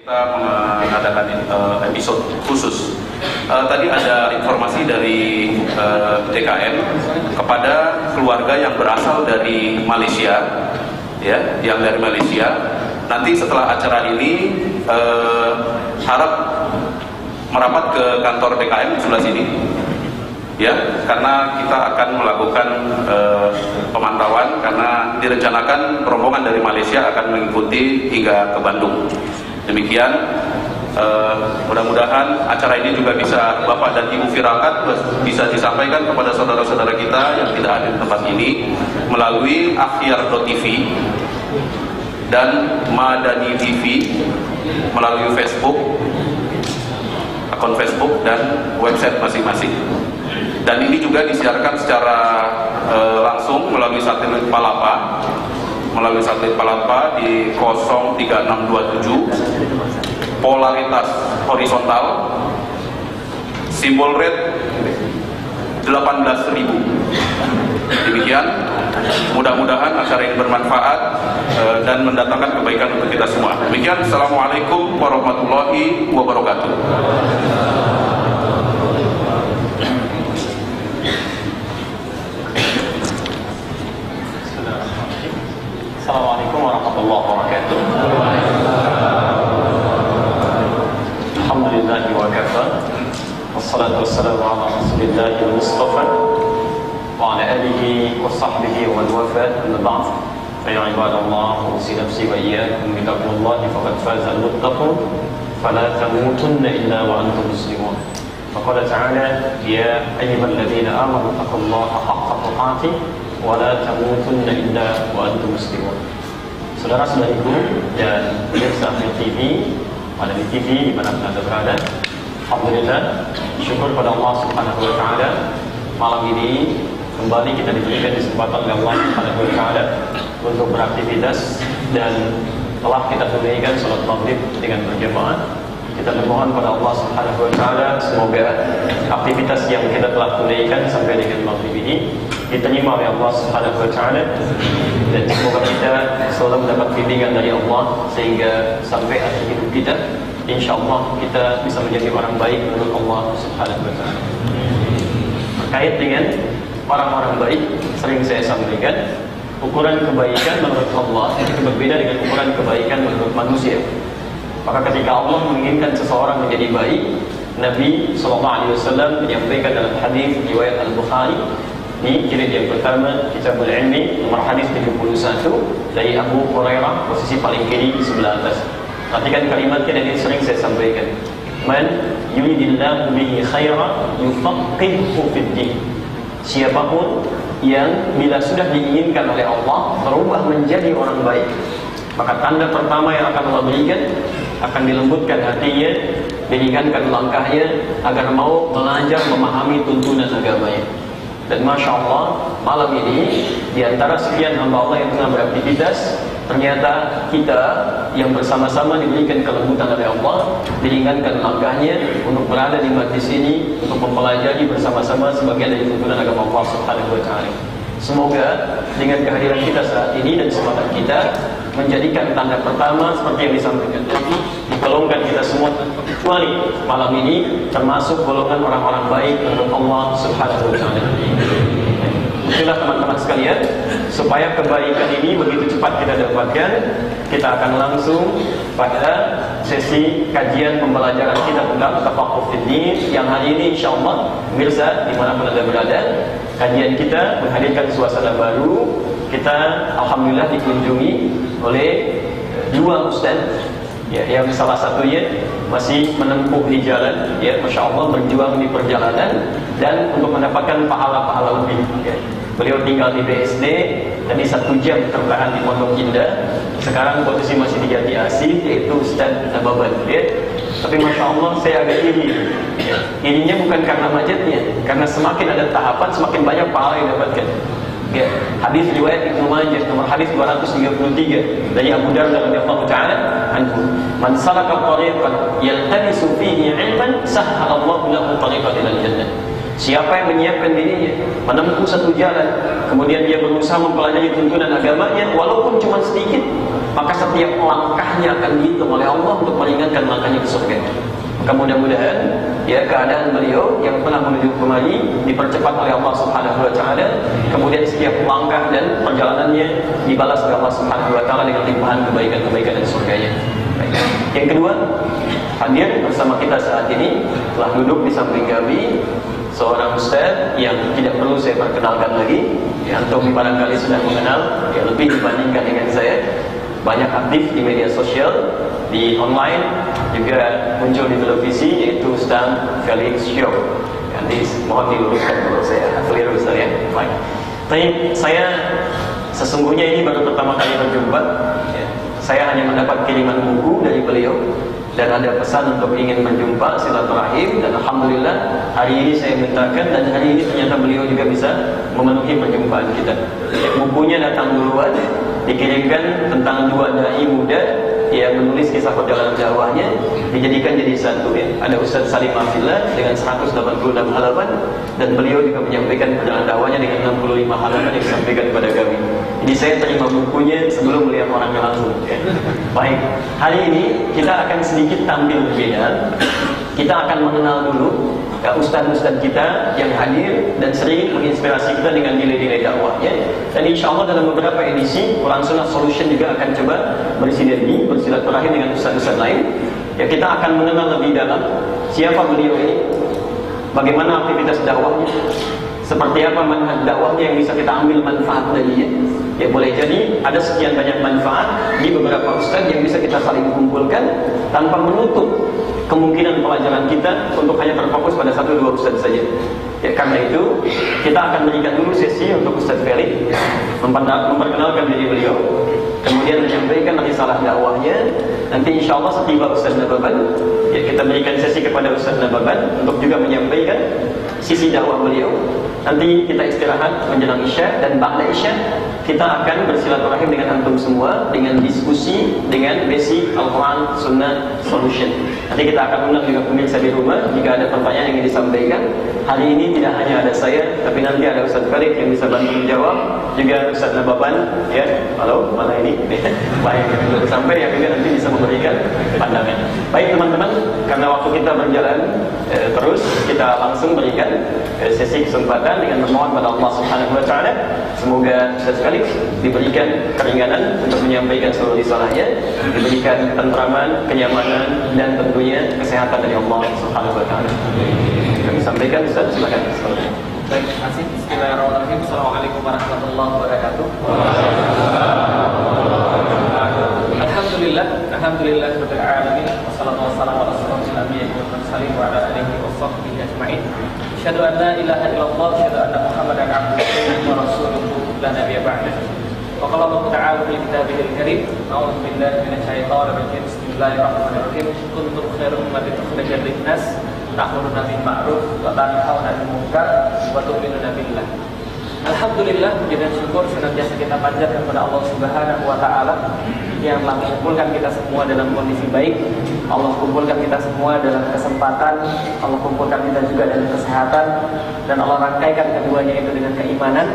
Kita mengadakan episode khusus. Tadi ada informasi dari DKM kepada keluarga yang berasal dari Malaysia, ya, yang dari Malaysia. Nanti setelah acara ini harap merapat ke kantor DKM di sebelah sini, ya, karena kita akan melakukan pemantauan karena direncanakan rombongan dari Malaysia akan mengikuti hingga ke Bandung. Demikian, mudah-mudahan acara ini juga bisa Bapak dan Ibu viralkan, bisa disampaikan kepada saudara-saudara kita yang tidak ada di tempat ini melalui Akhyar.tv dan Madani TV, melalui Facebook, akun Facebook dan website masing-masing. Dan ini juga disiarkan secara langsung melalui satelit Palapa, di 03627, polaritas horizontal, simbol red 18.000. Demikian, mudah-mudahan acara ini bermanfaat dan mendatangkan kebaikan untuk kita semua. Demikian, Assalamualaikum warahmatullahi wabarakatuh. Assalamualaikum warahmatullahi wabarakatuh. Alhamdulillahi wa kafa, wassalatu wassalamu ala rasulillahi al-mustafa wa ala alihi wa sahbihi wa man wafa, amma ba'd. Fa ya ibadallah, usi nafsi wa iyyakum bi taqwallahi faqad faza al-muttaqun fala tamutunna illa wa antum muslimun. Faqala ta'ala ya ayyuhalladzina amanu taqullaha haqqa tuqatih wa la tamutunna illa wa antum muslimun. Saudara-saudariku dan pemirsa TV, Madani TV dimanapun Anda berada, alhamdulillah, syukur pada Allah Subhanahu wa Ta'ala, malam ini kembali kita diberikan kesempatan oleh Allah Subhanahu wa Ta'ala untuk beraktivitas, dan telah kita tunaikan salat maghrib dengan berjamaah. Kita bermohon pada Allah Subhanahu wa Ta'ala semoga aktivitas yang kita telah tunaikan sampai dengan maghrib ini diterima oleh Allah Subhanahu wa Ta'ala, dan semoga kita selalu mendapat bimbingan dari Allah sehingga sampai akhir hidup kita insyaallah kita bisa menjadi orang baik menurut Allah Subhanahu wa Ta'ala. Terkait dengan orang-orang baik, sering saya sampaikan, ukuran kebaikan menurut Allah itu berbeda dengan ukuran kebaikan menurut manusia. Maka ketika Allah menginginkan seseorang menjadi baik, Nabi SAW menyampaikan dalam hadis riwayat Al-Bukhari di jilid yang pertama Kitabul Ilmi nomor hadis 71 dari Abu Hurairah, posisi paling kiri di sebelah atas. Perhatikan kalimatnya, dan ini sering saya sampaikan. Man yuridillahu bihi khairan yufaqqihhu fid din. Siapapun yang bila sudah diinginkan oleh Allah berubah menjadi orang baik, maka tanda pertama yang akan Allah berikan, akan dilembutkan hatinya, diringankan langkahnya agar mau belajar memahami tuntunan agamanya. Dan Masya Allah, malam ini diantara sekian hamba Allah yang tengah beraktivitas, ternyata kita yang bersama-sama diberikan kelembutan oleh Allah, diringankan langkahnya untuk berada di majlis ini, untuk mempelajari bersama-sama sebagian dari tuntunan agama Allah Subhanahu wa Ta'ala. Semoga dengan kehadiran kita saat ini dan semangat kita menjadikan tanda pertama seperti yang disampaikan tadi, digolongkan kita semua tanpa kecuali malam ini termasuk golongan orang-orang baik menurut Allah Subhanahu wa Ta'ala. Itulah teman-teman sekalian, supaya kebaikan ini begitu cepat kita dapatkan, kita akan langsung pada sesi kajian pembelajaran kita tentang tafaqquh fid din yang hari ini insyaallah pemirsa dimanapun Anda berada, kajian kita menghadirkan suasana baru. Kita alhamdulillah dikunjungi oleh dua ustaz, ya, yang salah satunya masih menempuh di jalan, ya, Masya Allah, berjuang di perjalanan dan untuk mendapatkan pahala-pahala lebih, ya. Beliau tinggal di BSD, tadi 1 jam tertahan di Pondok Indah, sekarang posisi masih di Jati Asih, yaitu Ustaz Nababan, ya. Tapi Masya Allah saya agak iri, ya. Irinya bukan karena macetnya, karena semakin ada tahapan semakin banyak pahala yang dapatkan. Ya, hadis riwayat Ibnu Majah nomor hadis 233 dari Abu Darda radhiyallahu taala anhu, "Man salaka tariqan yaltamisu fihi 'ilman sahhalallahu lahu tariqan ilal jannah." Siapa yang menyiapkan dirinya menempuh satu jalan, kemudian dia berusaha mempelajari tuntunan agamanya walaupun cuma sedikit, maka setiap langkahnya akan dihitung oleh Allah untuk meringankan langkahnya ke surga. Maka mudah-mudahan ya keadaan beliau yang telah menuju kemari dipercepat oleh Allah Subhanahu wa taala, kemudian setiap langkah dan perjalanannya dibalas oleh Allah Subhanahu wa taala dengan limpahan kebaikan-kebaikan dan surganya. Baik. Yang kedua, hadir bersama kita saat ini telah duduk di samping kami seorang ustaz yang tidak perlu saya perkenalkan lagi, ya, antum barangkali sudah mengenal, ya, lebih dibandingkan dengan saya. Banyak aktif di media sosial, di online, juga muncul di televisi, yaitu Ustaz Felix Show. Nanti mohon diluruskan kalau saya keliru Ustaz ya. Baik. Tapi saya sesungguhnya ini baru pertama kali berjumpa, ya. Saya hanya mendapat kiriman buku dari beliau dan ada pesan untuk ingin berjumpa, silaturahim, dan alhamdulillah hari ini saya mintakan dan hari ini ternyata beliau juga bisa memenuhi perjumpaan kita. Ya, bukunya datang duluan, dikirimkan tentang dua dai muda yang menulis kisah perjalanan dakwahnya, dijadikan jadi satu, ya. Ada Ustaz Salim Afillah dengan 186 halaman dan beliau juga menyampaikan perjalanan dakwahnya dengan 65 halaman yang disampaikan kepada kami. Jadi saya terima bukunya sebelum melihat orangnya langsung, ya. Baik, hari ini kita akan sedikit tampil berbeda. Kita akan mengenal dulu ustaz-ustaz kita yang hadir dan sering menginspirasi kita dengan nilai-nilai dakwahnya. Dan insya Allah dalam beberapa edisi Quran Sunnah Solution juga akan coba bersinergi, bersilaturahim dengan ustaz-ustaz lain. Ya, kita akan mengenal lebih dalam siapa beliau ini, bagaimana aktivitas dakwahnya, seperti apa manhaj dakwahnya yang bisa kita ambil manfaat darinya. Ya, boleh jadi ada sekian banyak manfaat di beberapa ustaz yang bisa kita saling kumpulkan tanpa menutup kemungkinan pelajaran kita untuk hanya terfokus pada satu dua ustaz saja. Ya, karena itu kita akan berikan dulu sesi untuk Ustaz Felix memperkenalkan diri beliau, kemudian menyampaikan risalah dakwahnya. Nanti insya Allah setiba Ustaz Nababan, ya, kita berikan sesi kepada Ustaz Nababan untuk juga menyampaikan sisi dakwah beliau. Nanti kita istirahat menjelang Isya, dan ba'da Isya kita akan bersilaturahim dengan antum semua dengan diskusi dengan basic Al-Quran Sunnah Solution. Nanti kita akan undang juga pemirsa di rumah jika ada pertanyaan yang ingin disampaikan. Hari ini tidak hanya ada saya, tapi nanti ada Ustaz Felix yang bisa bantu menjawab, juga Ustaz Nababan, ya. Halo, mana ini? Baik, sudah sampai yang juga nanti bisa memberikan pandangan. Baik teman-teman, karena waktu kita berjalan terus, kita langsung berikan sesi kesempatan dengan memohon pada Allah Subhanahu wa taala. Semoga Ustaz Felix diberikan keringanan untuk menyampaikan seluruh risalahnya, diberikan ketentraman, kenyamanan, dan tentunya kesehatan dari Allah Subhanahu wa taala. Kami sampaikan, Ustaz, silakan. Baik, terima kasih. Bismillahirrahmanirrahim. Assalamualaikum warahmatullahi wabarakatuh. Alhamdulillah rabbil alamin. Wassalatu wassalamu ala asyrofil anbiya'i wal mursalin wa ala alihi washabbihi ajma'in. Asyhadu an la ilaha illallah wa asyhadu anna Muhammadan abduhu wa rasuluhu la nabiyya ba'dahu. Wa qala Allah ta'ala fil kitabihil karim, a'udzu billahi minasy syaithanir rajim. Bismillahirrahmanirrahim. Kuntum khairum ummatin ukhrijat lin-nas ta'muruna bil ma'ruf wa tanhauna 'anil munkar wa tu'minuna billah. Alhamdulillah, puji dan syukur senantiasa kita panjatkan kepada Allah Subhanahu wa taala yang telah mengumpulkan kita semua dalam kondisi baik. Allah kumpulkan kita semua dalam kesempatan, Allah kumpulkan kita juga dalam kesehatan, dan Allah rangkaikan keduanya itu dengan keimanan.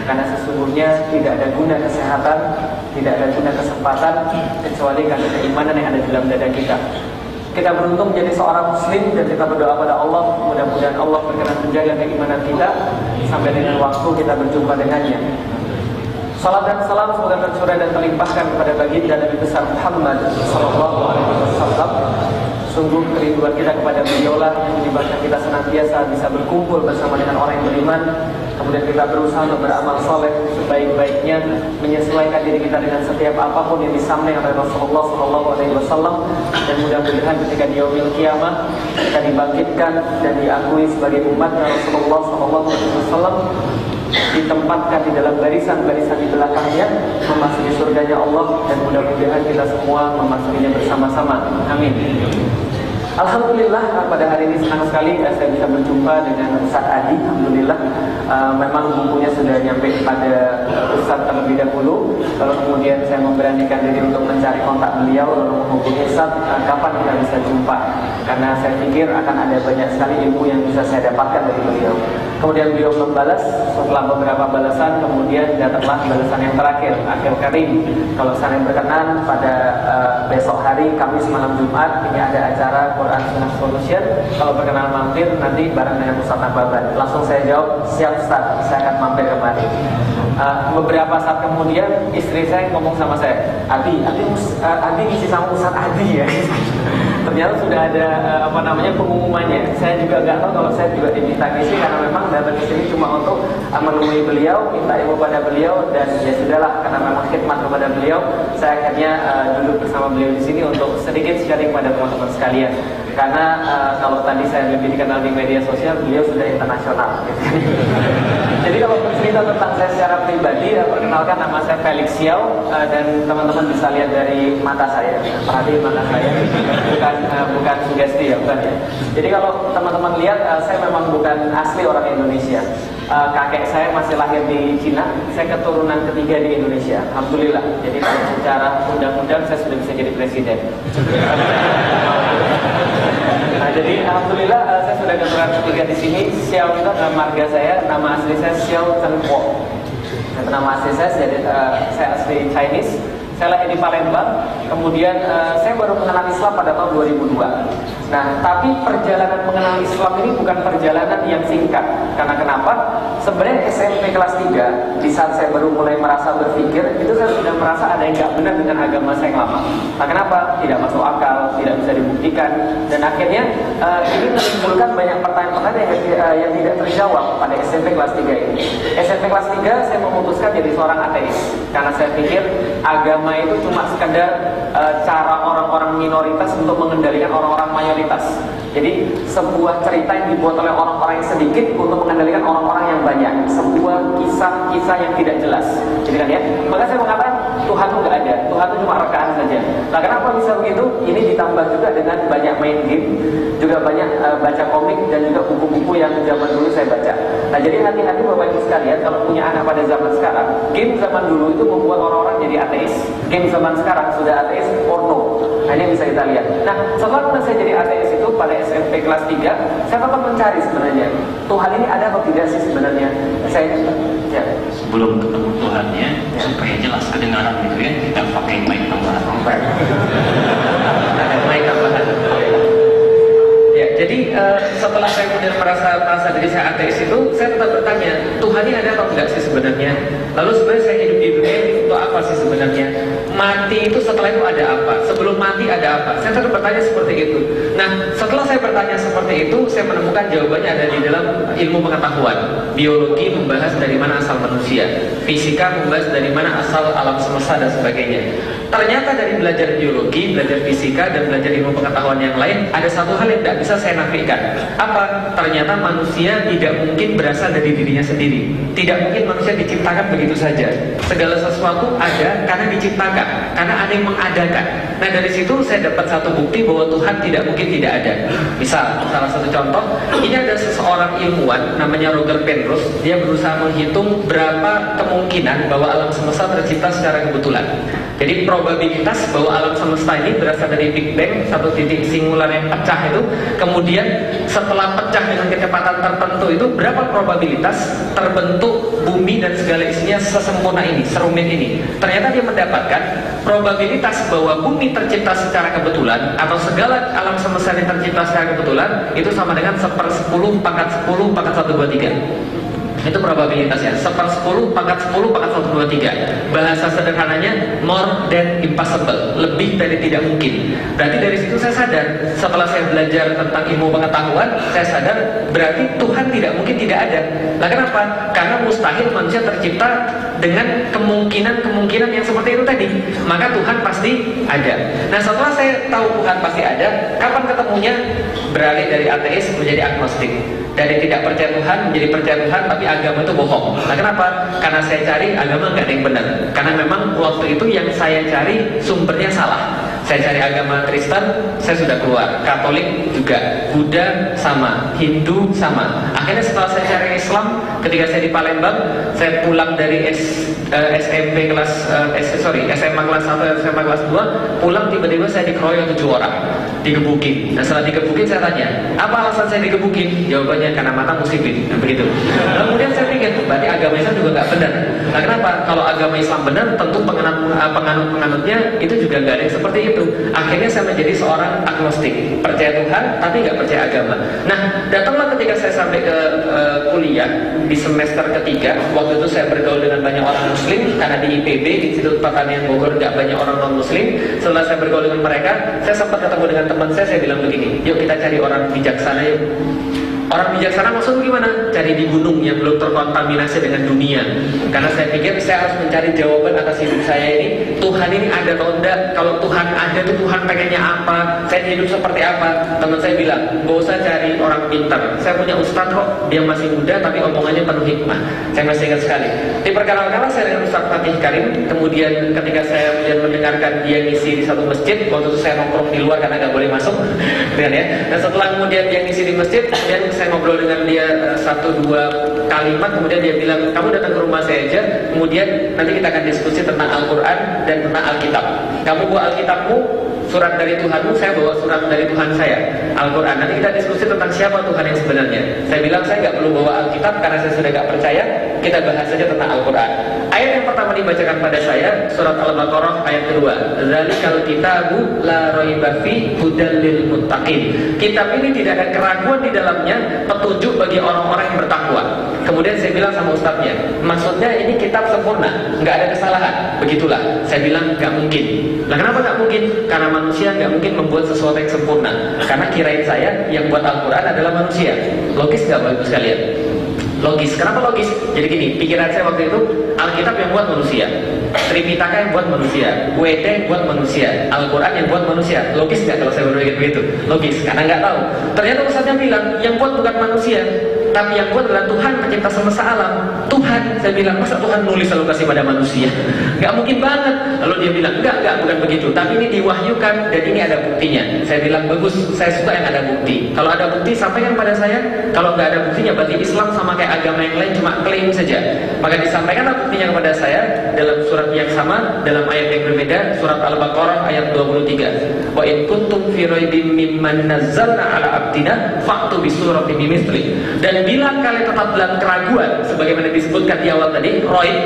Karena sesungguhnya tidak ada guna kesehatan, tidak ada guna kesempatan kecuali karena keimanan yang ada di dalam dada kita. Kita beruntung menjadi seorang muslim dan kita berdoa pada Allah, mudah-mudahan Allah berkenan menjaga keimanan kita sampai dengan waktu kita berjumpa dengannya. Salam dan salam semoga tercurah dan terlimpahkan kepada baginda Nabi besar Muhammad sallallahu alaihi wasallam. Sungguh kerinduan kita kepada beliaulah yang menyebabkan kita senantiasa bisa berkumpul bersama dengan orang yang beriman. Kemudian kita berusaha untuk beramal soleh sebaik-baiknya, menyesuaikan diri kita dengan setiap apapun yang disampaikan oleh Rasulullah sallallahu alaihi wasallam. Dan mudah-mudahan ketika di yaumil qiyamah kita dibangkitkan dan diakui sebagai umat Rasulullah sallallahu alaihi wasallam, ditempatkan di dalam barisan-barisan di belakangnya, memasuki surganya Allah, dan mudah-mudahan kita semua memasukinya bersama-sama. Amin. Alhamdulillah, pada hari ini senang sekali saya bisa berjumpa dengan Ustaz Adi. Alhamdulillah, memang bukunya sudah nyampe pada Ustaz terlebih dahulu. Lalu kemudian saya memberanikan diri untuk mencari kontak beliau, lalu menghubungi Ustaz, kapan kita bisa jumpa. Karena saya pikir akan ada banyak sekali ilmu yang bisa saya dapatkan dari beliau. Kemudian beliau membalas, setelah beberapa balasan, kemudian datanglah balasan yang terakhir, akhir karim. Kalau saya berkenan pada besok hari Kamis malam Jumat ini ada acara Quran Sunnah Solution. Kalau berkenan mampir nanti bareng dengan Ustaz Nababan. Langsung saya jawab, siap Ustaz, saya akan mampir kemari. Beberapa saat kemudian istri saya ngomong sama saya, Adi ngisi sama Ustaz Adi ya. Ternyata sudah ada pengumumannya. Saya juga nggak tahu kalau saya juga diminta ngisi, karena memang datang ke sini cuma untuk menemui beliau, minta ilmu pada beliau, dan ya sudahlah, karena memang khidmat kepada beliau, saya akhirnya duduk bersama beliau di sini untuk sedikit sharing pada teman-teman sekalian. Karena kalau tadi saya lebih dikenal di media sosial, beliau sudah internasional. Gitu. Jadi kalau bercerita tentang saya secara pribadi, perkenalkan nama saya Felix Xiao, dan teman-teman bisa lihat dari mata saya. Perhatiin mata saya, bukan sugesti ya, bukan ya. Jadi kalau teman-teman lihat, saya memang bukan asli orang Indonesia. Kakek saya masih lahir di Cina, saya keturunan ketiga di Indonesia. Alhamdulillah. Jadi kalau secara undang-undang saya sudah bisa jadi presiden. Jadi alhamdulillah saya sudah keturunan ketiga di sini. Xiao itu adalah marga saya, nama asli saya Xiao Chen Kuo. Nama asli saya, saya asli Chinese. Saya lahir di Palembang. Kemudian saya baru mengenal Islam pada tahun 2002. Nah, tapi perjalanan mengenal Islam ini bukan perjalanan yang singkat. Karena kenapa? Sebenarnya SMP kelas 3, di saat saya baru mulai merasa berpikir, itu saya sudah merasa ada yang nggak benar dengan agama saya yang lama. Nah, kenapa? Tidak masuk akal, tidak bisa dibuktikan, dan akhirnya ini menimbulkan banyak pertanyaan-pertanyaan yang tidak terjawab pada SMP kelas 3 ini. SMP kelas 3 saya memutuskan jadi seorang ateis, karena saya pikir agama itu cuma sekedar cara orang-orang minoritas untuk mengendalikan orang-orang mayoritas. Jadi sebuah cerita yang dibuat oleh orang-orang yang sedikit untuk mengendalikan orang-orang yang banyak. Sebuah kisah-kisah yang tidak jelas. Jadi kan ya, maka saya mengatakan Tuhan itu nggak ada, Tuhan itu cuma rekaan saja. Nah, kenapa bisa begitu? Ini ditambah juga dengan banyak main game, juga banyak baca komik, dan juga buku-buku yang zaman dulu saya baca. Nah, jadi hati-hati Bapak Ibu sekalian, kalau punya anak pada zaman sekarang, game zaman dulu itu membuat orang-orang jadi ateis. Game zaman sekarang sudah ateis porno. Nah, ini bisa kita lihat. Nah, setelah saya jadi ateis itu pada SMP kelas 3, saya tetap mencari sebenarnya Tuhan ini ada atau tidak sih sebenarnya. Ya. Sebelum ketemu Tuhannya, supaya jelas kedengaran gitu ya, kita pakai mic tambahan. Ada mic tambahan. Ya, jadi setelah saya kemudian merasa diri saya ateis itu, saya tetap bertanya, Tuhan ini ada atau tidak sih sebenarnya? Lalu sebenarnya saya hidup di dunia ini untuk apa sih sebenarnya? Mati itu setelah itu ada apa? Sebelum mati ada apa? Saya tetap bertanya seperti itu. Nah, setelah saya bertanya seperti itu, saya menemukan jawabannya ada di dalam ilmu pengetahuan. Biologi membahas dari mana asal manusia, fisika membahas dari mana asal alam semesta dan sebagainya. Ternyata dari belajar biologi, belajar fisika, dan belajar ilmu pengetahuan yang lain, ada satu hal yang tidak bisa saya nafikan. Apa? Ternyata manusia tidak mungkin berasal dari dirinya sendiri. Tidak mungkin manusia diciptakan begitu saja. Segala sesuatu ada karena diciptakan, karena ada yang mengadakan. Nah, dari situ saya dapat satu bukti bahwa Tuhan tidak mungkin tidak ada. Misal, salah satu contoh, ini ada seseorang ilmuwan namanya Roger Penrose. Dia berusaha menghitung berapa kemungkinan bahwa alam semesta tercipta secara kebetulan. Jadi probabilitas bahwa alam semesta ini berasal dari Big Bang, satu titik singular yang pecah itu, kemudian setelah pecah dengan kecepatan tertentu itu, berapa probabilitas terbentuk bumi dan segala isinya sesempurna ini, serumit ini. Ternyata dia mendapatkan probabilitas bahwa bumi tercipta secara kebetulan atau segala alam semesta yang tercipta secara kebetulan itu sama dengan 1/10 pangkat 10 pangkat 1/2/3. Itu probabilitasnya 1/10 pangkat 10 pangkat 1/2/3. Bahasa sederhananya more than impossible, lebih dari tidak mungkin. Berarti dari situ saya sadar, setelah saya belajar tentang ilmu pengetahuan, saya sadar berarti Tuhan tidak mungkin tidak ada. Nah, kenapa? Karena mustahil manusia tercipta dengan kemungkinan yang seperti itu tadi. Maka Tuhan pasti ada. Nah, setelah saya tahu Tuhan pasti ada, kapan ketemunya? Beralih dari ateis menjadi agnostik. Dari tidak percaya Tuhan menjadi percaya Tuhan, tapi agama itu bohong. Nah, kenapa? Karena saya cari agama nggak ada yang benar. Karena memang waktu itu yang saya cari sumbernya salah. Saya cari agama Kristen, saya sudah keluar. Katolik juga, Buddha sama, Hindu sama. Akhirnya setelah saya cari Islam, ketika saya di Palembang, saya pulang dari SMA kelas 1, SMA kelas 2, pulang tiba-tiba saya dikeroyok 7 orang, digebukin. Nah setelah digebukin saya tanya, apa alasan saya digebukin? Jawabannya karena mata musibin, nah, begitu. Kemudian saya pikir, berarti agama Islam juga nggak benar. Nah kenapa? Kalau agama Islam benar, tentu penganut-penganutnya itu juga nggak ada yang seperti itu. Akhirnya saya menjadi seorang agnostik, percaya Tuhan tapi nggak percaya agama. Nah datanglah ketika saya sampai ke kuliah di semester ketiga. Waktu itu saya bergaul dengan banyak orang Muslim karena di IPB, Institut Pertanian Bogor, nggak banyak orang non Muslim. Setelah saya bergaul dengan mereka, saya sempat ketemu dengan teman saya bilang begini, yuk kita cari orang bijaksana yuk. Orang bijaksana maksudnya gimana? Cari di gunung yang belum terkontaminasi dengan dunia. Karena saya pikir saya harus mencari jawaban atas hidup saya ini. Tuhan ini ada atau enggak? Kalau Tuhan ada itu Tuhan pengennya apa? Saya hidup seperti apa? Teman saya bilang, gak usah cari orang pintar. Saya punya ustadz kok, dia masih muda tapi omongannya penuh hikmah. Saya masih ingat sekali. Di perkara-kara saya dengan Ustadz Fatih Karim. Kemudian ketika saya mendengarkan dia ngisi di satu masjid, waktu itu saya nongkrong di luar karena nggak boleh masuk, ya. Dan setelah kemudian dia ngisi di masjid, kemudian saya ngobrol dengan dia 1-2 kalimat, kemudian dia bilang, kamu datang ke rumah saya aja, kemudian nanti kita akan diskusi tentang Al-Quran dan tentang Alkitab. Kamu bawa Alkitabmu, surat dari Tuhanmu, saya bawa surat dari Tuhan saya, Al-Quran. Nanti kita diskusi tentang siapa Tuhan yang sebenarnya. Saya bilang saya nggak perlu bawa Alkitab karena saya sudah nggak percaya. Kita bahas saja tentang Al-Quran. Ayat yang pertama dibacakan pada saya surat Al-Baqarah ayat kedua. Dzalikal kitabu la raiba fi hudal lil muttaqin. Kitab ini tidak ada keraguan di dalamnya, petunjuk bagi orang-orang yang bertakwa. Kemudian saya bilang sama ustadznya, maksudnya ini kitab sempurna, nggak ada kesalahan. Begitulah. Saya bilang nggak mungkin. Nah kenapa nggak mungkin? Karena manusia nggak mungkin membuat sesuatu yang sempurna. Karena kirain saya yang buat Al-Quran adalah manusia. Logis nggak Bapak Ibu sekalian? Logis. Kenapa logis? Jadi gini, pikiran saya waktu itu, Alkitab yang buat manusia, Tripitaka yang buat manusia, WT yang buat manusia, Al-Quran yang buat manusia. Logis nggak kalau saya berpikir begitu? Logis, karena nggak tahu. Ternyata ustaznya bilang, yang buat bukan manusia, tapi yang buat adalah Tuhan pencipta semesta alam. Tuhan, saya bilang, masa Tuhan nulis lalu kasih pada manusia? Nggak mungkin banget. Lalu dia bilang, enggak, bukan begitu. Tapi ini diwahyukan dan ini ada buktinya. Saya bilang, bagus, saya suka yang ada bukti. Kalau ada bukti, sampaikan pada saya. Kalau nggak ada buktinya, berarti Islam sama kayak agama yang lain cuma klaim saja. Maka disampaikanlah buktinya kepada saya dalam surat yang sama, dalam ayat yang berbeda, surat Al-Baqarah ayat 23. Wa in kuntum fi raibin mimman nazzalna ala abdina fa'tu bi suratin bimithli. Dan bila kalian tetap dalam keraguan, sebagaimana disebutkan di awal tadi, raib,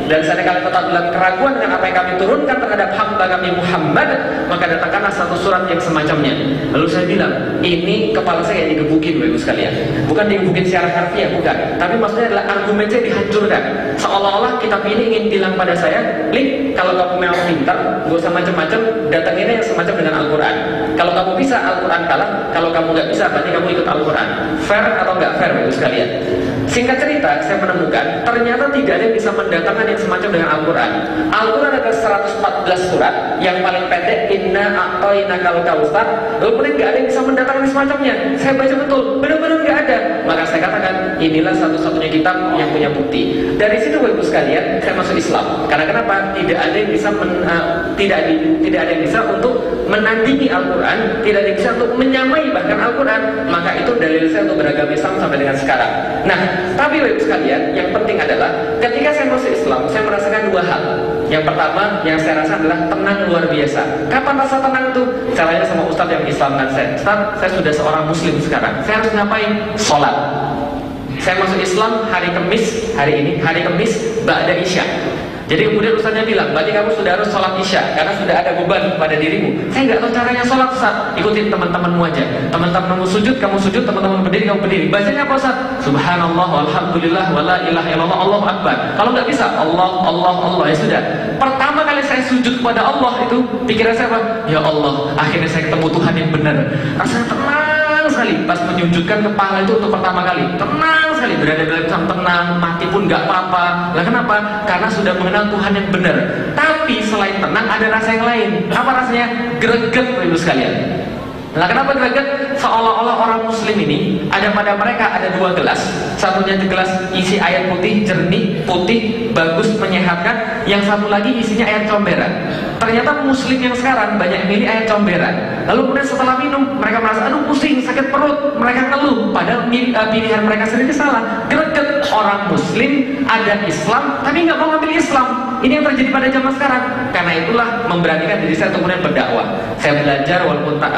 dan seandainya kalian tetap dalam keraguan dengan apa yang kami turunkan terhadap hamba kami Muhammad, maka datangkanlah satu surat yang semacamnya. Lalu saya bilang, ini kepala saya yang digebukin Bapak Ibu sekalian. Bukan digebukin secara harfiah, bukan. Tapi maksudnya adalah argumen saya dihancurkan. Seolah-olah kitab ini ingin bilang pada saya, Lik, kalau kamu memang pintar, gak usah macam-macam, datanginnya yang semacam dengan Al-Quran. Kalau kamu bisa, Al-Quran kalah. Kalau kamu nggak bisa, berarti kamu ikut Al-Quran. Fair atau nggak fair Bapak Ibu sekalian? Singkat cerita, saya menemukan ternyata tidak ada yang bisa mendatangkan yang semacam dengan Al-Quran. Al-Quran ada 114 surat, yang paling pendek Inna a'tainakal kautsar. Lalu kemudian nggak ada yang bisa mendatangkan yang semacamnya. Saya baca betul, benar-benar nggak ada. Maka saya katakan inilah satu-satunya kitab yang punya bukti. Dari situ Bapak Ibu sekalian, saya masuk Islam. Karena kenapa? Tidak ada yang bisa tidak ada yang bisa untuk menandingi Al-Quran, tidak ada yang bisa untuk menyamai bahkan Al-Quran. Maka itu dalil saya untuk beragama Islam sampai dengan sekarang. Nah, tapi Bapak Ibu sekalian, yang penting adalah ketika saya masuk Islam, saya merasakan dua hal. Yang pertama, yang saya rasa adalah tenang luar biasa. Kapan rasa tenang itu? Caranya sama Ustadz yang Islamkan saya. Ustadz, saya sudah seorang Muslim sekarang. Saya harus ngapain? Sholat. Saya masuk Islam hari Kamis, hari Kamis ba'da Isya. Jadi kemudian Ustaznya bilang, berarti kamu sudah harus sholat Isya karena sudah ada beban pada dirimu. Saya nggak tahu caranya sholat Ustaz. Ikutin teman-temanmu aja. Teman-temanmu sujud, kamu sujud. Teman-teman berdiri, kamu berdiri. Bacanya apa Ustaz? Subhanallah, walhamdulillah, wala ilaha illallah, Allahu akbar. Kalau nggak bisa, Allah, ya sudah. Pertama kali saya sujud kepada Allah itu, pikiran saya apa? Ya Allah, akhirnya saya ketemu Tuhan yang benar. Rasanya tenang sekali. Pas menyujudkan kepala itu untuk pertama kali, tenang sekali. Berada dalam keadaan tenang, mati pun nggak apa-apa. Lah kenapa? Karena sudah mengenal Tuhan yang benar. Tapi selain tenang ada rasa yang lain. Apa rasanya? Greget Bapak Ibu sekalian. Nah, kenapa greget? Seolah-olah orang muslim ini ada pada mereka ada dua gelas. Satunya gelas isi air putih, jernih, putih, bagus, menyehatkan. Yang satu lagi isinya air comberan. Ternyata muslim yang sekarang banyak milih air comberan. Lalu kemudian setelah minum, mereka merasa aduh pusing, sakit perut, mereka ngeluh. Padahal pilihan mereka sendiri salah. Greget, orang muslim ada Islam tapi nggak mau ngambil Islam. Ini yang terjadi pada zaman sekarang. Karena itulah memberanikan diri saya untuk kemudian berdakwah. Saya belajar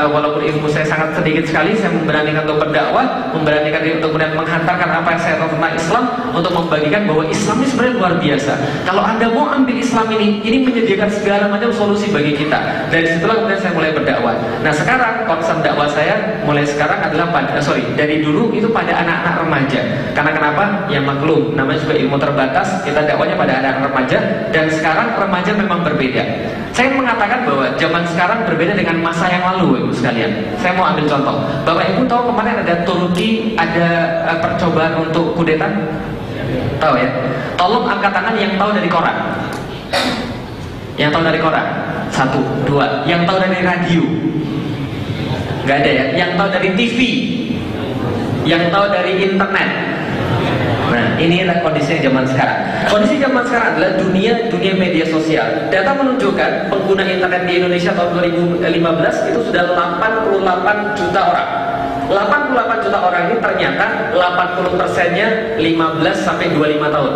walaupun ilmu saya sangat sedikit sekali, saya memberanikan untuk berdakwah, memberanikan diri untuk kemudian menghantarkan apa yang saya tahu tentang Islam, untuk membagikan bahwa Islam ini sebenarnya luar biasa. Kalau Anda mau ambil Islam ini menyediakan segala macam solusi bagi kita. Dari situlah kemudian saya mulai berdakwah. Nah, sekarang konsep dakwah saya mulai sekarang adalah dari dulu itu pada anak-anak remaja. Karena kenapa? Ya maklum, namanya juga ilmu terbatas, kita dakwahnya pada anak-anak remaja. Dan sekarang remaja memang berbeda. Saya mengatakan bahwa zaman sekarang berbeda dengan masa yang lalu, Ibu sekalian. Saya mau ambil contoh. Bapak Ibu tahu kemarin ada Turki, ada percobaan untuk kudeta? Tahu ya? Tolong angkat tangan yang tahu dari koran. Yang tahu dari koran? 1, 2. Yang tahu dari radio? Gak ada ya? Yang tahu dari TV? Yang tahu dari internet? Nah, inilah kondisi zaman sekarang. Kondisi zaman sekarang adalah dunia media sosial. Data menunjukkan pengguna internet di Indonesia tahun 2015 itu sudah 88 juta orang. 88 juta orang ini ternyata 80%-nya 15 sampai 25 tahun.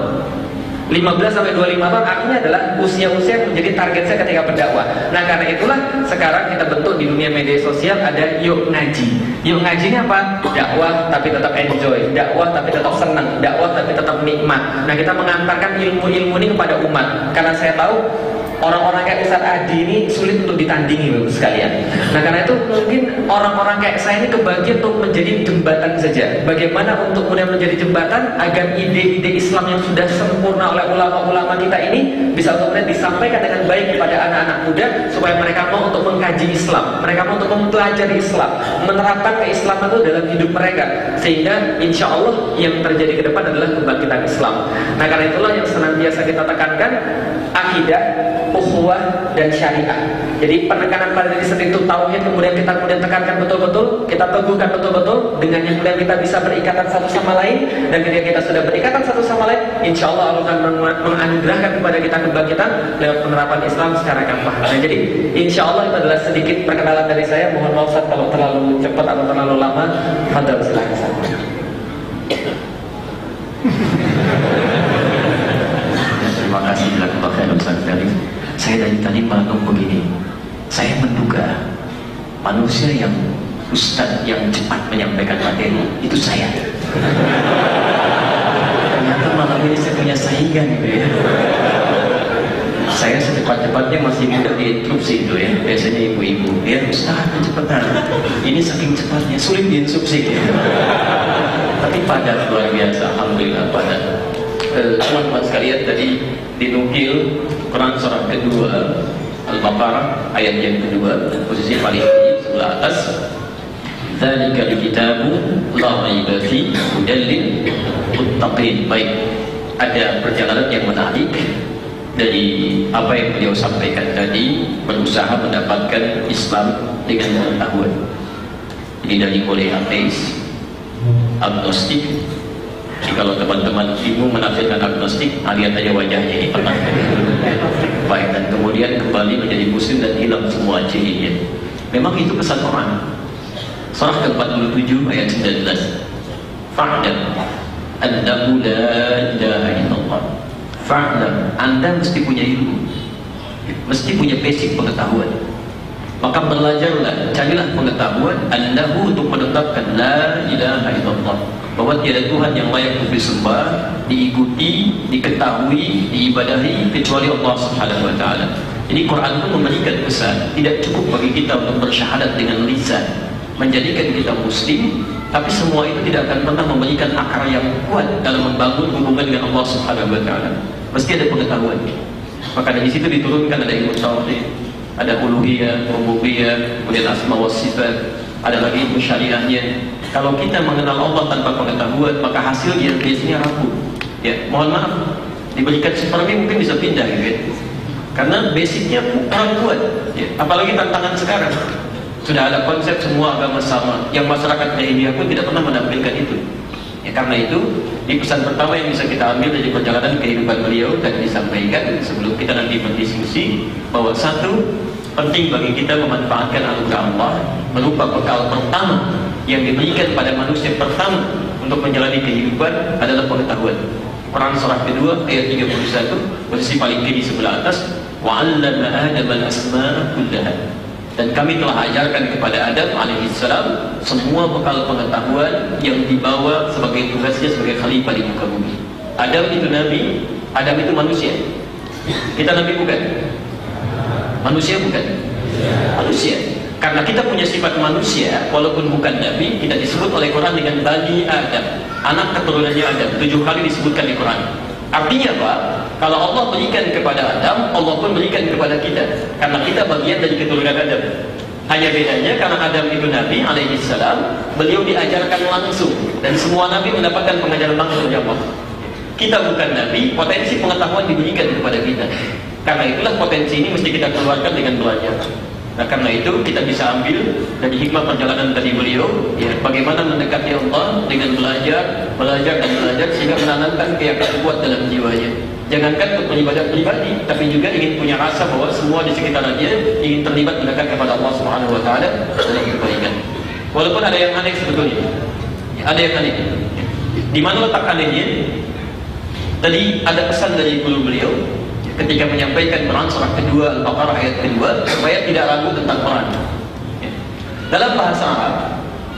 15 sampai 25 tahun artinya adalah usia-usia yang menjadi target saya ketika berdakwah. Nah, karena itulah sekarang kita bentuk di dunia media sosial ada Yuk Ngaji. Yuk Ngaji ini apa? Dakwah tapi tetap enjoy, dakwah tapi tetap senang, dakwah tapi tetap nikmat. Nah, kita mengantarkan ilmu-ilmu ini kepada umat. Karena saya tahu orang-orang kayak Ustaz Adi ini sulit untuk ditandingi, Bapak sekalian. Nah, karena itu mungkin orang-orang kayak saya ini kebagian untuk menjadi jembatan saja. Bagaimana untuk kemudian menjadi jembatan agar ide-ide Islam yang sudah sempurna oleh ulama-ulama kita ini bisa kemudian disampaikan dengan baik kepada anak-anak muda, supaya mereka mau untuk mengkaji Islam, mereka mau untuk mempelajari Islam, menerapkan keislaman itu dalam hidup mereka, sehingga insya Allah yang terjadi ke depan adalah kebangkitan Islam. Nah, karena itulah yang senantiasa kita tekankan, akidah, ukhuwah, dan syariah. Jadi penekanan pada diri sendiri itu tauhid, kemudian kita tekankan betul-betul, kita teguhkan betul-betul, dengan yang kemudian kita bisa berikatan satu sama lain. Dan ketika kita sudah berikatan satu sama lain, insya Allah Allah akan menganugerahkan kepada kita kebangkitan lewat penerapan Islam secara gampang. Nah, jadi insya Allah itu adalah sedikit perkenalan dari saya. Mohon maaf Ustaz kalau terlalu cepat atau terlalu lama. Fadhal, silakan. Terima kasih dilakukan oleh Ustaz Karim. Saya dari tadi merenung begini. Saya menduga manusia yang Ustaz yang cepat menyampaikan materi itu saya. Ternyata malam ini saya punya saingan gitu ya. Saya secepat-cepatnya masih mudah diinstruksi itu ya. Biasanya ibu-ibu, ya Ustaz kecepatan. Ini saking cepatnya sulit diinstruksi ya. Tapi padat luar biasa, alhamdulillah padat. Teman-teman sekalian, tadi dinukil Quran surah kedua Al-Baqarah ayat yang kedua, posisi paling tinggi sebelah atas. Dzalikal kitabu la raiba fihi hudal lil muttaqin. Baik, ada perjalanan yang menarik dari apa yang beliau sampaikan tadi, berusaha mendapatkan Islam dengan pengetahuan. Ini dari mulai ateis, agnostik. Jadi kalau teman-teman bingung menafsirkan agnostik, lihat aja wajahnya ini pernah. Baik, dan kemudian kembali menjadi muslim dan hilang semua cirinya. Memang itu pesan Quran. Surah ke-47 ayat 19. Fa'lam annahu la ilaha illallah. Fa'lam, Anda mesti punya ilmu, mesti punya basic pengetahuan. Maka belajarlah, carilah pengetahuan annahu, untuk menetapkan la ilaha illallah, bahwa tiada Tuhan yang layak untuk disembah, diikuti, diketahui, diibadahi kecuali Allah Subhanahu wa taala. Jadi Quran pun memberikan pesan, tidak cukup bagi kita untuk bersyahadat dengan lisan, menjadikan kita muslim, tapi semua itu tidak akan pernah memberikan akar yang kuat dalam membangun hubungan dengan Allah Subhanahu wa taala. Mesti ada pengetahuan. Maka dari situ diturunkan ada ilmu tauhid, ada uluhiyah, rububiyah, kemudian asma wa sifat, ada lagi ilmu syariahnya. Kalau kita mengenal Allah tanpa pengetahuan, maka hasilnya biasanya rapuh. Ya, mohon maaf, diberikan supermi mungkin bisa pindah gitu ya. Karena basicnya kurang kuat. Ya, apalagi tantangan sekarang. Sudah ada konsep semua agama sama, yang masyarakat jahiliyah pun tidak pernah menampilkan itu. Ya, karena itu, di pesan pertama yang bisa kita ambil dari perjalanan kehidupan beliau tadi disampaikan sebelum kita nanti berdiskusi, bahwa satu, penting bagi kita memanfaatkan anugerah Allah berupa bekal pertama yang diberikan pada manusia pertama untuk menjalani kehidupan adalah pengetahuan. Quran surah kedua ayat 31, posisi paling kiri sebelah atas, وَعَلَّمَ آدَمَ الْأَسْمَاءَ كُلَّهَا. Dan kami telah ajarkan kepada Adam alaihissalam semua bekal pengetahuan yang dibawa sebagai tugasnya sebagai khalifah di muka bumi. Adam itu nabi, Adam itu manusia. Kita nabi bukan? Manusia bukan? Manusia. Karena kita punya sifat manusia, walaupun bukan nabi, kita disebut oleh Quran dengan Bani Adam, anak keturunannya Adam. 7 kali disebutkan di Quran. Artinya apa? Kalau Allah berikan kepada Adam, Allah pun berikan kepada kita, karena kita bagian dari keturunan Adam. Hanya bedanya karena Adam itu Nabi alaihissalam, beliau diajarkan langsung, dan semua Nabi mendapatkan pengajaran langsung dari Allah. Kita bukan Nabi, potensi pengetahuan diberikan kepada kita. Karena itulah potensi ini mesti kita keluarkan dengan belajar. Nah, karena itu kita bisa ambil dari hikmah perjalanan tadi beliau, ya, bagaimana mendekati Allah dengan belajar sehingga menanamkan keyakinan kuat dalam jiwanya. Jangankan untuk beribadah pribadi, tapi juga ingin punya rasa bahwa semua di sekitarnya ingin terlibat mendekat kepada Allah Subhanahu Wa Taala dari kebaikan. Walaupun ada yang aneh sebetulnya, ya, ada yang aneh. Di mana letak anehnya? Tadi ada pesan dari guru beliau ketika menyampaikan Quran surah kedua Al-Baqarah ayat kedua supaya tidak ragu tentang Quran. Ya. Dalam bahasa Arab,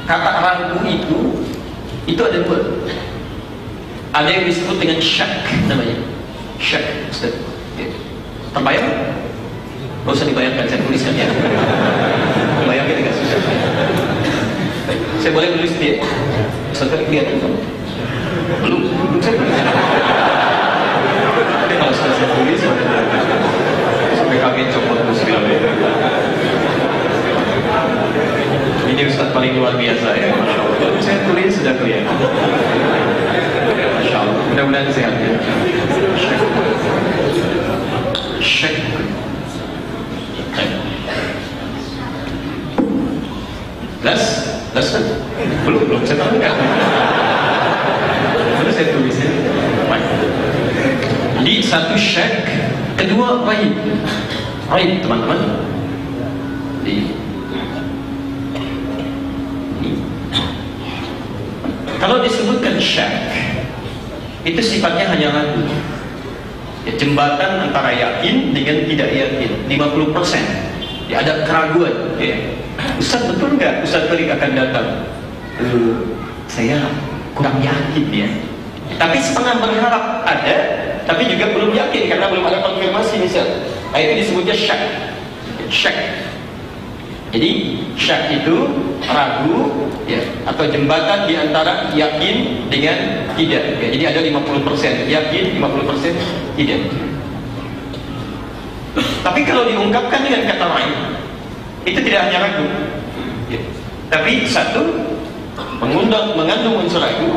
kata ragu itu ada dua. Ada yang disebut dengan syak namanya. Syak, Ustaz. Ya. Terbayang? Nggak usah dibayangkan, saya tuliskan ya. Bayangkan agak susah. Saya boleh tulis dia? Ustaz, lihat belum saya tulis. Kalau sudah saya tulis sampai kaget copot terus film. Ini Ustaz paling luar biasa ya, Masya Allah. Saya tulis sudah kelihatan. Masya Allah, mudah-mudahan sehat ya. Syek. Las kan? Belum saya tahu kan? Sudah saya tulis ya. Baik. Jadi satu syak, kedua raib. Raib teman-teman. Kalau disebutkan syak, itu sifatnya hanya ragu. Ya, jembatan antara yakin dengan tidak yakin, 50%. Ya, ada keraguan. Ya. Ustaz betul nggak Ustaz Farid akan datang? Saya kurang yakin ya. Tapi setengah berharap ada, tapi juga belum yakin karena belum ada konfirmasi misal. Nah, itu disebutnya syak. Syak. Jadi syak itu ragu ya, atau jembatan di antara yakin dengan tidak. Ya, jadi ada 50% yakin, 50% tidak. Tapi kalau diungkapkan dengan kata lain, itu tidak hanya ragu. Ya. Tapi satu mengandung unsur ragu.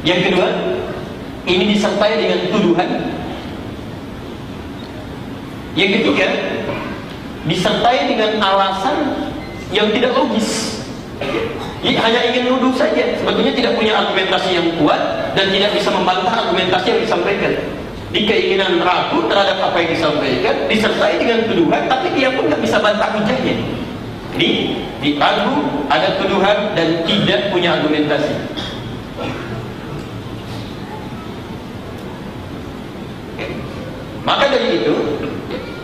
Yang kedua, ini disertai dengan tuduhan. Yang ketiga, disertai dengan alasan yang tidak logis. Jadi hanya ingin nuduh saja, sebetulnya tidak punya argumentasi yang kuat dan tidak bisa membantah argumentasi yang disampaikan. Di keinginan ragu terhadap apa yang disampaikan, disertai dengan tuduhan, tapi dia pun tidak bisa bantah hujahnya. Jadi di ragu ada tuduhan dan tidak punya argumentasi. Maka dari itu,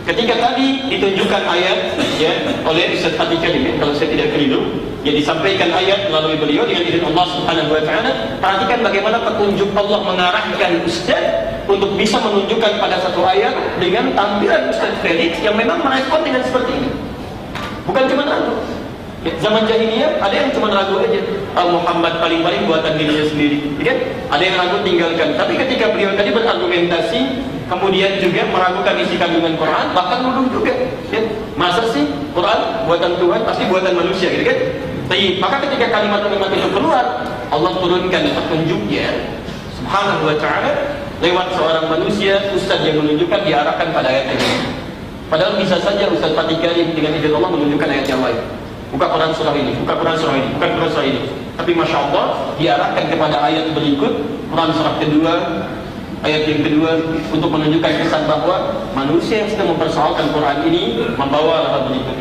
ketika tadi ditunjukkan ayat ya, oleh Ustaz Fatih Karim, kalau saya tidak keliru, yang disampaikan ayat melalui beliau dengan izin Allah Subhanahu Wa Taala, perhatikan bagaimana petunjuk Allah mengarahkan Ustaz untuk bisa menunjukkan pada satu ayat dengan tampilan Ustaz Felix yang memang merespon dengan seperti ini. Bukan cuma ragu. Zaman jahiliyah ada yang cuma ragu aja. Muhammad paling-paling buatan dirinya sendiri. Kan? Ada yang ragu tinggalkan. Tapi ketika beliau tadi berargumentasi, kemudian juga meragukan isi kandungan Quran, bahkan nuduh juga. Ya? Masa sih Quran buatan Tuhan pasti buatan manusia, gitu kan? Tapi maka ketika kalimat-kalimat itu keluar, Allah turunkan petunjuknya Subhanahu Wa Taala lewat seorang manusia, ustaz yang menunjukkan diarahkan pada ayat ini. Padahal bisa saja Ustaz Fatika dengan izin Allah menunjukkan ayat yang lain. Buka Quran surah ini, buka Quran surah ini, buka Quran surah ini. Tapi Masya Allah diarahkan kepada ayat berikut, Quran surah kedua, ayat yang kedua, untuk menunjukkan kesan bahwa manusia yang sedang mempersoalkan Quran ini membawa hal berikut.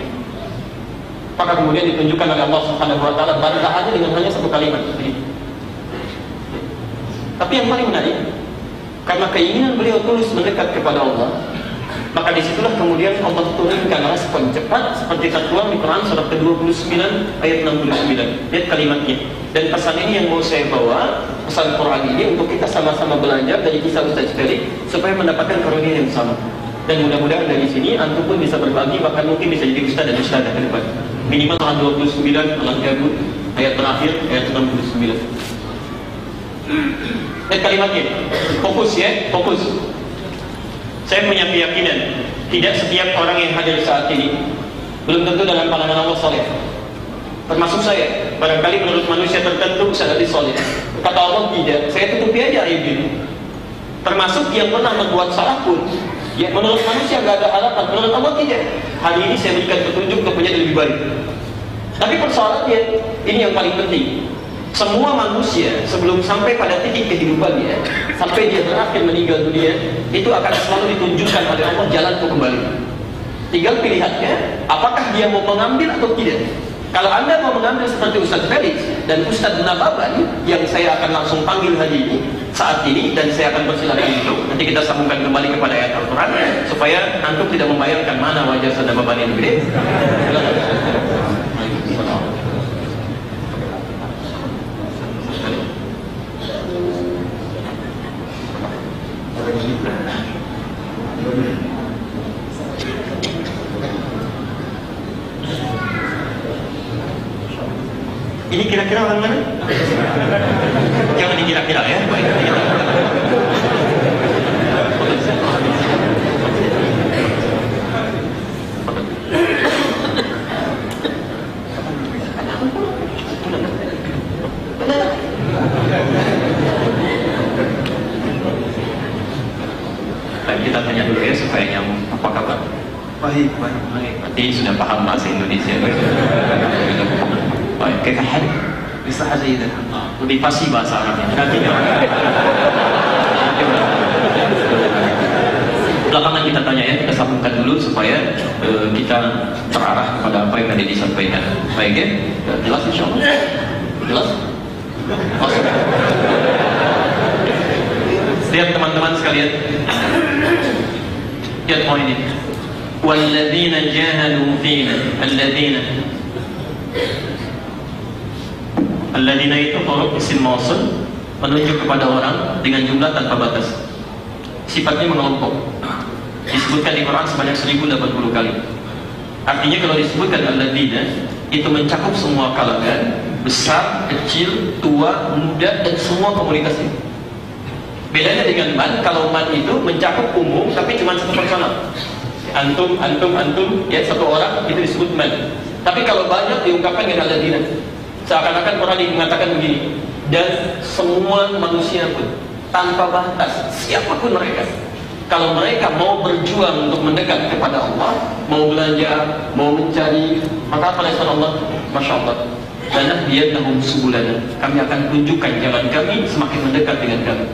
Maka kemudian ditunjukkan oleh Allah Subhanahu wa taala bantahannya dengan hanya satu kalimat. Tapi yang paling menarik, karena keinginan beliau tulus mendekat kepada Allah, maka disitulah kemudian Allah turunkan respon cepat seperti tertuang di Quran surah ke-29 ayat 69. Lihat kalimatnya. Dan pesan ini yang mau saya bawa, pesan Quran ini untuk kita sama-sama belajar dari kisah Ustaz Felix supaya mendapatkan karunia yang sama. Dan mudah-mudahan dari sini antum pun bisa berbagi, bahkan mungkin bisa jadi ustaz dan ustazah ke depan. Minimal Quran 29 Al-Ankabut ayat terakhir ayat 69. Lihat kalimatnya. Fokus ya, fokus. Saya punya keyakinan tidak setiap orang yang hadir saat ini belum tentu dalam pandangan Allah soleh. Termasuk saya. Barangkali menurut manusia tertentu saya lebih soleh. Kata Allah tidak. Saya tutupi aja aib ini. Termasuk yang pernah membuat salah pun, ya menurut manusia nggak ada harapan. Menurut Allah tidak. Hari ini saya berikan petunjuk untuk menjadi lebih baik. Tapi persoalannya ini yang paling penting. Semua manusia sebelum sampai pada titik kehidupannya, sampai dia berakhir meninggal dunia, itu akan selalu ditunjukkan oleh Allah jalan untuk kembali. Tinggal pilihannya, apakah dia mau mengambil atau tidak. Kalau Anda mau mengambil seperti Ustaz Felix dan Ustaz Nababan yang saya akan langsung panggil hari ini, saat ini, dan saya akan persilakan itu. Nanti kita sambungkan kembali kepada ayat Al-Quran supaya antum tidak membayangkan mana wajah Ustaz Nababan yang gede. Ini kira-kira orang mana? Jangan dikira-kira ya. Baik. Baik, kita tanya dulu ya supaya nyambung. Apa kabar? Baik. Berarti sudah paham bahasa Indonesia. Baik, kaifa hal? بصحة جيدة. Lebih fasih bahasa Arabnya. Belakangan kita tanya ya, kita sambungkan dulu supaya kita terarah kepada apa yang tadi disampaikan. Baik ya? Jelas insyaallah. Jelas? Masuk. Lihat teman-teman sekalian. Lihat poin ini. Walladzina jahadu fina, alladzina itu huruf isim mausul menunjuk kepada orang dengan jumlah tanpa batas. Sifatnya mengelompok. Disebutkan di Quran sebanyak 1080 kali. Artinya kalau disebutkan alladzina itu mencakup semua kalangan, besar, kecil, tua, muda, dan semua komunitas itu. Bedanya dengan man, kalau man itu mencakup umum tapi cuma satu personal. Antum, ya satu orang itu disebut man. Tapi kalau banyak diungkapkan dengan alladzina. Seakan-akan Quran mengatakan begini, dan semua manusia pun tanpa batas, siapapun mereka, kalau mereka mau berjuang untuk mendekat kepada Allah, mau belajar, mau mencari, maka apa respon Allah? Masya Allah. Dan biadnahum subulana, kami akan tunjukkan jalan kami semakin mendekat dengan kami.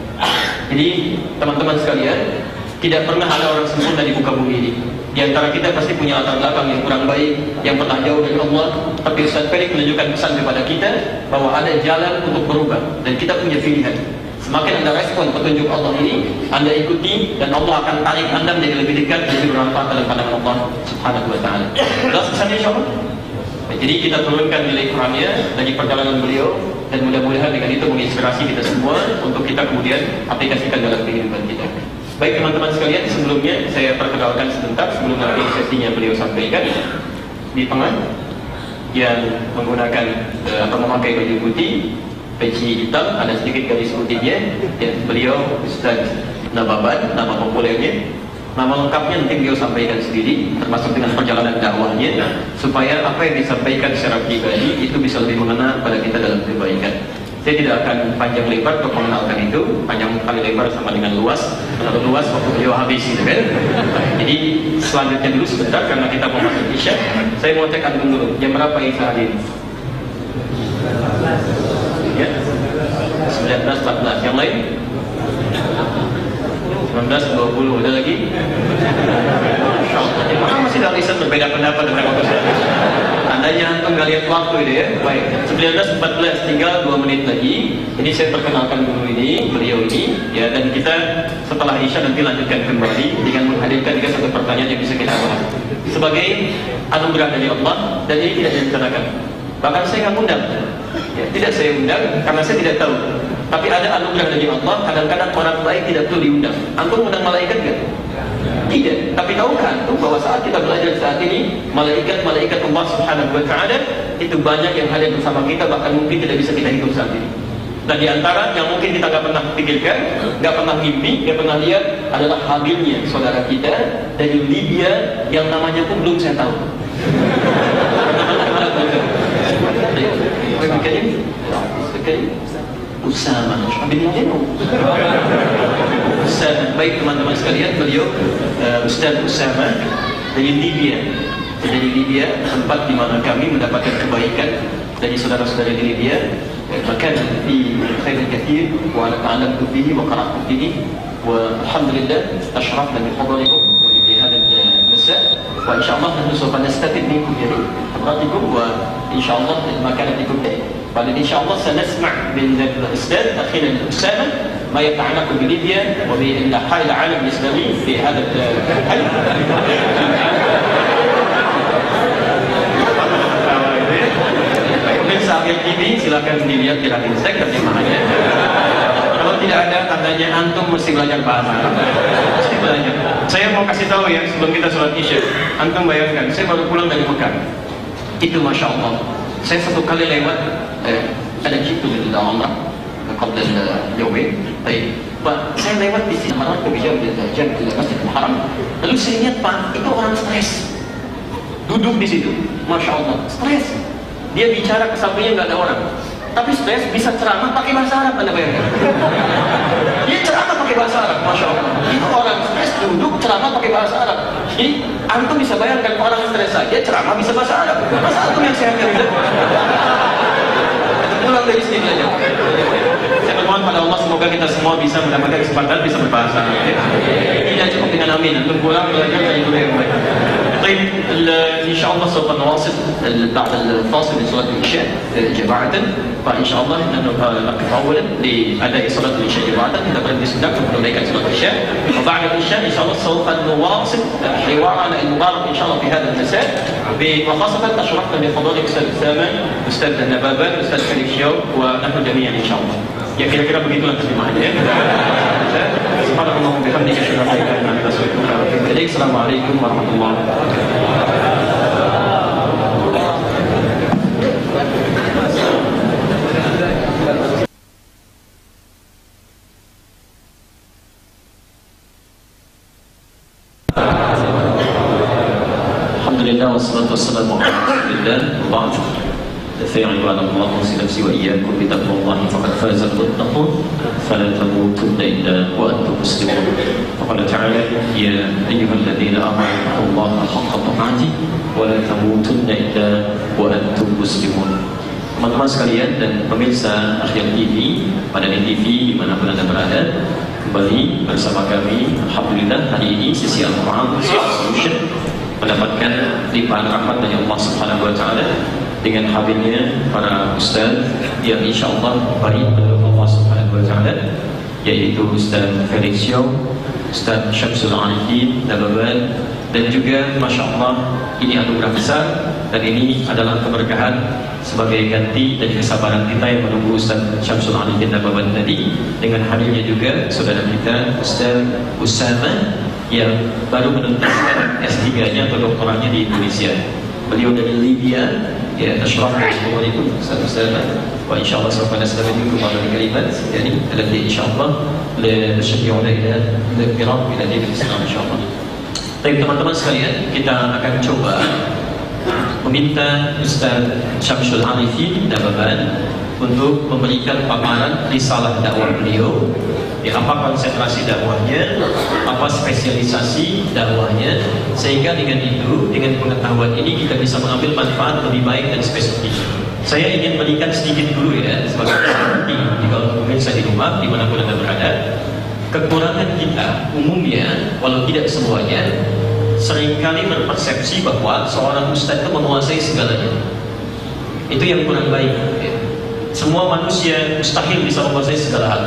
Jadi teman-teman sekalian, tidak pernah ada orang sempurna di muka bumi ini. Di antara kita pasti punya latar belakang yang kurang baik, yang pernah jauh dari Allah. Tapi Ustaz Felix menunjukkan pesan kepada kita bahwa ada jalan untuk berubah dan kita punya pilihan. Semakin Anda respon petunjuk Allah ini, Anda ikuti, dan Allah akan tarik Anda menjadi lebih dekat, lebih bermanfaat dalam pandangan Allah Subhanahu wa taala. Jelas pesannya insyaallah? Jadi kita turunkan nilai Qurannya dari perjalanan beliau, dan mudah-mudahan dengan itu menginspirasi kita semua untuk kita kemudian aplikasikan dalam kehidupan kita. Baik teman-teman sekalian, sebelumnya saya perkenalkan sebentar sebelum nanti sesinya beliau sampaikan. Di tengah yang menggunakan atau memakai baju putih, peci hitam, ada sedikit garis putihnya, ya, beliau Ustaz Nababan, nama populernya. Nama lengkapnya nanti beliau sampaikan sendiri, termasuk dengan perjalanan dakwahnya, supaya apa yang disampaikan secara pribadi itu bisa lebih mengena pada kita dalam kebaikan. Saya tidak akan panjang lebar untuk mengenalkan itu. Panjang kali lebar sama dengan luas. Kalau luas waktu beliau habis gitu kan. Jadi selanjutnya dulu sebentar karena kita mau masuk Isya. Saya mau cek antum dulu. Jam berapa Isya hadir? Ya. 19.14. Yang lain? 19.20. Ada lagi? Mana masih ada riset berbeda pendapat tentang waktu saya? Andainya antum gak lihat waktu itu ya. Baik, 19.14, tinggal 2 menit lagi. Ini saya perkenalkan dulu beliau ini ya, dan kita setelah Isya nanti lanjutkan kembali dengan menghadirkan juga satu pertanyaan yang bisa kita bahas sebagai anugerah dari Allah, dan ini tidak direncanakan. Bahkan saya nggak undang ya, tidak saya undang karena saya tidak tahu. Tapi ada anugerah dari Allah. Kadang-kadang orang baik tidak perlu diundang. Antum undang malaikat nggak? Tidak. Tapi tahukah antum bahwa saat kita belajar saat ini, malaikat Allah Subhanahu wa Ta'ala itu banyak yang hadir bersama kita, bahkan mungkin tidak bisa kita hitung saat ini. Dan di antara yang mungkin kita nggak pernah pikirkan, nggak pernah mimpi, nggak pernah lihat adalah hadirnya saudara kita dari Libya yang namanya pun belum saya tahu. Usama bin Laden. Baik teman-teman sekalian, beliau Ustaz Usama dari Libya. Dari Libya, tempat di mana kami mendapatkan kebaikan dari saudara-saudara di Libya. Bahkan di khairin katsir wa ta'alamtu fihi wa qara'tu fihi wa alhamdulillah ashrafna bi hudurikum wa bi hadha al-masa' wa insyaallah nahnu sawfa nastafid minkum ya hadratikum wa insyaallah makanatikum بعد إن شاء الله سنسمع من الأستاذ أخينا أسامة ما يتعلق بليبيا وبحال العالم الإسلامي في هذا الحل. Mungkin sahabat TV silakan dilihat di Instek terjemahannya. Kalau tidak ada tandanya antum mesti belajar bahasa Arab. Mesti belajar. Saya mau kasih tahu ya sebelum kita sholat Isya. Antum bayangkan, saya baru pulang dari Mekah. Itu Masya Allah. Saya satu kali lewat ada jitu di dalam Umrah qabla al-yawmin. Baik, Pak, saya lewat di sini marah kebijakan jam di Masjidil Haram. Lalu saya lihat Pak, itu orang stres. Duduk di situ. Masya Allah, stres. Dia bicara ke sampingnya nggak ada orang. Tapi stres bisa ceramah pakai bahasa Arab, Anda bayangkan. Dia ceramah pakai bahasa Arab, Masya Allah. Itu orang stres duduk ceramah pakai bahasa Arab. Jadi antum bisa bayangkan orang stres saja ceramah bisa bahasa Arab. Masa antum yang sehat dari itu? Pulang dari sini aja. Saya bermohon pada Allah semoga kita semua bisa mendapatkan kesempatan bisa berbahasa Arab. Tidak cukup dengan amin. Antum pulang belajar dari dulu yang baik. طيب إن شاء الله سوف نواصل بعد الفاصل من صلاة العشاء جماعة فإن شاء الله نقف أولا لأداء صلاة العشاء جماعة إذا بدأت السنة ونريك صلاة العشاء وبعد العشاء إن شاء الله سوف نواصل حوارنا المبارك إن شاء الله في هذا المساء وخاصة أشرفنا بحضور الأستاذ أسامة أستاذ نبابان أستاذ خليل شيو ونحن جميعا إن شاء الله. Ya kira-kira begitulah terjemahannya ya. Subhanallah bihamdika asyhadu an la ilaha illa anta astaghfiruka wa atubu ilaik. Assalamualaikum warahmatullahi wabarakatuh. Alhamdulillah wassalatu wassalamu ala rasulillah wa ba'd. فيا عباد الله أوصي نفسي وإياكم بتقوى الله فقد فاز المتقون فلا تموتن إلا وأنتم مسلمون. وقال تعالى يا أيها الذين آمنوا اتقوا الله حق تقاته ولا تموتن إلا وأنتم مسلمون. Teman-teman sekalian dan pemirsa Akhyar TV, Madani TV dimanapun Anda berada, kembali bersama kami. Alhamdulillah hari ini sesi Al-Quran Solution mendapatkan limpahan rahmat dari Allah Subhanahu wa Ta'ala dengan hadirnya para ustaz yang insyaallah baik menurut Allah Subhanahu wa Ta'ala, yaitu Ustaz Felix Xiao, Ustaz Syamsul Arifin Nababan, dan juga Masya Allah ini anugerah besar dan ini adalah keberkahan sebagai ganti dan kesabaran kita yang menunggu Ustaz Syamsul Arifin Nababan tadi, dengan hadirnya juga saudara kita Ustaz Usama yang baru menuntaskan S3-nya atau doktoranya di Indonesia. Beliau dari Libya ya, ashraf itu Ustaz wa insyaallah sawfa nastafid minkum ba'da kalimat yani alladhi insyaallah la tashji'una ila al-kiram ila din al-Islam insyaallah. Baik teman-teman sekalian, kita akan coba meminta Ustaz Syamsul Arifin Nababan untuk memberikan paparan risalah dakwah beliau, apa konsentrasi dakwahnya, apa spesialisasi dakwahnya, sehingga dengan itu, dengan pengetahuan ini kita bisa mengambil manfaat lebih baik dan spesifik. Saya ingin berikan sedikit dulu ya, sebagai seperti kalau pemirsa di rumah dimanapun Anda berada, kekurangan kita umumnya, walau tidak semuanya, seringkali berpersepsi bahwa seorang ustadz itu menguasai segalanya. Itu yang kurang baik ya. Semua manusia mustahil bisa menguasai segala hal.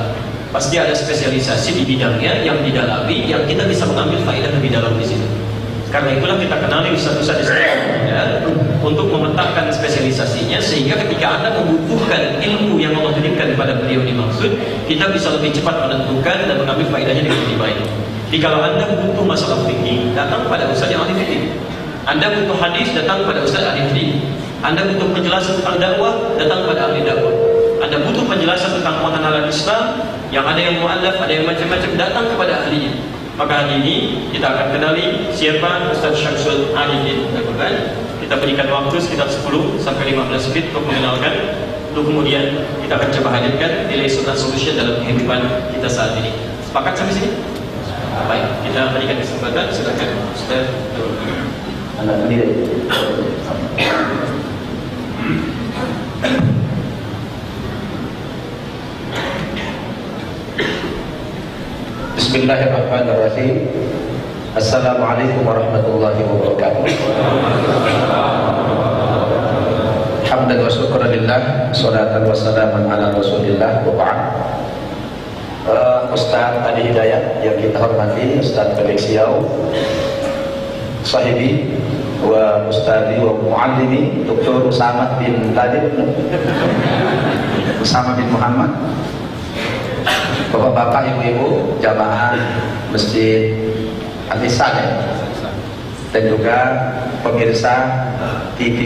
Pasti ada spesialisasi di bidangnya yang didalami, yang kita bisa mengambil faedah lebih dalam di situ. Karena itulah kita kenali ustaz-ustaz di sana untuk memetakan spesialisasinya, sehingga ketika Anda membutuhkan ilmu yang Allah berikan kepada beliau dimaksud, kita bisa lebih cepat menentukan dan mengambil faedahnya dengan lebih baik. Jadi kalau Anda butuh masalah fikih, datang pada ustaz yang ahli fikih. Anda butuh hadis, datang pada ustaz ahli hadis. Anda butuh penjelasan tentang dakwah, datang pada ahli dakwah. Anda butuh penjelasan tentang pengenalan Islam, yang ada yang mu'allaf, ada yang macam-macam, datang kepada ahlinya. Maka hari ini kita akan kenali siapa Ustaz Syamsul Arifin. Kita berikan waktu sekitar 10 sampai 15 menit untuk mengenalkan. Lalu kemudian kita akan coba hadirkan nilai sunnah solution dalam kehidupan kita saat ini. Sepakat sampai sini? Baik, kita berikan kesempatan. Silakan Ustaz. Anda sendiri. Bismillahirrahmanirrahim. Assalamualaikum warahmatullahi wabarakatuh. Hamdan wa syukran lillah, salatan wa salaman ala rasulillah, wa ba'd. Ustaz Adi Hidayat yang kita hormati, Ustaz Felix Siau, sahibi wa ustadi wa muallimi Dr. Usama bin Tadib, Usama bin Muhammad, bapak-bapak, ibu-ibu, jamaah Masjid Al-Ihsan ya, dan juga pemirsa TV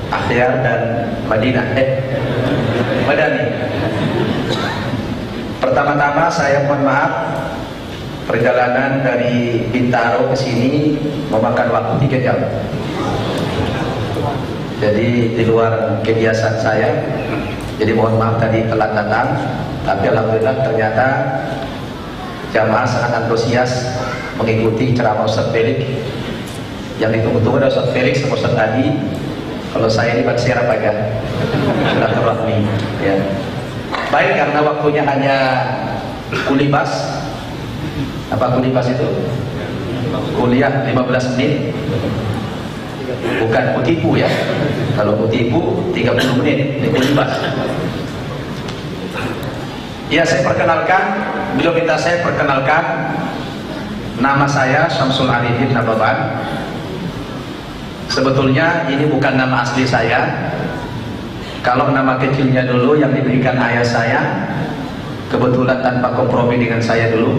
Akhyar dan Madani. Pertama-tama saya mohon maaf, perjalanan dari Bintaro ke sini memakan waktu 3 jam. Jadi di luar kebiasaan saya. Jadi mohon maaf tadi telat datang, tapi alhamdulillah ternyata jamaah sangat antusias mengikuti ceramah Ustaz Felix. Yang ditunggu-tunggu ada Ustaz Felix sama Ustaz Adi. Kalau saya ini Pak Siarap aja, silaturahmi. Ya. Baik, karena waktunya hanya kulibas. Apa kulibas itu? Kuliah 15 menit. Bukan kutipu ya. Kalau kutipu 30 menit ini kulibas. Ya, saya perkenalkan, beliau minta saya perkenalkan, nama saya Syamsul Arifin Nababan. Sebetulnya ini bukan nama asli saya. Kalau nama kecilnya dulu yang diberikan ayah saya, kebetulan tanpa kompromi dengan saya dulu,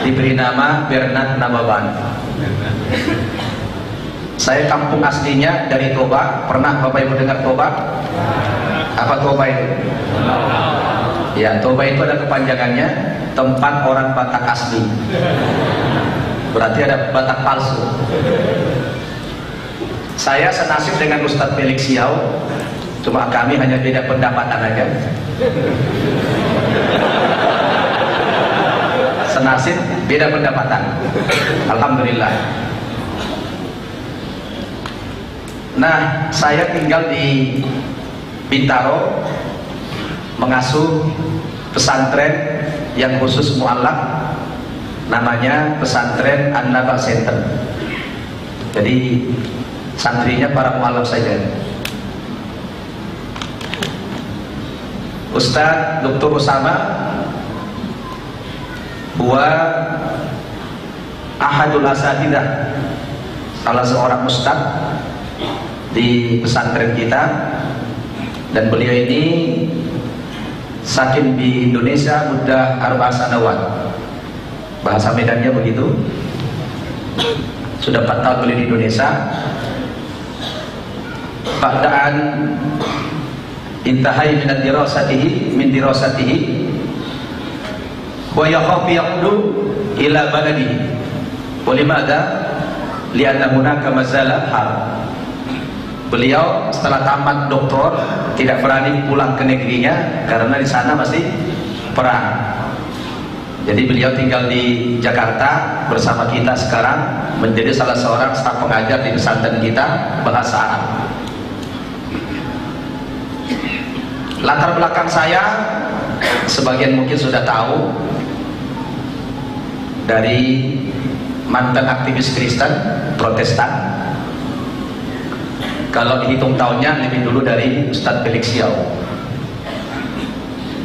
diberi nama Bernard Nababan. Saya kampung aslinya dari Toba. Pernah Bapak Ibu dengar Toba? Apa Toba itu? Ya, Toba itu ada kepanjangannya tempat orang Batak asli. Berarti ada Batak palsu. Saya senasib dengan Ustadz Felix Siau, cuma kami hanya beda pendapatan aja. Senasib beda pendapatan. Alhamdulillah. Nah, saya tinggal di Bintaro, mengasuh pesantren yang khusus mu'alaf, namanya Pesantren An-Naba Center. Jadi santrinya para mu'alaf saja. Ustaz Dr. Usama huwa ahadul asatidah, salah seorang ustaz di pesantren kita, dan beliau ini sakin di Indonesia mudah arba sanawat, bahasa Medannya begitu. Sudah 4 tahun beliau di Indonesia. Ba'daan intahai min dirasatihi wa yakhafu yaqdu ila baladihi wa limadha li'anna hunaka mazala hal. beliau setelah tamat doktor tidak berani pulang ke negerinya karena di sana masih perang. Jadi beliau tinggal di Jakarta bersama kita sekarang, menjadi salah seorang staf pengajar di pesantren kita bahasa Arab. Latar belakang saya sebagian mungkin sudah tahu, dari mantan aktivis Kristen Protestan. Kalau dihitung tahunnya lebih dulu dari Ustadz Felix Xiao.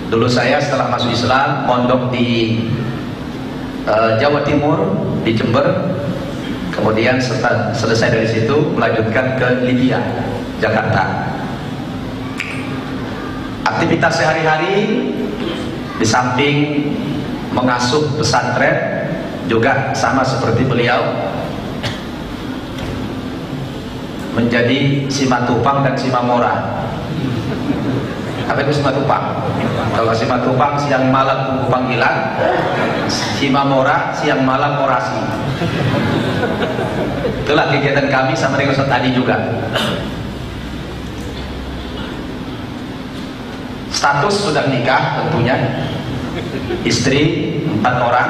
Dulu saya setelah masuk Islam pondok di Jawa Timur, di Jember. Kemudian setelah selesai dari situ melanjutkan ke Libya, Jakarta. Aktivitas sehari-hari di samping mengasuh pesantren juga sama seperti beliau, menjadi simatupang dan simamora. Apa itu simatupang? Kalau simatupang siang malam tunggu panggilan, simamora siang malam orasi. Itulah kegiatan kami sama dengan Ustaz tadi juga. Status sudah nikah tentunya, istri 4 orang,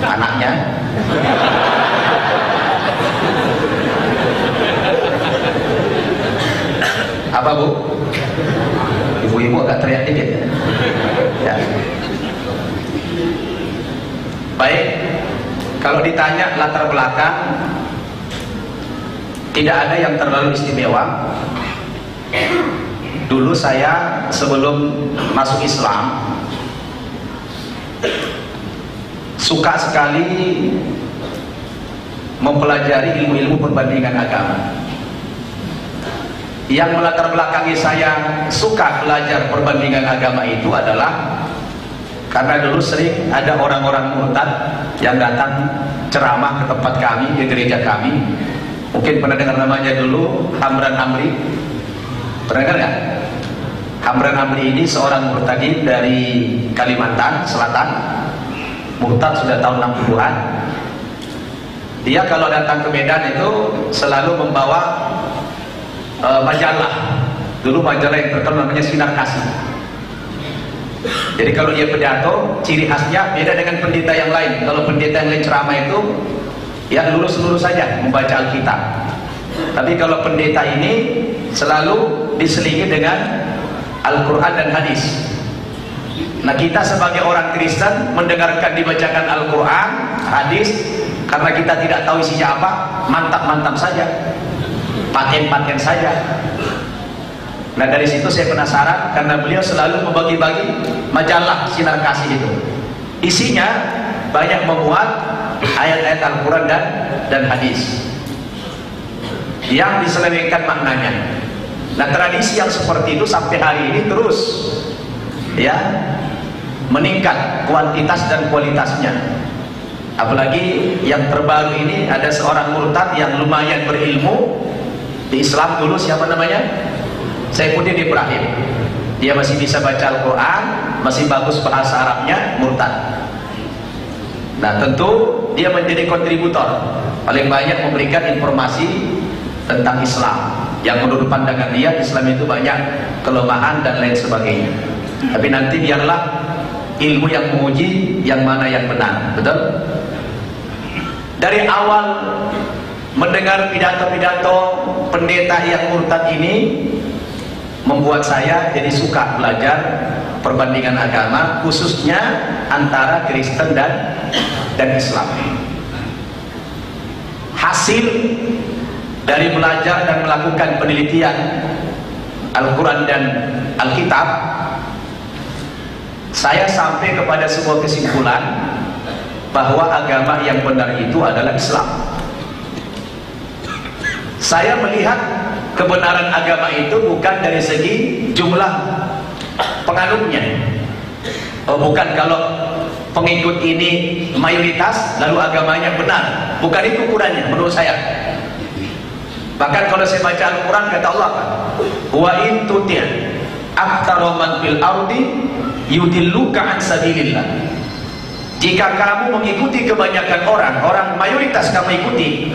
anaknya. Apa Bu? Ibu-ibu agak teriak dikit ya. Baik, kalau ditanya latar belakang, tidak ada yang terlalu istimewa. Dulu saya sebelum masuk Islam suka sekali mempelajari ilmu-ilmu perbandingan agama. Yang melatar belakangi saya suka belajar perbandingan agama itu adalah karena dulu sering ada orang-orang murtad yang datang ceramah ke tempat kami, di gereja kami. Mungkin pernah dengar namanya dulu Hamran Amri. Pernah dengar nggak? Hamran Amri ini seorang murtadin dari Kalimantan Selatan. Murtad sudah tahun 60-an. Dia kalau datang ke Medan itu selalu membawa majalah. Dulu majalah yang terkenal namanya Sinar Kasih. Jadi kalau dia pidato, ciri khasnya beda dengan pendeta yang lain. Kalau pendeta yang lain ceramah itu ya lurus-lurus saja membaca Alkitab. Tapi kalau pendeta ini selalu diselingi dengan Al-Quran dan hadis. Nah, kita sebagai orang Kristen mendengarkan dibacakan Al-Quran, hadis, karena kita tidak tahu isinya apa, mantap-mantap saja, paten-paten saja. Nah, dari situ saya penasaran karena beliau selalu membagi-bagi majalah Sinar Kasih itu. Isinya banyak memuat ayat-ayat Al-Quran dan hadis yang diselewengkan maknanya. Nah, tradisi yang seperti itu sampai hari ini terus ya meningkat kuantitas dan kualitasnya. Apalagi yang terbaru ini ada seorang murtad yang lumayan berilmu di Islam dulu, siapa namanya? Saifuddin Ibrahim. Dia masih bisa baca Al-Quran, masih bagus bahasa Arabnya, murtad. Nah, tentu dia menjadi kontributor paling banyak memberikan informasi tentang Islam yang menurut pandangan dia Islam itu banyak kelemahan dan lain sebagainya. Tapi nanti biarlah ilmu yang menguji yang mana yang benar, betul? Dari awal mendengar pidato-pidato pendeta yang murtad ini membuat saya jadi suka belajar perbandingan agama, khususnya antara Kristen dan Islam. Hasil dari belajar dan melakukan penelitian Al-Quran dan Alkitab, saya sampai kepada sebuah kesimpulan bahwa agama yang benar itu adalah Islam. Saya melihat kebenaran agama itu bukan dari segi jumlah penganutnya. Bukan kalau pengikut ini mayoritas lalu agamanya benar. Bukan itu ukurannya menurut saya. Bahkan kalau saya baca Al-Quran kata Allah, wa in tuti' aktsara man fil ardi yudilluka an sabilillah. Jika kamu mengikuti kebanyakan orang mayoritas kamu ikuti,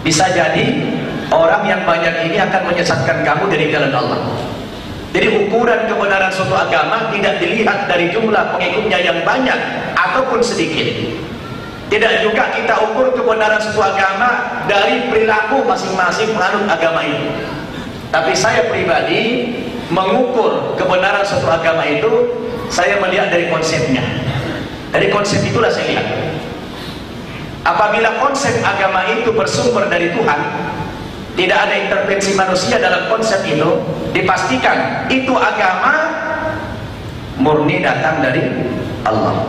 bisa jadi orang yang banyak ini akan menyesatkan kamu dari jalan Allah. Jadi ukuran kebenaran suatu agama tidak dilihat dari jumlah pengikutnya yang banyak ataupun sedikit. Tidak juga kita ukur kebenaran suatu agama dari perilaku masing-masing penganut agama itu. Tapi saya pribadi mengukur kebenaran suatu agama itu, saya melihat dari konsepnya. Dari konsep itulah saya lihat. Apabila konsep agama itu bersumber dari Tuhan, tidak ada intervensi manusia dalam konsep itu, dipastikan itu agama murni datang dari Allah.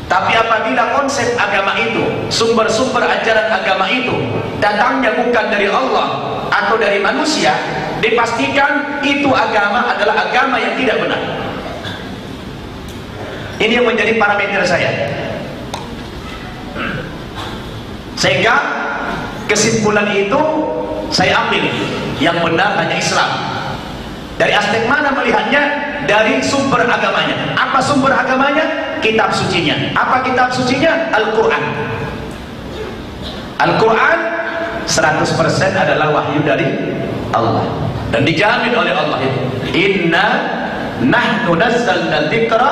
Tapi apabila konsep agama itu, sumber-sumber ajaran agama itu datangnya bukan dari Allah atau dari manusia, dipastikan itu agama adalah agama yang tidak benar. Ini yang menjadi parameter saya. Sehingga kesimpulan itu saya ambil, yang benar hanya Islam. Dari aspek mana melihatnya? Dari sumber agamanya. Apa sumber agamanya? Kitab sucinya. Apa kitab sucinya? Al-Quran. Al-Quran 100% adalah wahyu dari Allah, dan dijamin oleh Allah itu, inna nahnu nazzalna dzikra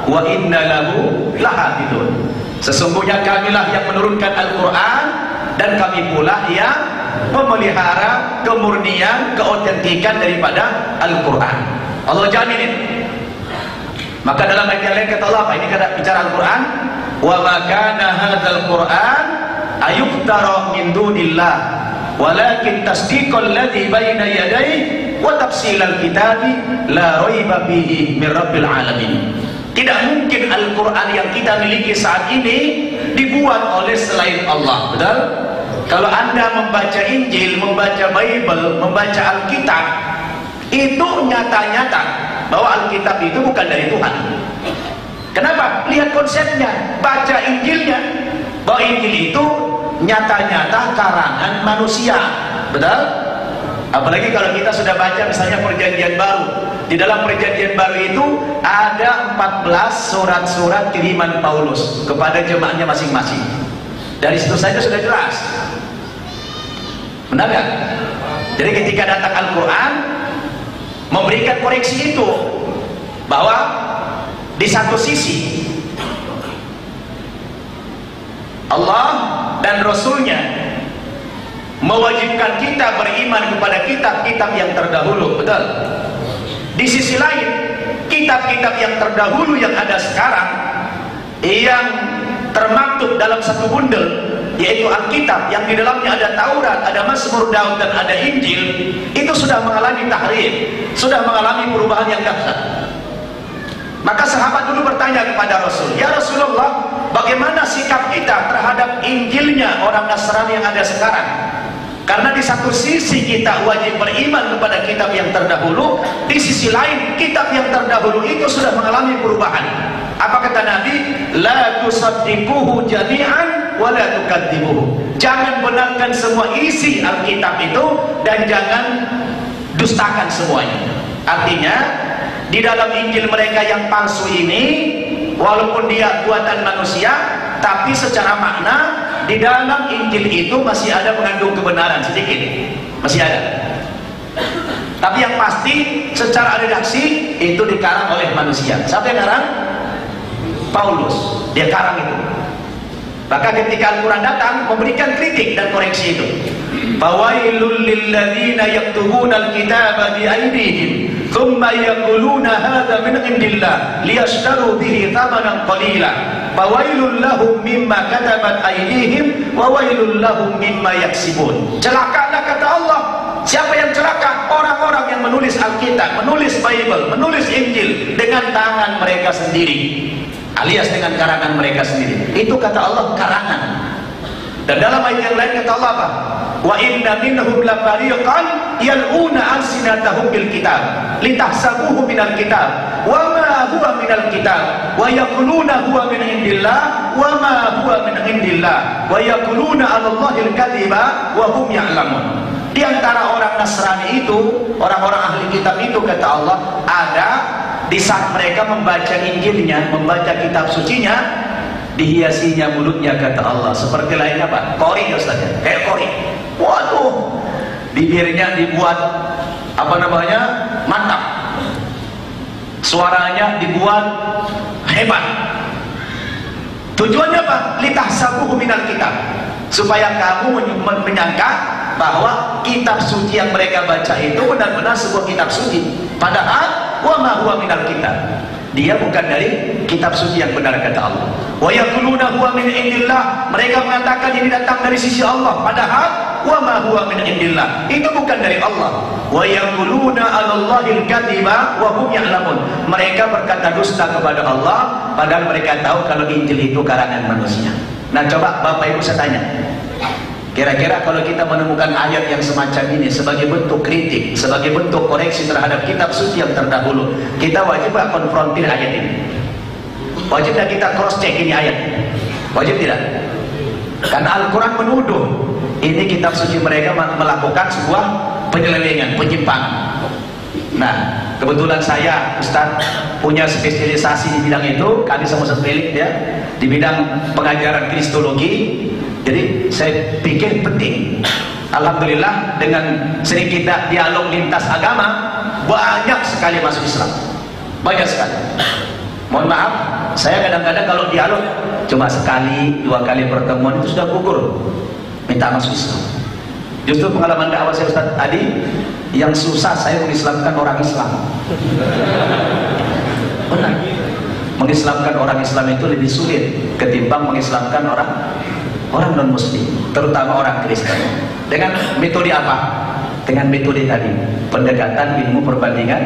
wa inna lahu lahafidun. Sesungguhnya kamilah yang menurunkan Al-Quran, dan kami pula yang memelihara kemurnian, keautentikan daripada Al-Quran. Allah jamin itu. Maka dalam ayat yang lain kata Allah apa? Ini kata bicara Al-Quran, wa ma kana hadzal Quran ayuftara min dunillah walakin tasdiqal ladzi baina yadayhi wa tafsilal kitabi la raiba fihi min rabbil alamin. Tidak mungkin Al-Quran yang kita miliki saat ini dibuat oleh selain Allah. Betul? Kalau Anda membaca Injil, membaca Bible, membaca Alkitab, itu nyata-nyata bahwa Alkitab itu bukan dari Tuhan. Kenapa? Lihat konsepnya, baca Injilnya, bahwa Injil itu nyata-nyata karangan manusia. Betul? Apalagi kalau kita sudah baca misalnya Perjanjian Baru. Di dalam Perjanjian Baru itu ada 14 surat-surat kiriman Paulus kepada jemaatnya masing-masing. Dari situ saja sudah jelas. Benar gak? Jadi ketika datang Al-Quran memberikan koreksi itu, bahwa di satu sisi Allah dan Rasulnya mewajibkan kita beriman kepada kitab-kitab yang terdahulu. Betul? Di sisi lain, kitab-kitab yang terdahulu yang ada sekarang, yang termaktub dalam satu bundel, yaitu Alkitab, yang di dalamnya ada Taurat, ada Mazmur Daud, dan ada Injil, itu sudah mengalami tahrif, sudah mengalami perubahan yang dahsyat. Maka sahabat dulu bertanya kepada Rasul, ya Rasulullah, bagaimana sikap kita terhadap Injilnya orang Nasrani yang ada sekarang? Karena di satu sisi kita wajib beriman kepada kitab yang terdahulu, di sisi lain kitab yang terdahulu itu sudah mengalami perubahan. Apa kata Nabi? La tusaddiquhu jami'an wa la tukadzibuhu. Jangan benarkan semua isi Alkitab itu, dan jangan dustakan semuanya. Artinya, di dalam Injil mereka yang palsu ini, walaupun dia buatan manusia, tapi secara makna di dalam Injil itu masih ada mengandung kebenaran sedikit, masih ada. Tapi yang pasti secara redaksi itu dikarang oleh manusia. Siapa yang karang? Paulus. Dia karang itu. Maka ketika Al-Quran datang memberikan kritik dan koreksi itu. Fawailul lilladzina yaktubuna al-kitaba bi aydihim thumma yaquluna hadza min indillah liyashtaru bihi thamanan qalila. Fawailul lahum mimma katabat aydihim wa wailul lahum mimma yaksibun. Celakalah kata Allah. Siapa yang celaka? Orang-orang yang menulis Alkitab, menulis Bible, menulis Injil dengan tangan mereka sendiri, alias dengan karangan mereka sendiri. Itu kata Allah karangan. Dan dalam ayat yang lain kata Allah apa? Wa inna minhum lafariqan yal'una alsinatahum bil kitab litahsabuhu minal kitab wa ma huwa minal kitab wa yaquluna huwa min indillah wa ma huwa min indillah wa yaquluna 'ala Allahil kadhiba wa hum ya'lamun. Di antara orang Nasrani itu, orang-orang ahli kitab itu kata Allah, ada di saat mereka membaca Injilnya, membaca kitab sucinya, dihiasinya mulutnya kata Allah seperti lain apa? Kori, Ustaz. Kayak kori. Waduh, bibirnya dibuat mantap, suaranya dibuat hebat. Tujuannya apa? Litahsabuhu minal kitab, supaya kamu menyangka bahwa kitab suci yang mereka baca itu benar-benar sebuah kitab suci. Padahal wa ma huwa minal kitab, dia bukan dari kitab suci yang benar, kata Allah. Wa yaquluna huwa min indillah, mereka mengatakan ini datang dari sisi Allah, padahal wa ma huwa min indillah, itu bukan dari Allah. Wa yaquluna 'alallahil kadziba wa hum ya'lamun, mereka berkata dusta kepada Allah padahal mereka tahu kalau Injil itu karangan manusia. Nah, coba Bapak Ibu saya tanya, kira-kira kalau kita menemukan ayat yang semacam ini sebagai bentuk kritik, sebagai bentuk koreksi terhadap kitab suci yang terdahulu, kita wajib gak konfrontir ayat ini? Wajib gak kita cross check ini ayat? Wajib tidak? Karena Al-Quran menuduh ini kitab suci mereka melakukan sebuah penyelewengan, penyimpangan. Nah, kebetulan saya Ustaz punya spesialisasi di bidang itu, kami sama Ustaz Felix ya, di bidang pengajaran kristologi. Jadi saya pikir penting. Alhamdulillah dengan sering kita dialog lintas agama, banyak sekali masuk Islam, banyak sekali. Mohon maaf, saya kadang-kadang kalau dialog cuma sekali, 2 kali pertemuan itu sudah gugur, minta masuk Islam. Justru pengalaman dakwah saya Ustaz Adi, yang susah saya mengislamkan orang Islam. Benar, mengislamkan orang Islam itu lebih sulit ketimbang mengislamkan orang non muslim, terutama orang Kristen. Dengan metode apa? Dengan metode tadi, pendekatan ilmu perbandingan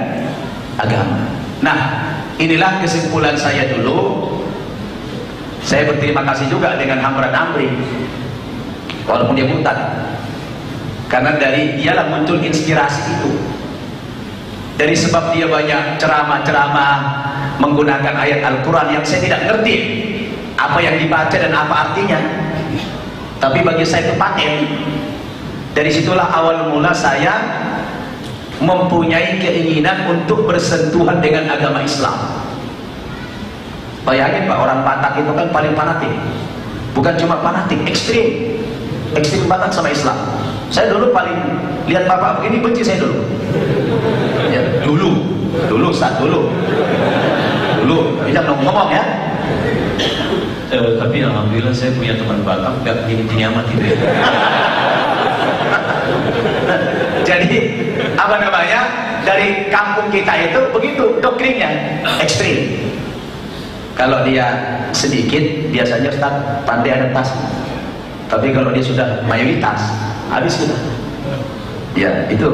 agama. Nah, inilah kesimpulan saya dulu. Saya berterima kasih juga dengan Hamran Amri, walaupun dia murtad, karena dari dialah muncul inspirasi itu. Dari sebab dia banyak ceramah-ceramah menggunakan ayat Al-Quran yang saya tidak ngerti apa yang dibaca dan apa artinya, tapi bagi saya itu paten. Dari situlah awal mula saya mempunyai keinginan untuk bersentuhan dengan agama Islam. Bayangin Pak, orang Batak itu kan paling fanatik. Bukan cuma fanatik, ekstrim banget sama Islam. Saya dulu paling lihat Bapak begini benci saya dulu. Ya, dulu Ustaz, dulu. Jangan ngomong ya. Tapi alhamdulillah saya punya teman Batak gak begini amat gitu ya. Jadi dari kampung kita itu begitu doktrinnya, ekstrim. Kalau dia sedikit biasanya Ustaz pandai adaptasi, tapi kalau dia sudah mayoritas habis sudah. Ya, itu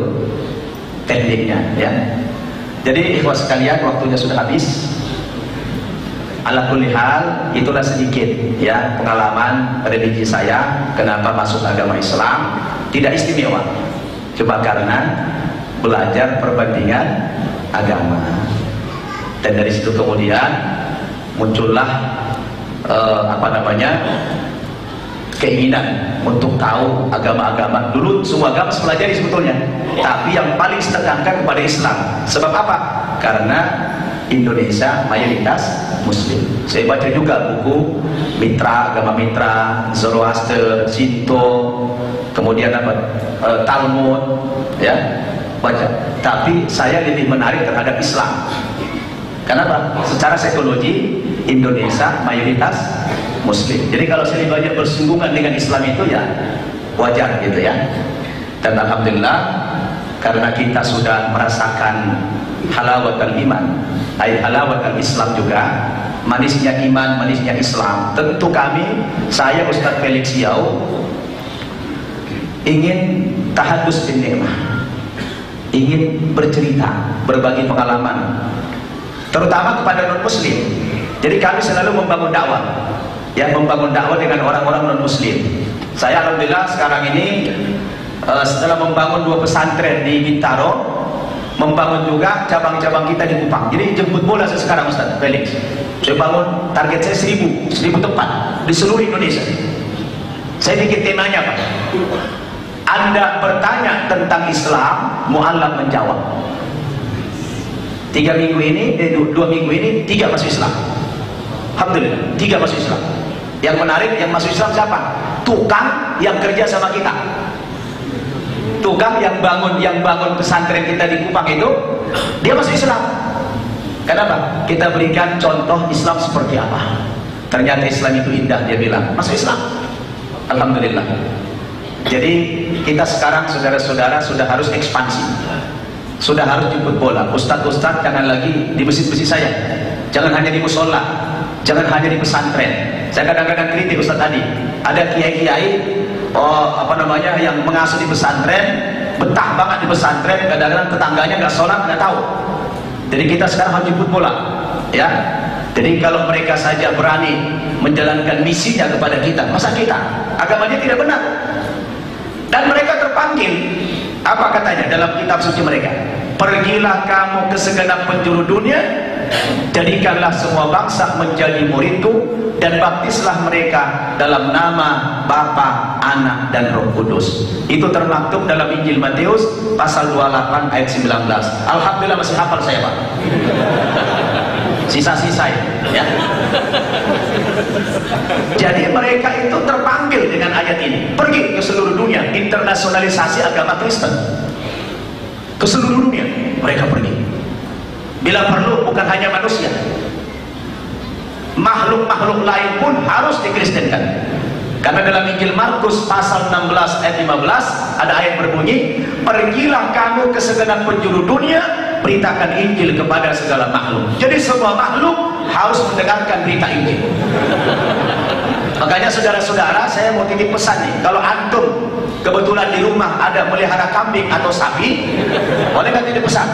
tekniknya ya. Jadi ikhwas sekalian, waktunya sudah habis. Ala kulli hal, itulah sedikit ya pengalaman religi saya kenapa masuk agama Islam. Tidak istimewa, cuma karena belajar perbandingan agama. Dan dari situ kemudian muncullah keinginan untuk tahu agama-agama. Dulu semua agama pelajari sebetulnya, tapi yang paling ditekankan kepada Islam. Sebab apa? Karena Indonesia mayoritas Muslim. Saya baca juga buku Mitra, agama Mitra, Zoroaster, Shinto, kemudian Talmud, ya baca. Tapi saya lebih menarik terhadap Islam. Kenapa? Secara psikologi Indonesia mayoritas Muslim. Jadi kalau saya banyak bersinggungan dengan Islam itu ya wajar gitu ya. Dan alhamdulillah karena kita sudah merasakan halawatul iman, halawatul Islam juga, manisnya iman, manisnya Islam. Tentu saya Ustaz Felix Yau ingin tahadus bin ni'mah, ingin bercerita, berbagi pengalaman, terutama kepada non muslim. Jadi kami selalu membangun dakwah, membangun dakwah dengan orang-orang non muslim. Saya alhamdulillah sekarang ini setelah membangun 2 pesantren di Bintaro, membangun juga cabang-cabang kita di Kupang. Jadi jemput bola saya sekarang Ustaz Felix. Saya bangun, target saya 1000 tempat di seluruh Indonesia. Saya bikin temanya Pak, Anda bertanya tentang Islam, mu'alaf menjawab. 2 minggu ini 3 masuk Islam. Alhamdulillah 3 masuk Islam. Yang menarik, yang masuk Islam siapa? Tukang yang kerja sama kita. Tukang yang bangun pesantren kita di Kupang itu, dia masuk Islam. Kenapa? Kita berikan contoh Islam seperti apa. Ternyata Islam itu indah, dia bilang, masuk Islam. Alhamdulillah. Jadi kita sekarang saudara-saudara sudah harus ekspansi, sudah harus jemput bola. Ustadz jangan lagi di masjid-masjid saya, jangan hanya di musola, jangan hanya di pesantren. Saya kadang-kadang kritik Ustadz tadi, ada kiai-kiai yang mengasuh di pesantren, betah banget di pesantren, kadang-kadang tetangganya nggak sholat, nggak tahu. Jadi kita sekarang harus jemput bola, ya. Jadi kalau mereka saja berani menjalankan misinya kepada kita, masa kita agamanya tidak benar? Dan mereka terpanggil, apa katanya dalam kitab suci mereka? Pergilah kamu ke segenap penjuru dunia, jadikanlah semua bangsa menjadi muridku, dan baptislah mereka dalam nama Bapa, Anak, dan Roh Kudus. Itu termaktub dalam Injil Matius pasal 28 ayat 19. Alhamdulillah masih hafal saya, Pak. Sisa-sisa ya. Jadi mereka itu terpanggil dengan ayat ini, pergi ke seluruh dunia, internasionalisasi agama Kristen. Ke seluruh dunia mereka pergi. Bila perlu bukan hanya manusia, makhluk-makhluk lain pun harus dikristenkan. Karena dalam Injil Markus pasal 16 ayat 15 ada ayat berbunyi, pergilah kamu ke segenap penjuru dunia, beritakan Injil kepada segala makhluk. Jadi semua makhluk harus mendengarkan berita Injil. Makanya saudara-saudara, saya mau titip pesan nih, kalau antum kebetulan di rumah ada melihara kambing atau sapi, boleh nggak titip pesan?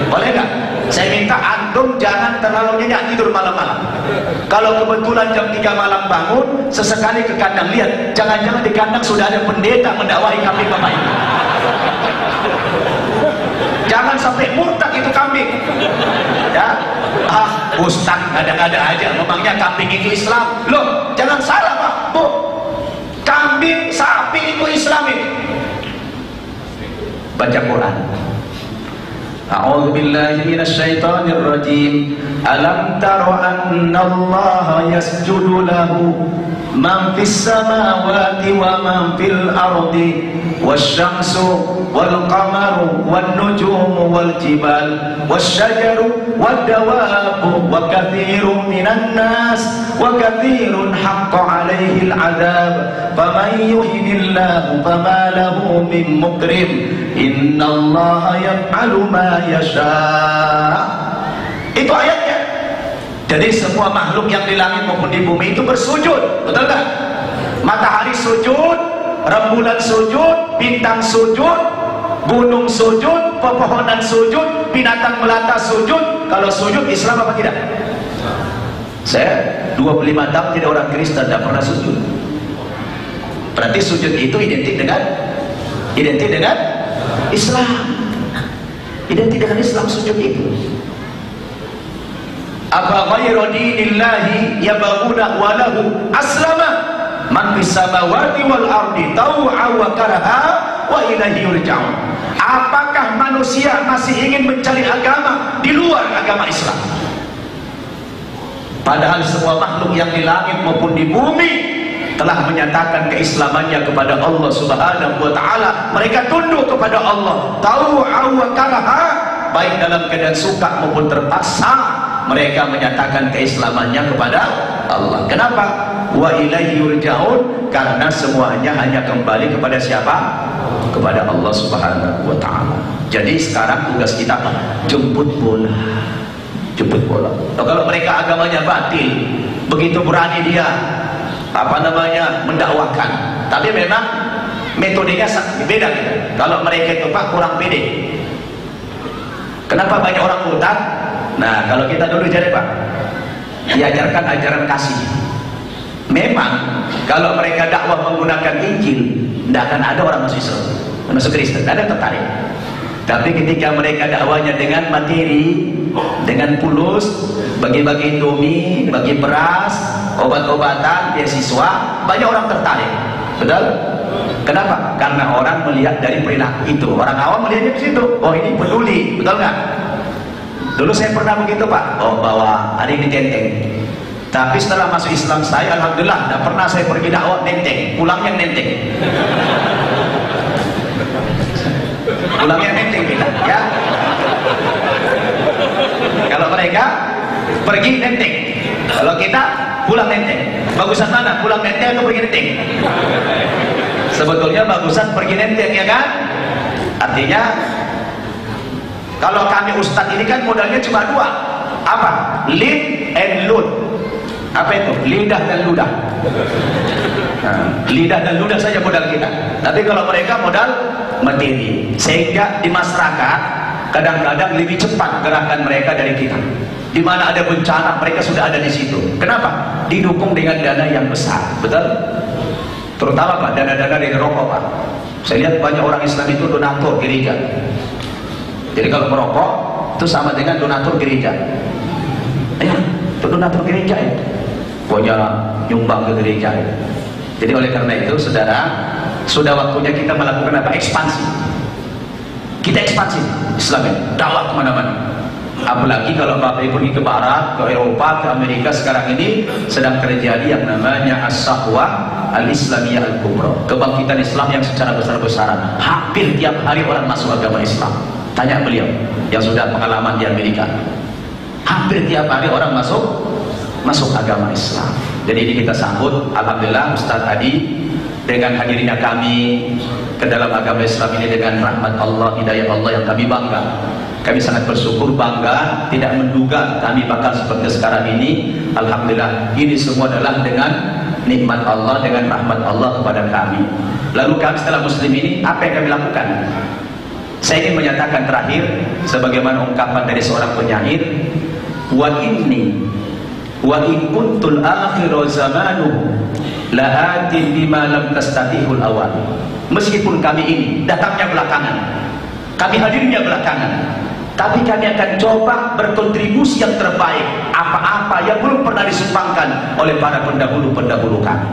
Boleh nggak? Saya minta antum jangan terlalu nyenyak tidur malam-malam. Kalau kebetulan jam 3 malam bangun, sesekali ke kandang, lihat, jangan-jangan di kandang sudah ada pendeta mendakwahi kambing bapak itu. Jangan sampai murtad itu kambing. Ya, Ustaz ada-ada aja, memangnya kambing itu Islam? Loh, jangan salah Pak, Bu. Kambing, sapi itu Islam itu. Baca Quran. A'udzu billahi minasyaitonir rajim. Alam tara annallaha yasjudu lahu man fis samawati wa man fil ardi wasyamsu wal qamaru wan nujumu wal jibal wasyajaru wad dawabu wa katsirun minan nas wa katsirun haqqa 'alaihi al 'adzab faman yuhinillahu fama lahu min mukrim innallaha yaf'alu ma yasha. Itu ayatnya. Jadi semua makhluk yang di langit maupun di bumi itu bersujud, betul kan? Matahari sujud, rembulan sujud, bintang sujud, gunung sujud, pepohonan sujud, binatang melata sujud. Kalau sujud Islam apa tidak? Saya 25 tahun jadi orang Kristen, tidak pernah sujud. Berarti sujud itu identik dengan Islam. Identik dengan Islam sujud itu. Apa ghairu dinillahi yabghuna wa lahu aslama man fis samawati wal ardi taw'a wa karaha wa ilaihi yurja'un. Apakah manusia masih ingin mencari agama di luar agama Islam? Padahal semua makhluk yang di langit maupun di bumi telah menyatakan keislamannya kepada Allah Subhanahu wa taala. Mereka tunduk kepada Allah, taw'a wa karaha, baik dalam keadaan suka maupun terpaksa. Mereka menyatakan keislamannya kepada Allah. Kenapa? Wa ilaihi yurja'un, karena semuanya hanya kembali kepada siapa? Kepada Allah Subhanahu wa taala. Jadi sekarang tugas kita apa? Jemput bola. Jemput bola. Kalau mereka agamanya batil, begitu berani dia mendakwakan. Tapi memang metodenya beda gitu. Kalau mereka itu Pak kurang pede. Kenapa banyak orang murtad? Nah, kalau kita dulu jadi Pak, diajarkan ajaran kasih. Memang kalau mereka dakwah menggunakan Injil, tidak akan ada orang masuk Islam, masuk Kristen, tidak ada tertarik. Tapi ketika mereka dakwahnya dengan materi, dengan fulus, bagi-bagi indomie, bagi beras, obat-obatan, beasiswa, banyak orang tertarik. Betul? Kenapa? Karena orang melihat dari perilaku itu. Orang awam melihatnya di situ. Oh, ini peduli, betul nggak? Dulu saya pernah begitu Pak. Oh, bawa adik di tenteng. Tapi setelah masuk Islam saya, alhamdulillah, tidak pernah saya pergi dakwah nenteng, pulang yang nenteng. pulangnya nenteng kita, ya. Kalau mereka pergi nenteng, kalau kita pulang nenteng. Bagusan mana? Pulang nenteng atau pergi nenteng? Sebetulnya bagusan pergi nenteng, ya kan? Artinya kalau kami ustadz ini kan modalnya cuma dua. Apa? Lid and lud. Apa itu? Lidah dan ludah. Lidah dan ludah saja modal kita. Tapi kalau mereka modal materi. Sehingga di masyarakat kadang-kadang lebih cepat gerakan mereka dari kita. Di mana ada bencana mereka sudah ada di situ. Kenapa? Didukung dengan dana yang besar. Betul? Terutama Pak, dana-dana dari rokok Pak. Saya lihat banyak orang Islam itu donatur gereja. Jadi kalau merokok itu sama dengan donatur gereja. Ya, itu donatur gereja ya. Pokoknya nyumbang ke gereja ya. Jadi oleh karena itu saudara, sudah waktunya kita melakukan apa? Ekspansi. Kita ekspansi Islam ini, dakwah kemana-mana. Apalagi kalau Bapak Ibu pergi ke Barat, ke Eropa, ke Amerika, sekarang ini sedang terjadi yang namanya as-sahwah al-islamiyah al-kubra, kebangkitan Islam yang secara besar-besaran. Hampir tiap hari orang masuk agama Islam. Tanya beliau yang sudah pengalaman di Amerika. Hampir tiap hari orang masuk agama Islam. Jadi ini kita sambut, alhamdulillah Ustaz Adi dengan hadirnya kami ke dalam agama Islam ini dengan rahmat Allah, hidayah Allah yang kami bangga. Kami sangat bersyukur, bangga, tidak menduga kami bakal seperti sekarang ini. Alhamdulillah, ini semua adalah dengan nikmat Allah, dengan rahmat Allah kepada kami. Lalu kami setelah muslim ini, apa yang kami lakukan? Saya ingin menyatakan terakhir, sebagaimana ungkapan dari seorang penyair, wa inni wa in kuntul akhiru zamanuhu la'atin bima lam tastatihul awal. Meskipun kami ini datangnya belakangan, kami hadirnya belakangan, tapi kami akan coba berkontribusi yang terbaik, apa-apa yang belum pernah disumbangkan oleh para pendahulu-pendahulu kami.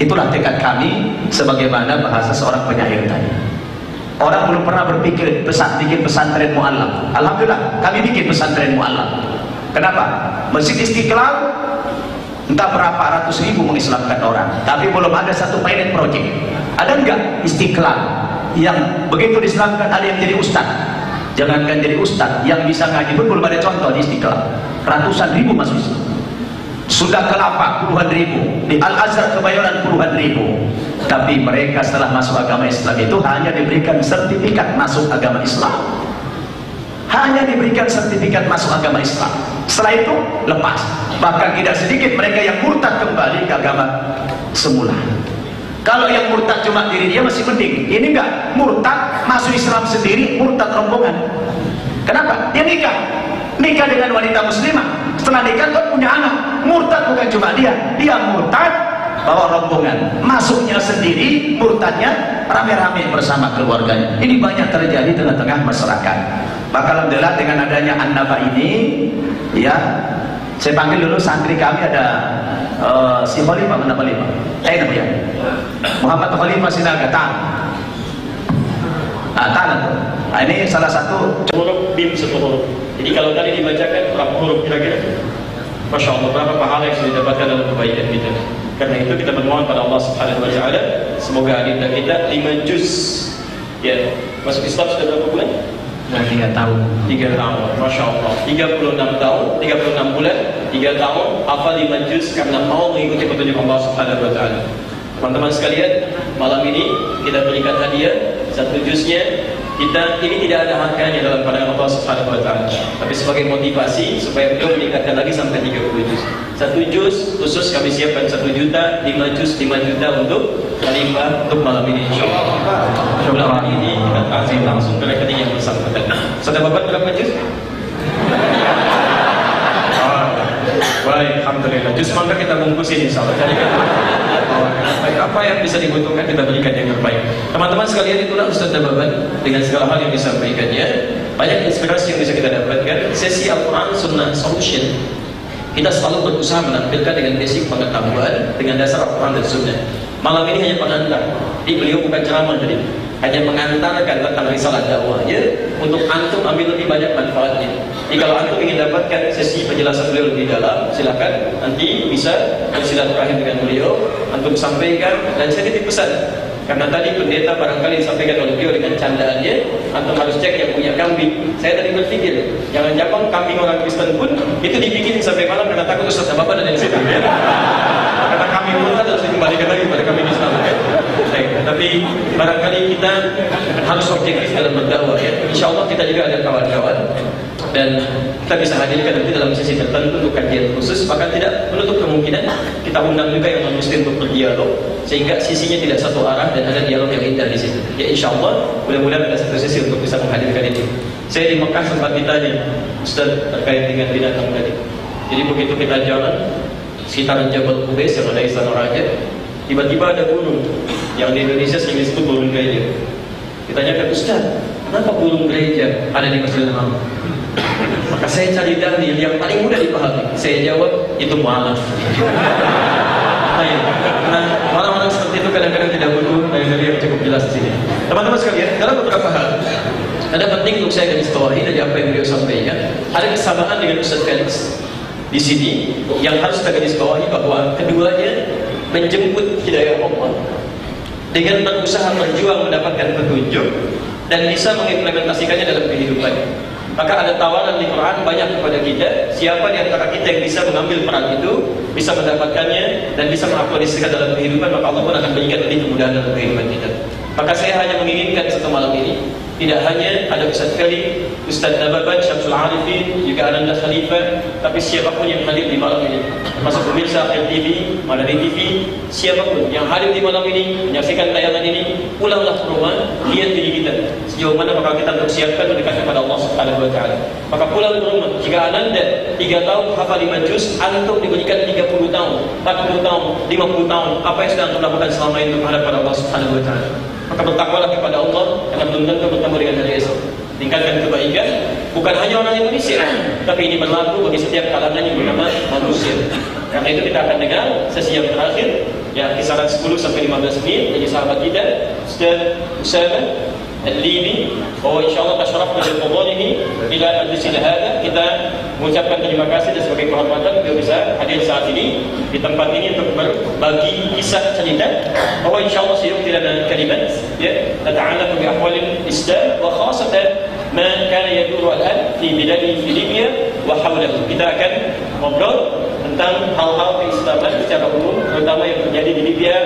Itulah tekad kami, sebagaimana bahasa seorang penyair tadi. Orang belum pernah berpikir bikin pesantren mu'allaf. Alhamdulillah, kami bikin pesantren mu'allaf. Kenapa? Masjid Istiqlal entah berapa ratus ribu mengislamkan orang, tapi belum ada satu pilot project. Ada enggak Istiqlal yang begitu diislamkan ada yang jadi ustaz? Jangankan jadi ustaz, yang bisa ngaji pun belum ada contoh di Istiqlal. Ratusan ribu masuk Islam. Sudah Kelapa puluhan ribu, di Al-Azhar Kebayoran puluhan ribu. Tapi mereka setelah masuk agama Islam itu hanya diberikan sertifikat masuk agama Islam. Hanya diberikan sertifikat masuk agama Islam. Setelah itu lepas. Bahkan tidak sedikit mereka yang murtad kembali ke agama semula. Kalau yang murtad cuma diri dia masih mending. Ini enggak, murtad masuk Islam sendiri, murtad rombongan. Kenapa? Dia nikah dengan wanita muslimah. Setelah nikah kan punya anak. Murtad bukan cuma dia murtad bawa rombongan, masuknya sendiri, murtadnya rame-rame bersama keluarganya. Ini banyak terjadi di tengah-tengah masyarakat. Maka alhamdulillah dengan adanya An-Naba ini, ya, saya panggil dulu santri kami ada si Khalifah, mana Khalifah? Namanya Muhammad Khalifah Sinaga, ini salah satu huruf bim satu huruf. Jadi kalau tadi dibacakan berapa huruf kira-kira? Masya Allah, berapa pahala yang sudah didapatkan dalam kebaikan kita. Karena itu kita bermohon pada Allah Subhanahu Wa Taala, semoga adinda kita 5 juz. Ya, masuk Islam sudah berapa bulan? 3 tahun. 3 tahun, Masya Allah. 36 tahun, 36 bulan, 3 tahun, hafal 5 juz karena mau mengikuti petunjuk Allah Subhanahu Wa Taala. Teman-teman sekalian, malam ini kita berikan hadiah 1 juznya. Kita ini tidak ada harganya dalam pandangan Allah Subhanahu Wa Taala, tapi sebagai motivasi supaya beliau meningkatkan lagi sampai 30 juz. 1 juz khusus kami siapkan 1 juta, 5 juz 5 juta untuk Khalifah untuk malam ini insyaallah. Malam ini kita transfer langsung ke rekening yang bersangkutan. Sudah bapak berapa juz? Baik, alhamdulillah. Juz mangga kita bungkus ini insyaallah. Apa yang bisa dibutuhkan kita berikan yang terbaik. Teman-teman sekalian, itulah Ustaz Nababan dengan segala hal yang disampaikannya. Banyak inspirasi yang bisa kita dapatkan. Sesi Al-Quran Sunnah Solution, kita selalu berusaha menampilkan dengan basic pengetahuan dengan dasar Al-Quran dan Sunnah. Malam ini hanya pengantar. Jadi beliau bukan ceramah tadi, hanya mengantarkan tentang risalah dakwahnya untuk antum ambil lebih banyak manfaatnya. Jadi kalau antum ingin dapatkan sesi penjelasan beliau lebih dalam, silakan nanti bisa bersilaturahim dengan beliau, antum sampaikan. Dan saya titip pesan, Karena tadi pendeta barangkali disampaikan oleh beliau dengan candaannya, antum harus cek yang punya kambing. Saya tadi berpikir, jangan-jangan kambing orang Kristen pun itu dibikin sampai malam karena takut Ustaz Bapak dan yang situ. Karena kambing pun harus dikembalikan lagi pada kambing Islam. Tapi barangkali kita harus objektif dalam berdakwah ya. Insya Allah kita juga ada kawan-kawan dan kita bisa hadirkan nanti dalam sesi tertentu untuk kajian khusus, bahkan tidak menutup kemungkinan kita undang juga yang non-muslim untuk berdialog sehingga sisinya tidak satu arah dan ada dialog yang indah di situ. Ya insya Allah mudah-mudahan ada satu sesi untuk bisa menghadirkan itu. Saya di Mekah sempat ditanya Ustaz terkait dengan binatang tadi. Jadi begitu kita jalan sekitaran Jabal Qubais yang ada istana raja, tiba-tiba ada gunung yang di Indonesia sering disebut burung gereja. Ditanyakan, Ustaz, kenapa burung gereja ada di Masjidil Haram? Maka saya cari dalil yang paling mudah dipahami. Saya jawab, itu malam. Nah, orang-orang seperti itu kadang-kadang tidak butuh dalil yang cukup jelas di sini. Teman-teman sekalian, dalam beberapa hal ada penting untuk saya garis bawahi dari apa yang beliau sampaikan. Ada kesamaan dengan Ustaz Felix di sini yang harus kita garis bawahi bahwa keduanya menjemput hidayah Allah dengan berusaha berjuang mendapatkan petunjuk dan bisa mengimplementasikannya dalam kehidupan. Maka ada tawaran di Quran banyak kepada kita, siapa di antara kita yang bisa mengambil peran itu, bisa mendapatkannya dan bisa mengaplikasikan dalam kehidupan, maka Allah pun akan berikan lebih kemudahan dalam kehidupan kita. Maka saya hanya menginginkan satu malam ini, tidak hanya ada Ustaz Khalid, Ustaz Nababan, Syamsul Arifin, juga Ananda Khalifah, tapi siapapun yang hadir di malam ini, termasuk pemirsa RTV, Malari TV, siapapun yang hadir di malam ini, menyaksikan tayangan ini, pulanglah ke rumah, lihat diri kita, sejauh mana bakal kita persiapkan mendekat kepada Allah Subhanahu Wa Taala. Maka pulang ke rumah, jika Ananda 3 tahun hafal 5 juz, antum diberikan 30 tahun, 40 tahun, 50 tahun, apa yang sudah antum lakukan selama itu menghadap pada Allah Subhanahu Wa Taala? Maka bertakwalah kepada Allah karena belum tentu bertemu dengan hari esok. Tingkatkan kebaikan bukan hanya orang Indonesia, tapi ini berlaku bagi setiap kalangan yang bernama manusia. Karena itu kita akan dengar sesi yang terakhir, ya kisaran 10 sampai 15 menit dari sahabat kita Ustaz Usama Al-Libi, bahwa insyaallah tasyarafna bil fadlihi ila majlisil hada. Kita mengucapkan terima kasih dan sebagai kehormatan beliau bisa hadir saat ini di tempat ini untuk berbagi kisah cerita, bahwa insyaallah sayu'ti lana kalimat ya tata'allaqu bi ahwalil Islam wa khassatan ma kana yaduru al-an fi biladi fi Libya wa hawlahu. Kita akan ngobrol tentang hal-hal keislaman secara umum, terutama yang terjadi di Libya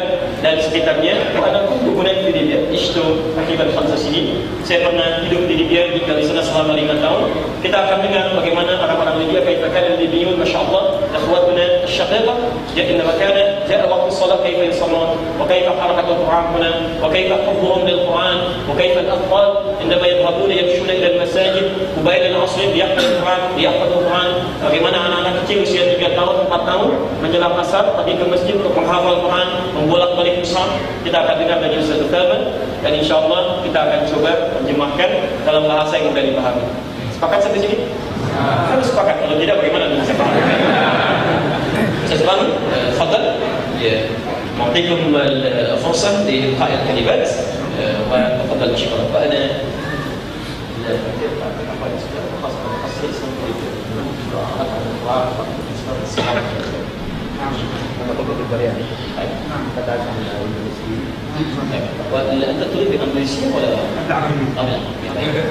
dan sekitarnya. Karena hubungan di Libya, Ishtu akibat bangsa sini. Saya pernah hidup di Libya, tinggal di sana selama 5 tahun. Kita akan dengar bagaimana orang-orang Libya kaifa kana al-Libyun masyaallah akhwatuna asy-syaqiqah ya'inna makana ja'a waqtu shalah kaifa yusallun wa kaifa harakatu al-Qur'an huna wa kaifa hubbuhum lil-Qur'an wa kaifa al-athfal indama yadhhabuna yamshuna ila al-masajid qabaila al-'asr liyahfadhu al-Qur'an. Bagaimana anak-anak kecil usia 3 tahun 4 tahun menjelang asar pergi ke masjid untuk menghafal Quran, membolak-balik mushaf. Kita akan dengar dari Ustaz Utama dan insyaallah kita akan coba terjemahkan dalam bahasa yang mudah dipahami. Sepakat sampai sini? Harus sepakat, kalau tidak bagaimana bisa paham? Ustaz Utama, tafadhal. Ya. معطيكم الفرصة لإلقاء الكلمات وتفضل شكرا. وأنا أنت تريد بالإنجليزية ولا؟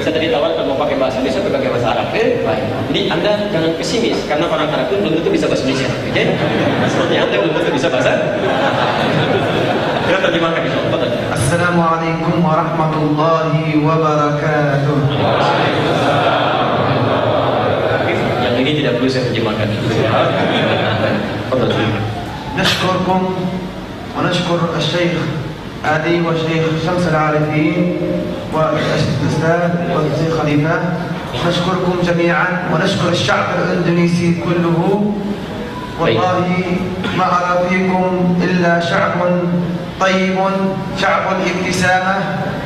Saya tadi tawarkan mau pakai bahasa Indonesia atau pakai bahasa Arab. Jadi Anda jangan pesimis karena orang Arab pun belum tentu bisa bahasa Indonesia. Oke? Seperti Anda belum tentu bisa bahasa. Kita terjemahkan insyaallah. Assalamualaikum warahmatullahi wabarakatuh. Yang ini tidak perlu saya terjemahkan. نشكركم ونشكر الشيخ آدي والشيخ شمس العارفين والأستاذ والشيخ خليفة. نشكركم جميعا ونشكر الشعب الإندونيسي كله. والله ما أرى فيكم إلا شعب طيب، شعب الابتسامة،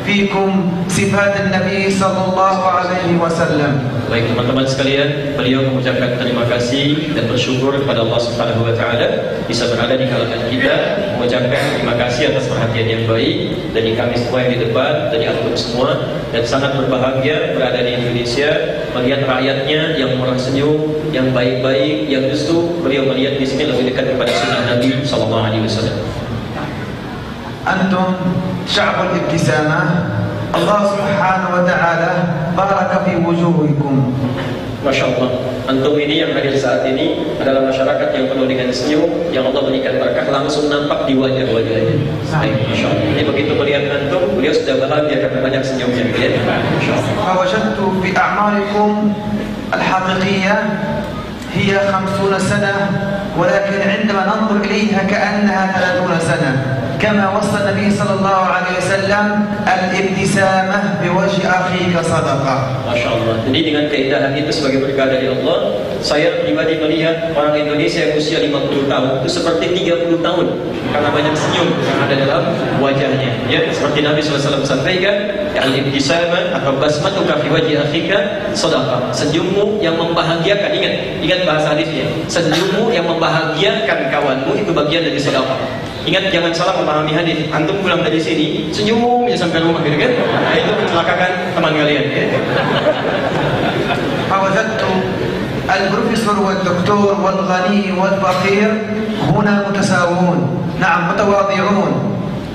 فيكم صفات النبي صلى الله عليه وسلم. Baik teman-teman sekalian, beliau mengucapkan terima kasih dan bersyukur kepada Allah Subhanahu Wa Taala bisa berada di kalangan kita, mengucapkan terima kasih atas perhatian yang baik dari kami semua yang di depan, dari antum semua, dan sangat berbahagia berada di Indonesia melihat rakyatnya yang murah senyum, yang baik-baik, yang justru beliau melihat di sini lebih dekat kepada sunnah Nabi Sallallahu Alaihi Wasallam. Antum شعب الابتسامة. الله سبحانه وتعالى بارك في وجوهكم. Masya Allah, antum ini yang hadir saat ini adalah masyarakat yang penuh dengan senyum, yang Allah berikan berkah langsung nampak di wajah-wajahnya. Masya Allah. Ini begitu melihat antum, beliau sudah bahagia karena banyak senyumnya. Masya Allah. فوجدت في أعماركم الحقيقية هي 50 سنة، ولكن عندما ننظر إليها كأنها 30 سنة، كما وصى النبي صلى الله عليه وسلم الابتسامة بوجه أخيك صدقة. Masya Allah. Jadi dengan keindahan itu sebagai berkah dari Allah, saya pribadi melihat orang Indonesia yang usia 50 tahun itu seperti 30 tahun karena banyak senyum yang ada dalam wajahnya. Ya, seperti Nabi SAW sampaikan, al-ibtisamah atau basmatuka fi wajhi akhika sadaqah. Senyummu yang membahagiakan, ingat bahasa hadisnya. Senyummu yang membahagiakan kawanmu itu bagian dari sedekah. Ingat, jangan salah memahami hadis. Antum pulang dari sini, senyum ya sampai rumah, gitu kan? Nah, itu mencelakakan teman kalian. Ya. فوجدت البروفيسور والدكتور والغني والفقير هنا متساوون، نعم متواضعون.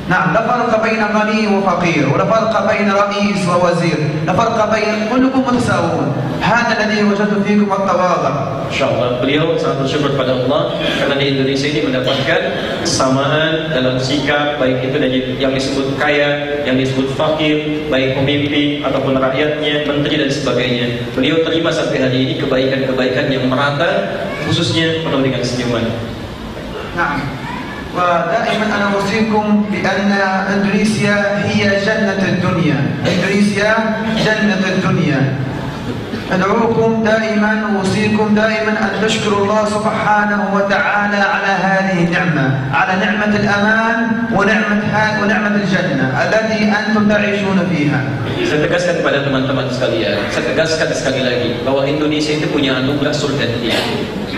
نعم، لا فرق بين غني وفقير، ولا فرق بين رئيس ووزير، لا فرق بين، كلكم متساوون. هذا الذي وجدت فيكم التواضع. InsyaAllah beliau sangat bersyukur pada Allah karena di Indonesia ini mendapatkan kesamaan dalam sikap, baik itu dari yang disebut kaya, yang disebut fakir, baik pemimpin ataupun rakyatnya, menteri dan sebagainya. Beliau terima sampai hari ini kebaikan-kebaikan yang merata, khususnya penuh dengan senyuman. نعم. ودائما أنا أوصيكم بأن إندونيسيا هي جنة الدنيا. إندونيسيا جنة الدنيا. أدعوكم دائما وأوصيكم دائما أن تشكروا الله سبحانه وتعالى على هذه النعمة، على نعمة الأمان ونعمة الجنة التي أنتم تعيشون فيها. Saya tegaskan kepada teman-teman sekalian, saya tegaskan sekali lagi bahwa Indonesia itu punya anugerah surga dunia.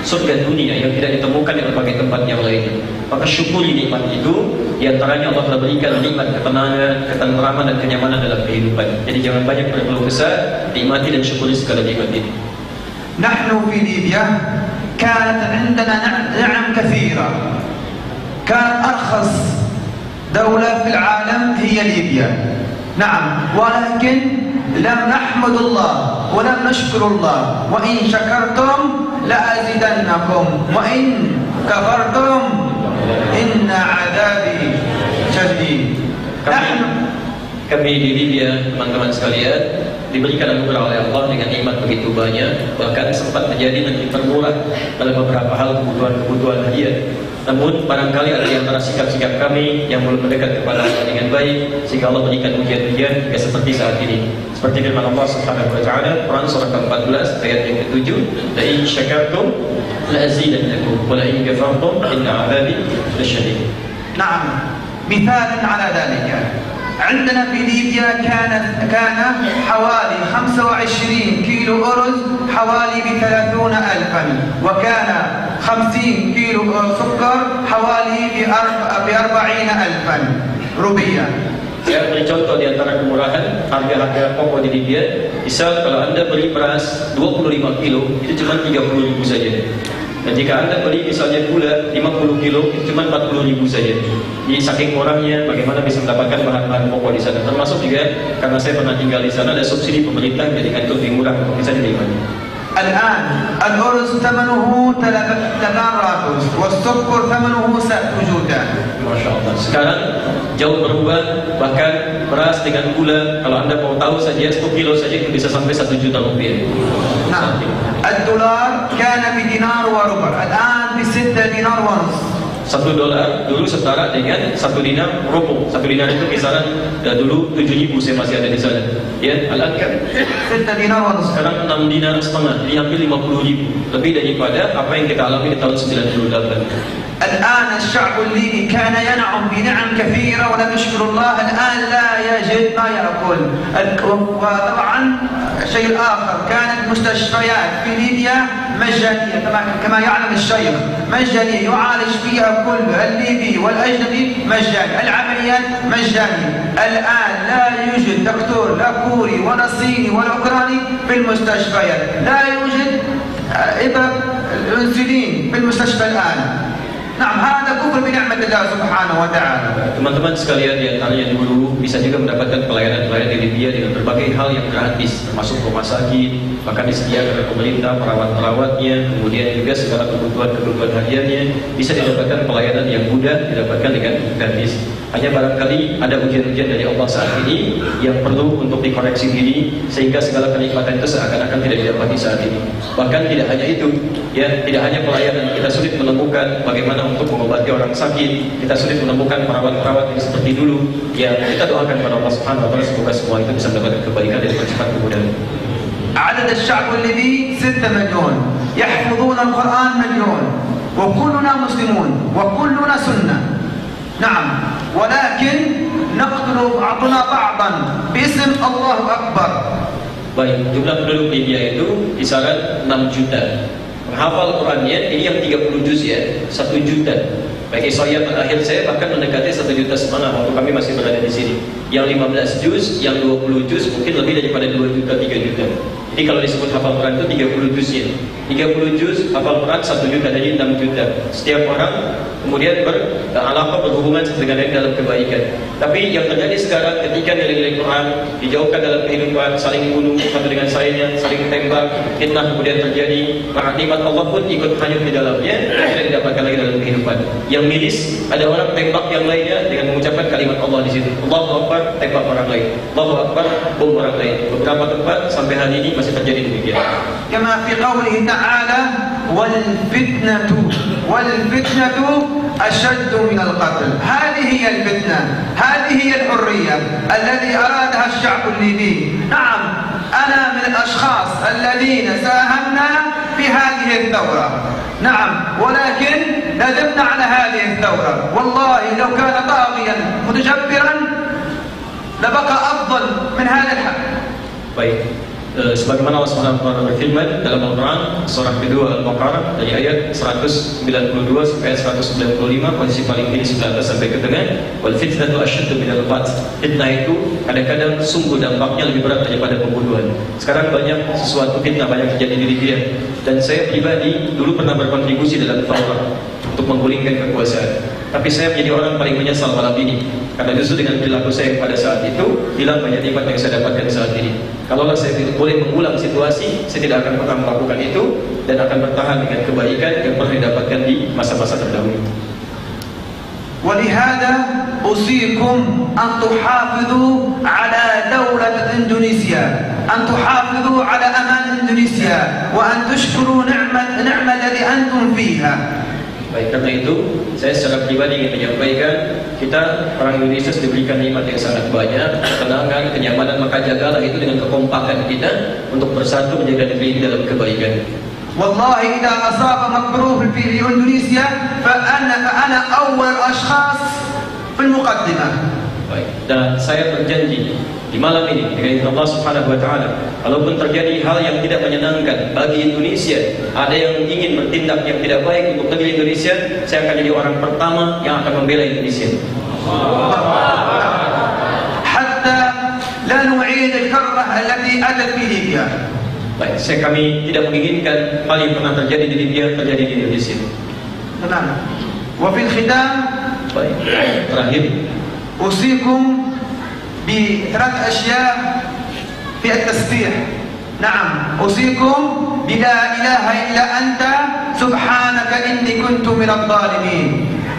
Surga dunia yang tidak ditemukan di berbagai tempat yang lain. Maka syukuri nikmat itu. Di antaranya Allah telah berikan nikmat ketenangan, ketentraman dan kenyamanan dalam kehidupan. Jadi jangan banyak berkeluh kesah, nikmati dan syukuri segala nikmat ini. نحن في ليبيا كانت عندنا نعم كثيرة. كانت أرخص دولة في العالم هي ليبيا. نعم، ولكن لم نحمد الله ولم نشكر الله. وإن شكرتم لأزيدنكم وإن كفرتم إن عذابي شديد. Kami di Libya, teman-teman sekalian, diberikan anugerah oleh Allah dengan nikmat begitu banyak, bahkan sempat terjadi menteri termurah dalam beberapa hal kebutuhan harian. Namun barangkali ada di antara sikap-sikap kami yang belum mendekat kepada Allah dengan baik, sehingga Allah berikan ujian-ujian hingga seperti saat ini. Seperti firman Allah Subhanahu wa taala, Quran surah ke-14 ayat yang ke-7, "La in syakartum la azidannakum wa la in kafartum inna 'adzabi lasyadid." نعم، مثالا على ذلك عندنا في ليبيا كان حوالي 25 كيلو أرز حوالي ب30,000، وكان 50 كيلو سكر حوالي ب40,000 روبية. Saya beri contoh di antara kemurahan harga-harga pokok di Libya. Misal kalau Anda beli beras 25 kilo, itu cuma 30.000 saja. Dan jika Anda beli misalnya gula 50 kilo, itu cuma 40.000 saja. Jadi saking murahnya, bagaimana bisa mendapatkan bahan-bahan pokok di sana. Termasuk juga karena saya pernah tinggal di sana, ada subsidi pemerintah menjadikan itu lebih murah untuk bisa dinikmati. الآن الأرز ثمنه 300 والسكر ثمنه سجودا. Masya Allah. Sekarang jauh berubah, bahkan beras dengan gula, kalau Anda mau tahu saja 1 kilo saja itu bisa sampai 1 juta rupiah. نعم، الدولار كان بدينار وربع، الآن ب6 دينار ونصف. $1 dulu setara dengan 1 dinar rupiah. 1 dinar itu kisaran dulu 7.000, saya masih ada di sana. Ya, alat kan? 6 dinar ونصف. Sekarang 6 dinar setengah, jadi hampir 50.000, lebih daripada apa yang kita alami di tahun 98. الآن الشعب الليبي كان ينعم بنعم كثيرة ولم يشكر الله، الآن لا يجد ما يأكل. وطبعا شيء آخر، كانت مستشفيات في ليبيا مجانية كما يعلم الشيخ، مجانية يعالج فيها كل الليبي والأجنبي مجاني، العمليات مجانية. الآن لا يوجد دكتور لا كوري ولا صيني ولا أوكراني في المستشفيات، لا يوجد إبر الأنسولين في المستشفى الآن. نعم هذا كفر بنعمة الله سبحانه وتعالى. Teman-teman sekalian, di antaranya dulu bisa juga mendapatkan pelayanan-pelayanan di Libya dengan berbagai hal yang gratis, termasuk rumah sakit, bahkan disediakan oleh pemerintah, perawat-perawatnya, kemudian juga segala kebutuhan-kebutuhan hariannya bisa didapatkan pelayanan yang mudah didapatkan dengan gratis. Hanya barangkali ada ujian-ujian dari Allah saat ini yang perlu untuk dikoreksi diri sehingga segala kenikmatan itu seakan-akan tidak didapati saat ini. Bahkan tidak hanya itu, ya, tidak hanya pelayanan, kita sulit menemukan bagaimana untuk mengobati orang sakit, kita sulit menemukan perawat-perawat yang seperti dulu. Ya, kita doakan kepada Allah Subhanahu wa taala semoga semua itu bisa mendapatkan kebaikan dan dipercepat kemudahan. عدد الشعب الليبي 6 مليون يحفظون القرآن مليون وكلنا مسلمون وكلنا سنة. نعم ولكن نقتل بعضنا بعضا باسم الله أكبر. Baik, jumlah penduduk Libya itu kisaran 6 juta. Menghafal Qurannya ini yang 30 juz ya, 1 juta. Baik, saya terakhir saya bahkan mendekati 1 juta setengah waktu kami masih berada di sini. Yang 15 juz, yang 20 juz mungkin lebih daripada 2 juta, 3 juta. Jadi kalau disebut hafal Quran itu 30 juznya. 30 juz hafal Quran 1 juta, jadi 6 juta. Setiap orang kemudian beralaqah berhubungan dengan yang dalam kebaikan. Tapi yang terjadi sekarang ketika nilai-nilai Quran dijauhkan dalam kehidupan, saling bunuh satu dengan lainnya, saling tembak, fitnah kemudian terjadi, maka nikmat Allah pun ikut hanyut di dalamnya, tidak didapatkan lagi dalam kehidupan. Yang milis ada orang tembak yang lainnya dengan mengucapkan kalimat Allah di situ. Allahu Akbar, tembak orang lain. Allahu Akbar, bom orang lain. Beberapa tempat sampai hari ini masih terjadi demikian. Kama fi qawlihi ta'ala wal fitnatu ashaddu min al-qatl. Hadhihi hiya al-fitnah, hadhihi hiya al-hurriyyah allati aradaha ash-sha'b al-libi. Na'am, ana min al-ashkhas alladhina sahamna fi hadhihi al-thawra. نعم ولكن ندمنا على هذه الثورة. والله لو كان طاغيا متجبرا لبقى أفضل من هذا الحق. Baik, sebagaimana Allah SWT berfirman dalam Al-Quran surah kedua Al-Baqarah dari ayat 192 sampai 195, posisi paling kiri sebelah atas sampai ke tengah. Wal fitnatu asyaddu minal qatl. Fitnah itu kadang-kadang sungguh dampaknya lebih berat daripada pembunuhan. Sekarang banyak sesuatu fitnah banyak terjadi di Libya, dan saya pribadi dulu pernah berkontribusi dalam Taurat untuk menggulingkan kekuasaan. Tapi saya menjadi orang paling menyesal malam ini, karena justru dengan perilaku saya pada saat itu hilang banyak nikmat yang saya dapatkan saat ini. Kalaulah saya boleh mengulang situasi, saya tidak akan pernah melakukan itu dan akan bertahan dengan kebaikan yang pernah didapatkan di masa-masa terdahulu. ولهذا أوصيكم أن تحافظوا على دولة إندونيسيا، أن تحافظوا على أمان إندونيسيا، وأن تشكروا نعمة الذي أنتم فيها. Baik, karena itu saya secara pribadi ingin menyampaikan kita orang Indonesia diberikan nikmat yang sangat banyak, ketenangan, kenyamanan, maka jagalah itu dengan kekompakan kita untuk bersatu menjaga negeri ini dalam kebaikan. Wallahi idza asaba makruh fi Indonesia fa ana awwal ashkhas fil muqaddimah. Baik, dan saya berjanji di malam ini dengan izin Allah Subhanahu wa taala, kalaupun terjadi hal yang tidak menyenangkan bagi Indonesia, ada yang ingin bertindak yang tidak baik untuk negeri Indonesia, saya akan jadi orang pertama yang akan membela Indonesia. Hatta la nu'id al-karrah allati atat fi Libya. Baik, kami tidak menginginkan hal yang pernah terjadi di Libya terjadi di Indonesia. Tenang. Wa fil khitam, baik, terakhir usikum بثلاث أشياء في التسبيح. نعم أوصيكم بلا إله إلا أنت سبحانك إني كنت من الظالمين.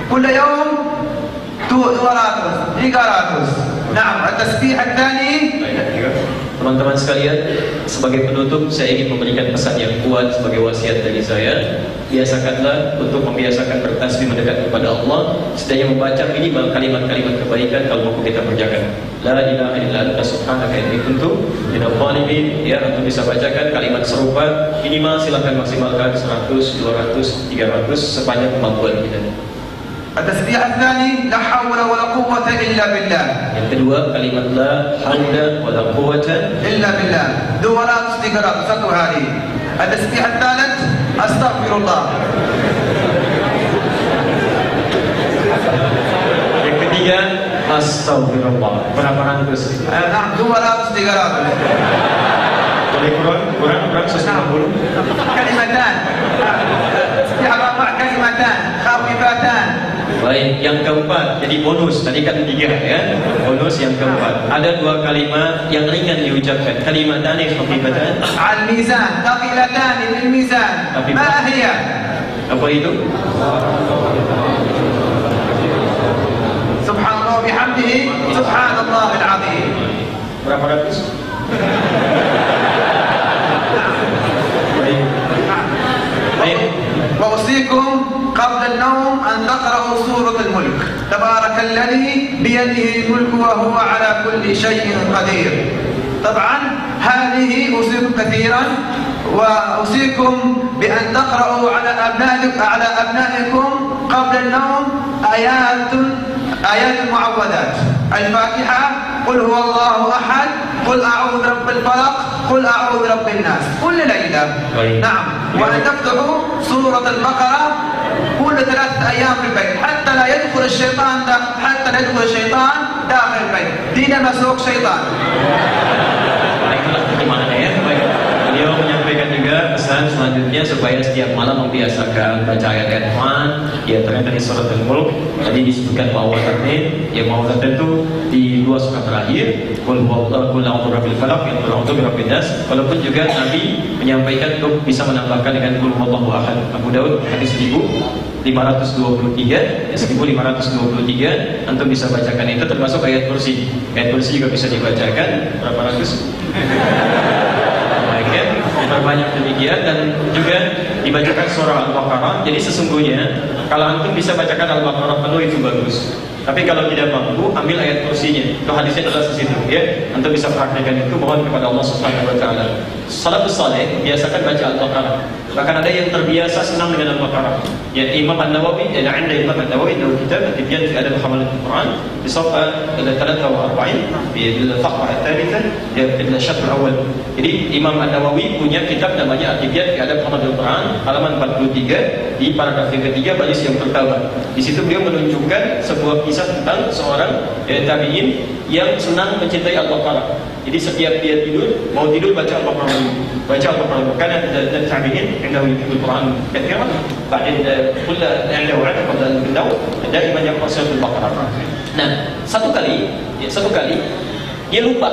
كل يوم إقاراتس. نعم التسبيح الثاني. Teman-teman sekalian, sebagai penutup saya ingin memberikan pesan yang kuat sebagai wasiat dari saya. Biasakanlah untuk membiasakan bertasbih mendekat kepada Allah, setidaknya membaca minimal kalimat-kalimat kebaikan kalau mampu kita kerjakan. La ilaha illa anta subhanaka inni kuntu minadh dhalimin. Ya, untuk bisa bacakan kalimat serupa minimal silakan maksimalkan 100, 200, 300 sepanjang kemampuan kita. التسبيح الثاني لا حول ولا قوة إلا بالله. Yang kedua kalimat la haula wala quwwata إلا بالله. دورات استقرار satu hari. التسبيح الثالث أستغفر الله. Yang ketiga astagfirullah. Berapa terus? نعم دورات استقرار. Boleh kurang 150. كلمتان. تسبيح الرابع كلمتان. خفيفتان. Baik, yang keempat, jadi bonus. Tadi kan 3 ya, bonus yang keempat. Ada 2 kalimat yang ringan diucapkan. Kalimatan khafifatan. Al-mizan, thaqilatan bil mizan. Ma hiya? Apa itu? Subhanallah bihamdihi, subhanallahil azim. Berapa ratus? Baik. وأوصيكم قبل النوم أن تقرأوا سورة الملك. تبارك الذي بيده الملك وهو على كل شيء قدير. طبعا هذه أوصيكم كثيرا، وأوصيكم بأن تقرأوا على أبنائكم قبل النوم آيات المعوذات. الفاتحة، قل هو الله أحد، قل أعوذ برب الفلق، قل أعوذ برب الناس كل ليلة. نعم. وأن تفتحوا سورة البقرة كل 3 أيام في البيت حتى لا يدخل الشيطان داخل البيت. Tidak masuk syaitan. Baiklah, gimana ya? Baik. Beliau menyampaikan juga pesan selanjutnya supaya setiap malam membiasakan baca ayat-ayat Quran. Ya, ternyata di surat Al-Mulk tadi disebutkan muawwadzatayn. Ya, muawwadzatayn itu di 2 surat terakhir. Qul a'udzu birabbil falaq, qul a'udzu birabbin nas. Walaupun juga Nabi menyampaikan untuk bisa menambahkan dengan qul huwallahu ahad. Abu Daud hadis 1523, 1523. Antum bisa bacakan itu, termasuk ayat kursi. Ayat kursi juga bisa dibacakan. Berapa ratus? Baik ya, diperbanyak demikian. Dan juga dibacakan surah Al-Baqarah. Jadi sesungguhnya kalau antum bisa bacakan Al-Baqarah penuh itu bagus. Tapi kalau tidak mampu, ambil ayat kursinya. Itu hadisnya jelas di situ ya. Antum bisa praktekkan itu, mohon kepada Allah Subhanahu wa taala. Salafus saleh biasakan baca Al-Baqarah. Bahkan ada yang terbiasa senang dengan Al-Baqarah. Ya, Imam An-Nawawi, ada Imam An-Nawawi dalam kitab Tibyan fi Adab Hamalat Al-Quran di safha 43 di al-faqrah al-thalithah di al-syatr al-awwal. Jadi Imam An-Nawawi punya kitab namanya Tibyan fi Adab Hamalat Al-Quran, halaman 43 di paragraf yang ketiga baris yang pertama. Di situ beliau menunjukkan sebuah kisah tentang seorang tabi'in yang senang mencintai Al-Baqarah. Jadi setiap dia tidur, mau tidur baca Al-Baqarah dulu. Baca Al-Baqarah. Karena ada tabi'in yang dah menghafal Al-Quran kathiran, بعدين كل عنده عتق النوم دائما يقرأ سورة Al-Baqarah. Nah, satu kali dia lupa,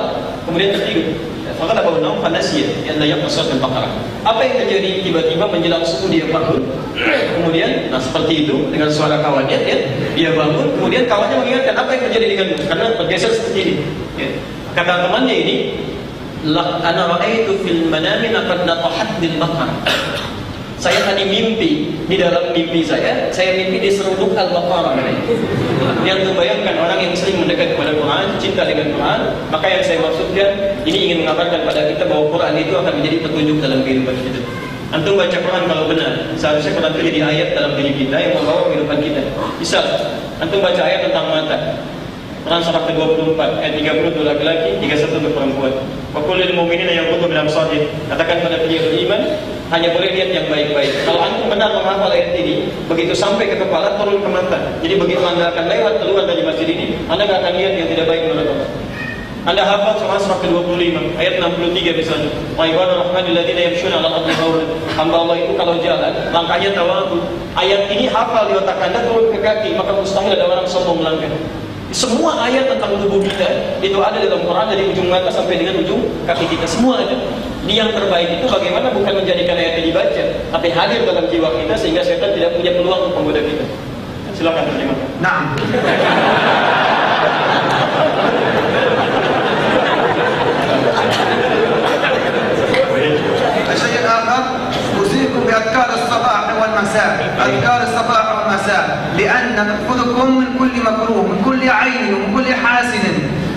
kemudian tertidur. Faqala ba'un fanasiya an la yaqra surat Al-Baqarah. Apa yang terjadi? Tiba-tiba menjelang subuh dia bangun. Kemudian seperti itu dengan suara kawannya ya, dia bangun, kemudian kawannya mengingatkan apa yang terjadi denganmu karena bergeser seperti ini. Ya. Kata temannya ini, ana ra'aitu fil manami laqad natahat bil baqarah. Saya tadi mimpi, di dalam mimpi saya mimpi diseruduk Al-Baqarah. Yang terbayangkan orang yang sering mendekat kepada Quran, cinta dengan Quran, maka yang saya maksudkan ini ingin mengabarkan pada kita bahwa Quran itu akan menjadi petunjuk dalam kehidupan kita. Antum baca Quran kalau benar, seharusnya Quran itu jadi ayat dalam diri kita yang membawa kehidupan kita. Misal, antum baca ayat tentang mata. Quran surah ke-24 ayat 30 untuk laki-laki, 31 untuk perempuan. Wa qul lil mu'minina yaghuddu min absarihim. Katakan pada dia beriman hanya boleh lihat yang baik-baik. Kalau antum benar menghafal ayat ini, begitu sampai ke kepala turun ke mata. Jadi begitu anda akan lewat keluar dari masjid ini, anda tidak akan lihat yang tidak baik menurut Allah. Anda hafal surah ke-25 ayat 63 misalnya. Wa ibadur rahmanil ladzina yamshuna 'alal ardi hawlan. Hamba Allah itu kalau jalan langkahnya tawadhu. Ayat ini hafal di otak anda turun ke kaki, maka mustahil ada orang sombong melangkah. Semua ayat tentang tubuh kita itu ada dalam Quran dari ujung mata sampai dengan ujung kaki kita, semua ada. Ini yang terbaik itu bagaimana bukan menjadikan ayatnya dibaca, tapi hadir dalam jiwa kita sehingga setan tidak punya peluang untuk menggoda kita. Silakan terima. Nah. الشيء الآخر أوصيكم بأذكار الصباح والمساء، أذكار الصباح والمساء، لأن تحفظكم من كل مكروه، من كل عين، ومن كل حاسد،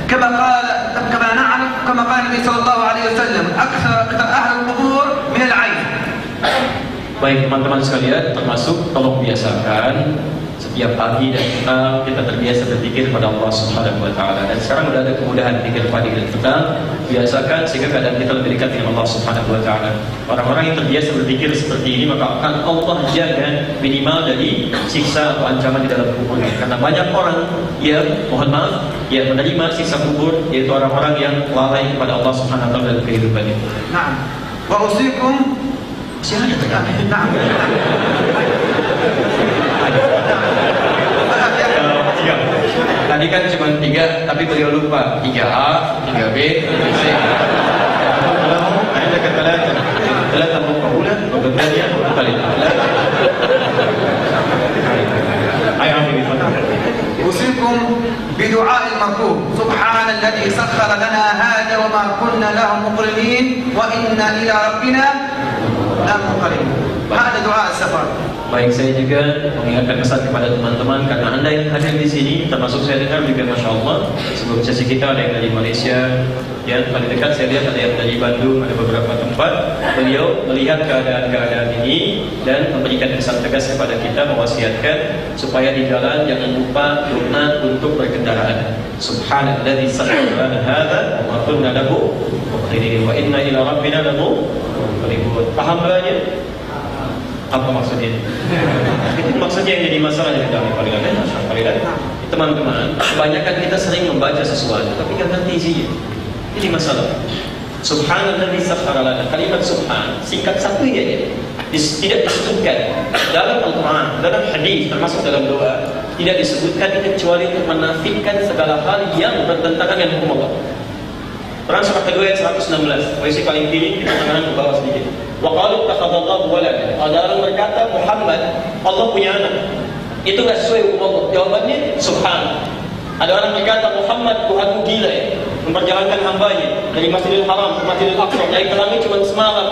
كما نعرف كما قال النبي صلى الله عليه وسلم أكثر أهل القبور من العين. Baik teman-teman sekalian, termasuk tolong biasakan setiap pagi dan petang kita terbiasa berzikir kepada Allah Subhanahu wa taala. Dan sekarang sudah ada kemudahan zikir pagi dan petang, biasakan sehingga keadaan kita lebih dekat dengan Allah Subhanahu wa taala. Orang-orang yang terbiasa berzikir seperti ini maka akan Allah jaga minimal dari siksa atau ancaman di dalam kuburnya. Karena banyak orang yang mohon maaf yang menerima siksa kubur, yaitu orang-orang yang lalai kepada Allah Subhanahu wa taala dalam kehidupannya. Nah, wa usikum siapa yang Tadi kan cuma 3, tapi beliau lupa 3A, 3B, 3C. عندك ثلاثة مقولة وبالثانية وبالثالثة. أي عمي بفضل. أوصيكم بدعاء المركوب سبحان الذي سخر لنا هذا وما كنا له مقرنين وإنا إلى ربنا لمنقلبون. هذا دعاء السفر. Baik, saya juga mengingatkan pesan kepada teman-teman karena anda yang hadir di sini, termasuk saya dengar juga, masya Allah, sebelum sesi kita ada yang dari Malaysia, yang paling dekat saya lihat ada yang dari Bandung, ada beberapa tempat. Beliau melihat keadaan-keadaan ini dan memberikan pesan tegas kepada kita, mewasiatkan supaya di jalan jangan lupa doa untuk berkendaraan. Subhanalladzi sakhkhara lana hadza wa ma kunna lahu muqrinin wa inna ila rabbina lamunqalibun. Paham doanya? Apa maksudnya? Itu maksudnya yang jadi masalah di kami teman-teman. Kebanyakan kita sering membaca sesuatu tapi nggak ngerti isinya. Ini masalah. Subhanalladzi sakhkhara lana. Kalimat subhan singkat satu aja. Tidak disebutkan dalam Al-Quran, dalam hadis, termasuk dalam doa, tidak disebutkan kecuali untuk menafikan segala hal yang bertentangan dengan hukum Allah. Quran surah kedua ayat 116. Posisi paling kiri, kita tangan ke bawah sedikit. Wa qalu ittakhadallahu walada. Ada orang berkata Muhammad Allah punya anak. Itu enggak sesuai hukum Allah. Jawabannya subhan. Ada orang berkata Muhammad Tuhanmu gila ya, memperjalankan hambanya dari Masjidil Haram ke Masjidil Aqsa, dari ke langit cuma semalam.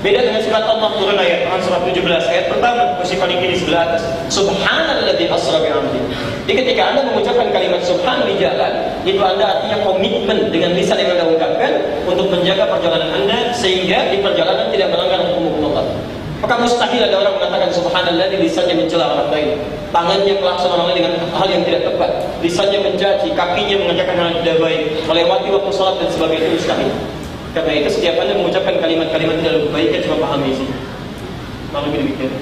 Beda dengan surat Allah turun ayat Quran surah 17 ayat pertama, posisi paling kiri sebelah atas. Subhanalladzi asra bi'amdi. Jadi ketika Anda mengucapkan kalimat subhan di jalan, itu Anda artinya komitmen dengan lisan yang Anda ungkapkan untuk menjaga perjalanan Anda sehingga di perjalanan tidak melanggar hukum Allah. Maka mustahil ada orang mengatakan subhanallah di lisannya mencela orang lain, tangannya melakson orang lain dengan hal yang tidak tepat, lisannya mencaci, kakinya mengerjakan hal yang tidak baik, melewati waktu sholat dan sebagainya, itu mustahil. Karena itu setiap Anda mengucapkan kalimat-kalimat tidak baik, cuma pahami isi. Malu demikian.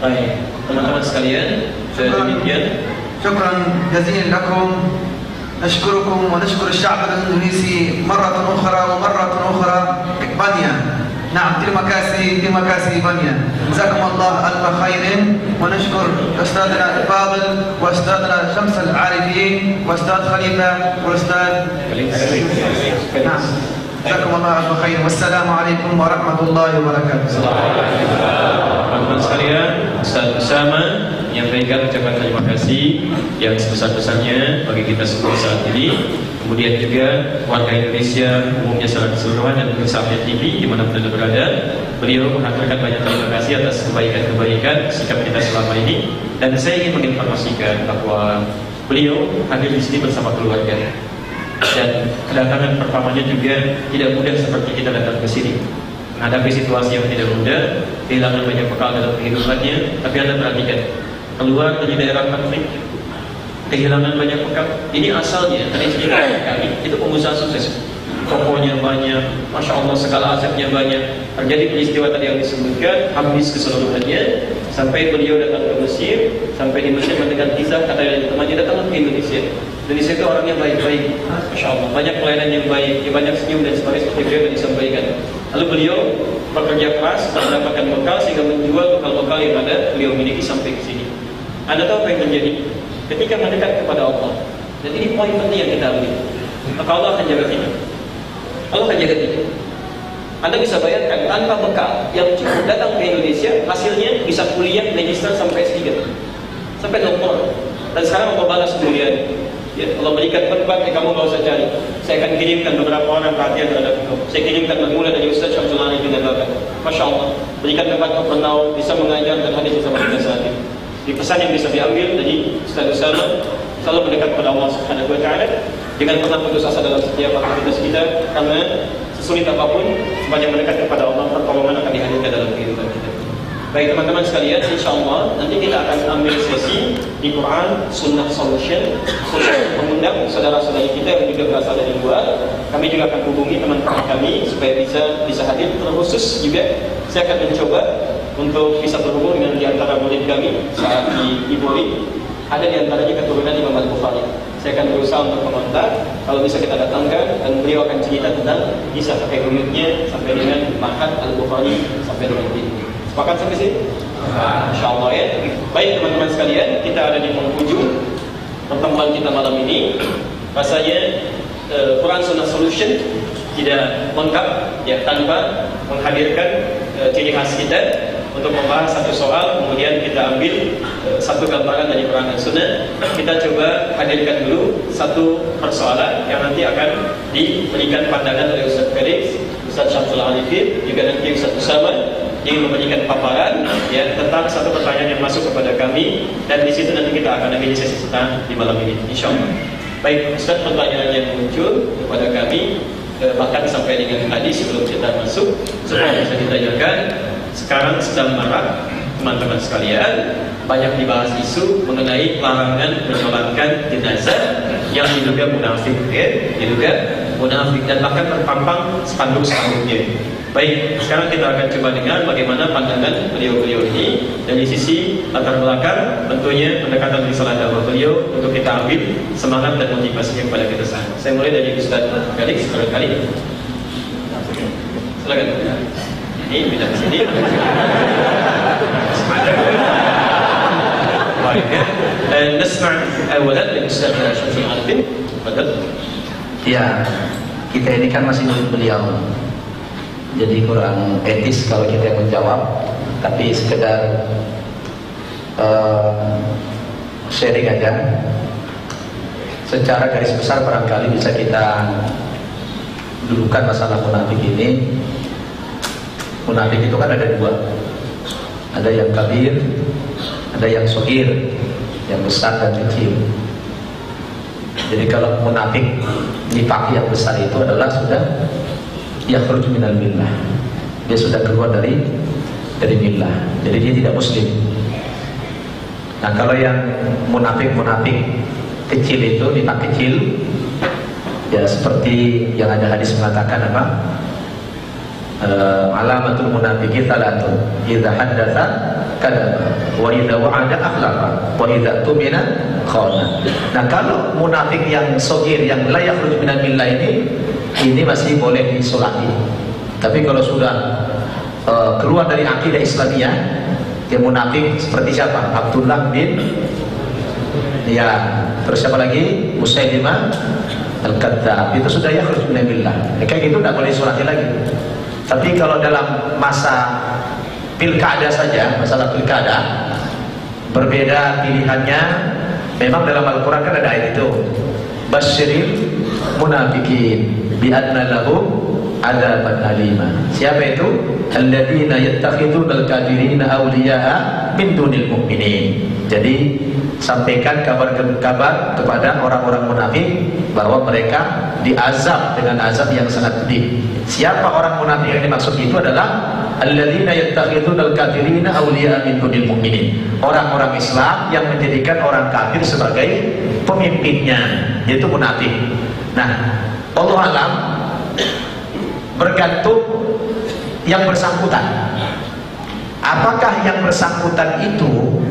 Baik, teman-teman sekalian, saya demikian. شكرا جزيلا لكم. نشكركم ونشكر الشعب الإندونيسي مرة أخرى بانيا. نعم terima kasih بانيا. جزاكم الله ألف خير. ونشكر أستاذنا الفاضل وأستاذنا شمس العارفين وأستاذ خليفة وأستاذ نعم جزاكم الله ألف خير. والسلام عليكم ورحمة الله وبركاته. Teman-teman sekalian, Ustaz bersama menyampaikan ucapan terima kasih yang sebesar-besarnya bagi kita semua saat ini. Kemudian juga warga Indonesia umumnya secara keseluruhan dan pemirsa TV dimanapun Anda berada. Beliau mengatakan banyak terima kasih atas kebaikan-kebaikan sikap kita selama ini. Dan saya ingin menginformasikan bahwa beliau hadir di sini bersama keluarga. Dan kedatangan pertamanya juga tidak mudah seperti kita datang ke sini. Menghadapi situasi yang tidak mudah, kehilangan banyak bekal dalam kehidupannya. Tapi Anda perhatikan, keluar dari daerah konflik, kehilangan banyak bekal. Ini asalnya dari cerita kami, itu pengusaha sukses. Tokonya banyak, masya Allah segala asetnya banyak. Terjadi peristiwa tadi yang disebutkan, habis keseluruhannya. Sampai beliau datang ke Mesir, sampai di Mesir mendengar kisah kata dari temannya datang ke Indonesia. Indonesia itu orangnya baik-baik, masya Allah, banyak pelayanan yang baik, banyak senyum dan sebagainya seperti beliau tadi disampaikan. Lalu beliau bekerja keras, mendapatkan bekal sehingga menjual bekal-bekal yang ada beliau miliki sampai ke sini. Anda tahu apa yang terjadi? Ketika mendekat kepada Allah, dan ini poin penting yang kita ambil, maka Allah akan jaga kita. Allah akan jaga kita. Anda bisa bayangkan tanpa bekal yang cukup datang ke Indonesia, hasilnya bisa kuliah magister sampai S3, sampai doktor. Dan sekarang Allah balas kemuliaan. Ya, Allah berikan tempat, kamu gak usah cari. Saya akan kirimkan beberapa orang perhatian terhadap engkau. Saya kirimkan bermula dari Ustaz Syamsul Arifin dan Bapak. Masya Allah, berikan tempat untuk bernaung, bisa mengajar dan hadir bersama kita saat ini. Di pesan yang bisa diambil dari Ustaz Usama, selalu mendekat kepada Allah Subhanahu Wa Taala, jangan pernah putus asa dalam setiap aktivitas kita, karena sesulit apapun, sebanyak mendekat kepada Allah, pertolongan akan dihadirkan dalam kehidupan kita. Baik teman-teman sekalian, insya Allah nanti kita akan ambil sesi di Quran Sunnah Solution, khusus mengundang saudara-saudari kita yang juga berasal dari luar. Kami juga akan hubungi teman-teman kami supaya bisa hadir. Terkhusus juga saya akan mencoba untuk bisa berhubung dengan di antara murid kami saat di Ibori. Ada di antaranya keturunan Imam Al-Bukhari. Saya akan berusaha untuk mengontak, kalau bisa kita datangkan, dan beliau akan cerita tentang kisah kakek buyutnya sampai dengan makan Al-Bukhari sampai dengan ini. Sepakat sampai sini? InsyaAllah ya. Baik teman-teman sekalian, kita ada di penghujung pertemuan kita malam ini. Rasanya Quran Sunnah Solution tidak lengkap ya tanpa menghadirkan ciri khas kita untuk membahas satu soal, kemudian kita ambil satu gambaran dari Quran dan Sunnah. Kita coba hadirkan dulu satu persoalan yang nanti akan diberikan pandangan oleh Ustaz Felix, Ustaz Syamsul Arifin, juga nanti Ustaz Usama ingin memberikan paparan ya tentang satu pertanyaan yang masuk kepada kami, dan di situ nanti kita akan ambil sesi kita di malam ini, insyaallah. Baik, Ustaz, pertanyaan yang muncul kepada kami bahkan sampai dengan tadi sebelum kita masuk supaya bisa ditanyakan. Sekarang sedang marak teman-teman sekalian, banyak dibahas isu mengenai larangan menyolatkan jenazah yang diduga munafik ya, diduga munafik, dan bahkan terpampang spanduk-spanduknya. Baik, sekarang kita akan coba dengar bagaimana pandangan beliau-beliau ini dari sisi latar belakang, tentunya pendekatan risalah dakwah beliau untuk kita ambil semangat dan motivasinya kepada kita semua. Saya mulai dari Ustaz Felix barangkali. Silakan. Ini pindah ke sini. Baik ya. Nasma' awalan dari Ustaz Syamsul Arifin. Betul. Ya, kita ini kan masih murid beliau, jadi kurang etis kalau kita menjawab, tapi sekedar sharing aja. Secara garis besar barangkali bisa kita dudukan masalah munafik ini. Munafik itu kan ada dua, ada yang kabir, ada yang shogir, yang besar dan kecil. Jadi kalau munafik nifaq yang besar itu adalah sudah yakhruj minal millah, dia sudah keluar dari millah, jadi dia tidak muslim. Nah kalau yang munafik kecil itu, nifaq kecil, ya seperti yang ada hadis mengatakan apa? Alamatul munafiqin salatun, idza haddatsa kadzaba, wa idza wa'ada akhlafa, wa idza tumina khana. Nah kalau munafik yang shogir, yang la yakhruj minal millah ini masih boleh disolati. Tapi kalau sudah keluar dari akidah Islamiyah, dia munafik seperti siapa? Abdullah bin terus siapa lagi? Musailimah Al-Kadzdzab, itu sudah yakhruj minal millah. Kayak gitu tidak boleh disolati lagi. Tapi kalau dalam masa pilkada saja, masalah pilkada, berbeda pilihannya. Memang dalam Al-Quran kan ada ayat itu, basyiril munafikin bi'anna lahum adaban alima. Siapa itu? Alladzina yattakhidunal kafirina awliya'a min dunil mu'minin. Jadi sampaikan kabar kepada orang-orang munafik bahwa mereka diazab dengan azab yang sangat pedih. Siapa orang munafik yang dimaksud itu adalah alladzina yattakhidunal kafirina awliya'a min dunil mu'minin. Orang-orang Islam yang menjadikan orang kafir sebagai pemimpinnya, yaitu munafik. Nah, Allah alam bergantung yang bersangkutan. Apakah yang bersangkutan itu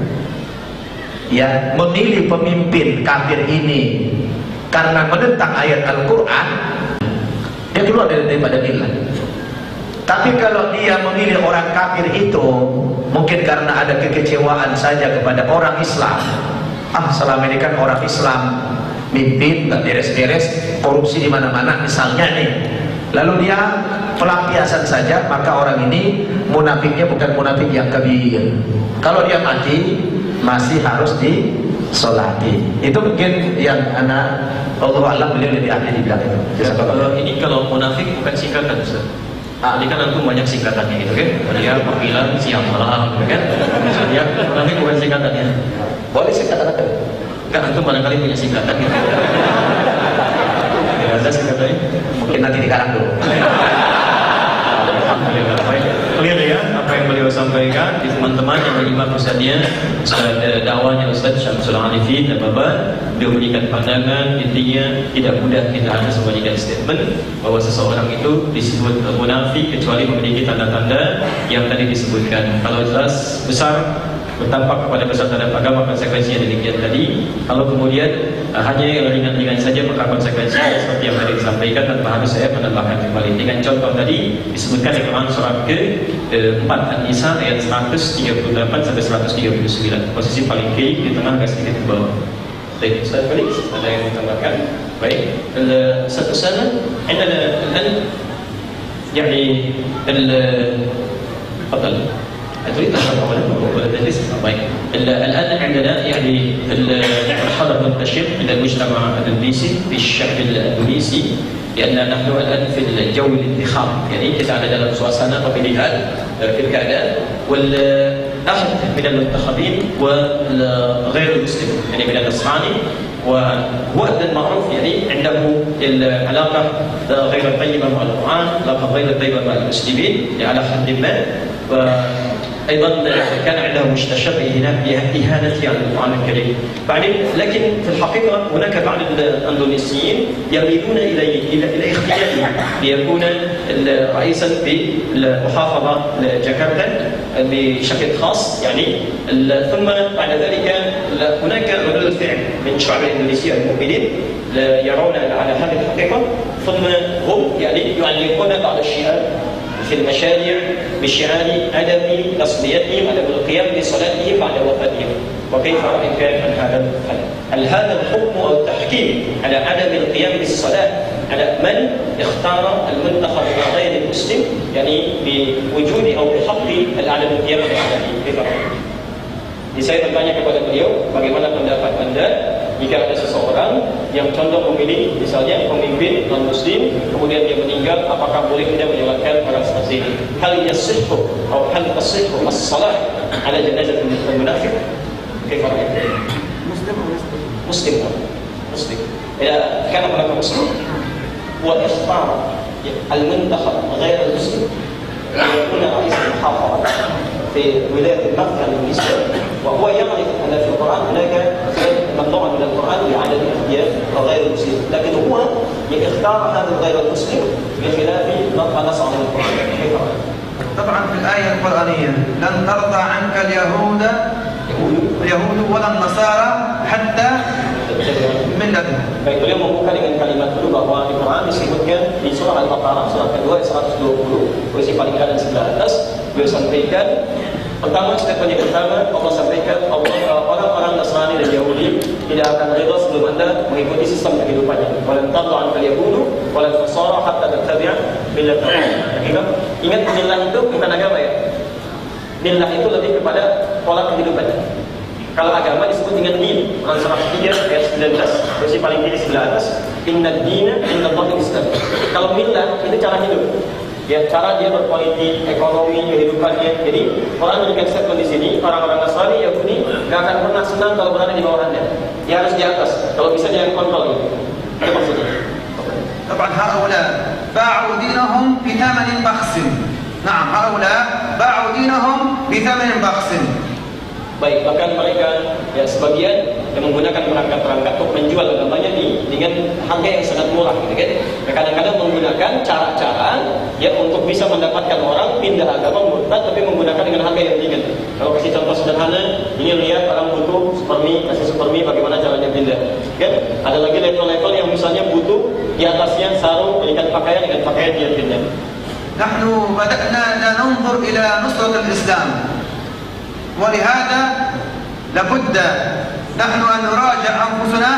ya memilih pemimpin kafir ini karena menentang ayat Al-Quran, dia keluar daripada millah. Tapi kalau dia memilih orang kafir itu mungkin karena ada kekecewaan saja kepada orang Islam, selama ini kan orang Islam mimpin nggak beres-beres, korupsi di mana-mana misalnya nih, lalu dia pelampiasan saja, maka orang ini munafiknya bukan munafik yang kabir. Kalau dia mati masih harus disolati. Itu mungkin yang anak Allah alam beliau lebih ahli di belakang itu. Ya, kalau ini kalau munafik bukan singkatan Ustaz. Ini kan antum banyak singkatannya gitu kan. Dia panggilan siang malam gitu kan. Dia munafik bukan singkatannya. Boleh singkatan apa? Enggak, antum barangkali punya singkatan gitu. Ya, ada singkatannya. Mungkin nanti dikarang dulu. Alhamdulillah, baik. Clear ya apa yang beliau sampaikan di teman-teman yang menyimak Ustaznya, Ustaz dakwahnya Ustaz Syamsul Arifin dan Bapak. Beliau memberikan pandangan, intinya tidak mudah kita harus memberikan statement bahwa seseorang itu disebut munafik kecuali memiliki tanda-tanda yang tadi disebutkan. Kalau jelas besar bertampak kepada kesatuan agama, konsekuensinya demikian tadi. Kalau kemudian hanya yang ringan-ringan saja, maka konsekuensinya seperti yang tadi disampaikan tanpa harus saya menambahkan kembali. Dengan contoh tadi disebutkan di Quran surah ke-4 An-Nisa ayat 138 sampai 139. Posisi paling kiri di tengah, agak sedikit ke bawah. Baik, Ustaz Felix, ada yang ditambahkan? Baik, satu sana عندنا الآن يعني تفضل. تريد أشرح ولا تدرس؟ طيب الآن عندنا يعني الحضر منتشر عند المجتمع الإندونيسي بالشكل الإندونيسي، لأن نحن الآن في الجو الانتخاب، يعني kita ada dalam suasana pemilihan pilkada والأحد من المنتخبين وغير المسلم يعني من النصراني، وهو المعروف يعني عنده العلاقة غير طيبة مع القرآن، علاقة غير طيبة مع المسلمين على حد ما، أيضا كان عنده مستشفى إهانة عن القرآن الكريم. بعدين لكن في الحقيقة هناك بعض الأندونيسيين يميلون إلى اختياره ليكون رئيسا في المحافظة جاكرتا بشكل خاص يعني. ثم بعد ذلك هناك ردود فعل من الشعب الإندونيسي المؤمنين يرون على هذه الحقيقة، ثم هم يعني يعلقون بعض الشعار في المشاريع بشعار عدم تصديتهم، عدم القيام بصلاتهم بعد وفاتهم. وكيف رأيك عن هذا الحل؟ هل هذا الحكم أو التحكيم على عدم القيام بالصلاة على من اختار المنتخب غير المسلم يعني بوجود أو بحق عدم القيام بالصلاة؟ كيف رأيك؟ Saya bertanya kepada beliau, bagaimana pendapat Anda jika ada seseorang yang condong memilih misalnya pemimpin non-muslim, kemudian dia meninggal, apakah boleh kita menyolatkan orang seperti ini? Hal yasihhu atau hal tasihhu as-salah ala janazah al-munafiq? Kaifa ra'ayk? Muslim. Ya, kana mereka muslim wa ikhtar al-muntakhab غير المسلم يكون رئيس المحافظة في ولاية مكة الإندونيسية، وهو يعرف أن في القرآن هناك ممنوع من القرآن لعدم اختيار غير المسلم، لكن هو يختار هذا غير المسلم بخلاف ما نص عن القرآن. كيف رأيك؟ طبعا في الآية القرآنية لن ترضى عنك اليهود ولا النصارى حتى millatnya. Baik, beliau membuka dengan kalimat dulu bahwa di Quran disebutkan di surah Al-Baqarah surah kedua 120 posisi paling kanan sebelah atas, beliau sampaikan pertama, statement yang pertama Allah sampaikan orang-orang Nasrani dan Yahudi tidak akan reda sebelum Anda mengikuti sistem kehidupannya. Walan tadlu anka al-yahudu walan nasara hatta tattabi'a millatahum. Ingat millah itu bukan agama ya. Millah itu lebih kepada pola kehidupannya. Kalau agama disebut dengan din, Quran surah 3 ayat 19, posisi paling kiri sebelah atas, inna dina inna Allahil Islam. Kalau millah itu cara hidup, ya cara dia berpolitik, ekonomi, kehidupannya. Jadi Quran memberikan statement di sini, orang-orang Nasrani, Yahudi nggak akan pernah senang kalau berada di bawah Anda. Dia harus di atas, kalau bisa dia kontrol gitu. Itu maksudnya. طبعا هؤلاء باعوا دينهم بثمن بخس. نعم هؤلاء باعوا دينهم بثمن بخس. Baik, bahkan mereka ya sebagian yang menggunakan perangkat-perangkat untuk menjual agamanya dengan harga yang sangat murah, gitu kan? Kadang-kadang menggunakan cara-cara ya untuk bisa mendapatkan orang pindah agama murtad, tapi menggunakan dengan harga yang ringan. Kalau kasih contoh sederhana, ini lihat orang butuh supermi, kasih supermi, bagaimana caranya pindah? Kan? Ada lagi level-level yang misalnya butuh di atasnya sarung, ikat pakaian dengan pakaian dia pindah. نحن بدأنا ننظر إلى نصرة الإسلام. ولهذا لابد نحن أن نراجع أنفسنا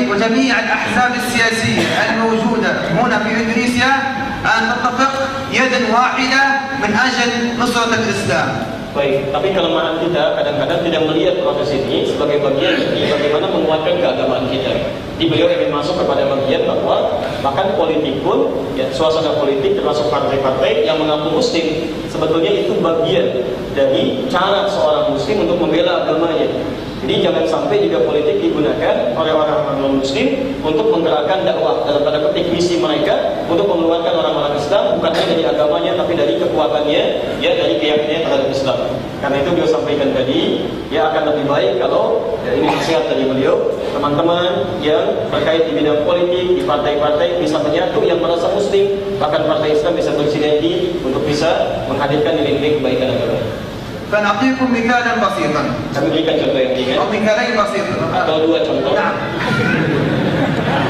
وجميع الأحزاب السياسية الموجودة هنا في إندونيسيا أن نتفق يدا واحدة من أجل نصرة الإسلام. Baik, tapi kelemahan kita kadang-kadang tidak melihat proses ini sebagai bagian dari bagaimana menguatkan keagamaan kita. Di beliau ingin masuk kepada bagian bahwa bahkan politik pun, ya, suasana politik termasuk partai-partai yang mengaku muslim, sebetulnya itu bagian dari cara seorang muslim untuk membela agamanya. Jadi jangan sampai juga politik digunakan oleh orang-orang non-muslim untuk menggerakkan dakwah dalam tanda petik misi mereka untuk mengeluarkan orang-orang Islam bukan hanya dari agamanya tapi dari kekuatannya, ya dari keyakinannya terhadap Islam. Karena itu beliau sampaikan tadi, ya akan lebih baik kalau ya, ini nasihat dari beliau, teman-teman yang terkait di bidang politik di partai-partai bisa menyatu yang merasa muslim, bahkan partai Islam bisa bersinergi untuk bisa menghadirkan nilai-nilai kebaikan agama. فنعطيكم مثالا بسيطا. Kami berikan contoh yang ringan أو مثالين بسيطا. atau dua contoh. نعم.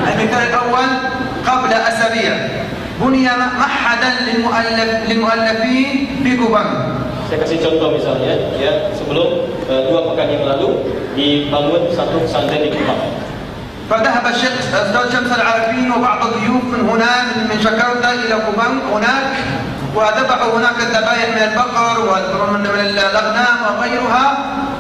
المثال الأول قبل أسابيع بني معهدا للمؤلفين في كوبان. Saya kasih contoh misalnya, ya sebelum 2 pekan yang lalu dibangun satu pesantren di Kupang. فذهب الشيخ أستاذ شمس العارفين وبعض الضيوف من هنا من جاكرتا إلى كوبان هناك، وذبحوا هناك الذبائح من البقر ومن الأغنام وغيرها،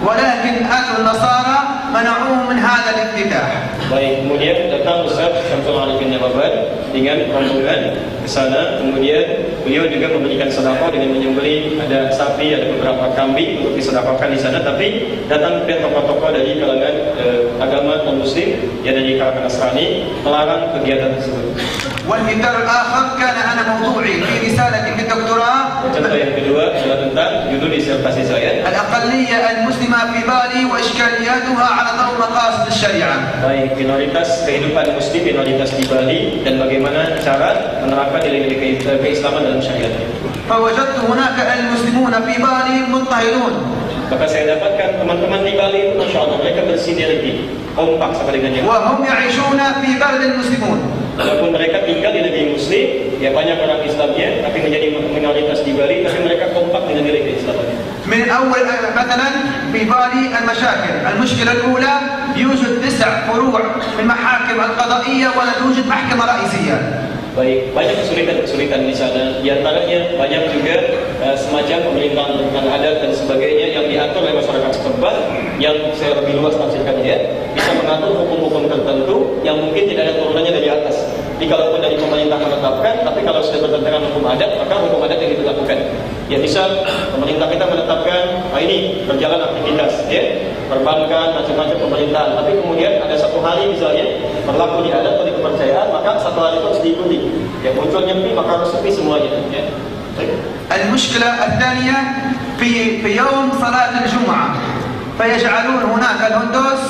ولكن أتوا النصارى منعوهم من هذا الافتتاح. Baik, kemudian datang Ustaz Syamsul Arifin Nababan dengan rombongan ke sana. Kemudian beliau juga memberikan sedekah dengan menyembelih ada sapi, ada beberapa kambing untuk disedekahkan di sana. Tapi datang pihak tokoh-tokoh dari kalangan agama non-Muslim, ya dari kalangan Nasrani, melarang kegiatan tersebut. والمثال الآخر كان أنا موضوعي في رسالتي في الدكتوراه. Contoh yang kedua adalah tentang judul disertasi saya. الأقلية المسلمة في بالي وإشكالياتها على ضوء مقاصد الشريعة. Baik, minoritas kehidupan Muslim, minoritas di Bali, dan bagaimana cara menerapkan nilai-nilai keislaman dalam syariat. فوجدت هناك المسلمون في بالي مضطهدون. Maka saya dapatkan teman-teman di Bali, Masya Allah, mereka bersinergi, kompak sama dengan yang وهم يعيشون في بلد المسلمون. walaupun mereka tinggal di negeri Muslim, ya banyak orang Islamnya, tapi menjadi minoritas di Bali, tapi mereka kompak dengan nilai keislamannya. من أول مثلا في بالي المشكلة الأولى يوجد 9 فروع من محاكم القضائية ولا توجد محكمة رئيسية. Baik, banyak kesulitan-kesulitan di sana. Di antaranya banyak juga semacam pemerintahan adat dan sebagainya yang diatur oleh masyarakat setempat yang saya lebih luas tafsirkannya, bisa mengatur hukum-hukum tertentu yang mungkin tidak ada turunannya dari atas. Jadi kalaupun dari pemerintah menetapkan, tapi kalau sudah bertentangan hukum adat, maka hukum adat yang dilakukan. Ya bisa pemerintah kita menetapkan, ini berjalan aktivitas, ya perbankan, macam-macam pemerintahan. Tapi kemudian ada satu hari misalnya berlaku di adat atau di kepercayaan, maka satu hari itu harus diikuti. Ya muncul nyepi, maka harus sepi semuanya. Ya. المشكلة الثانية في يوم صلاة الجمعة فيجعلون هناك الهندوس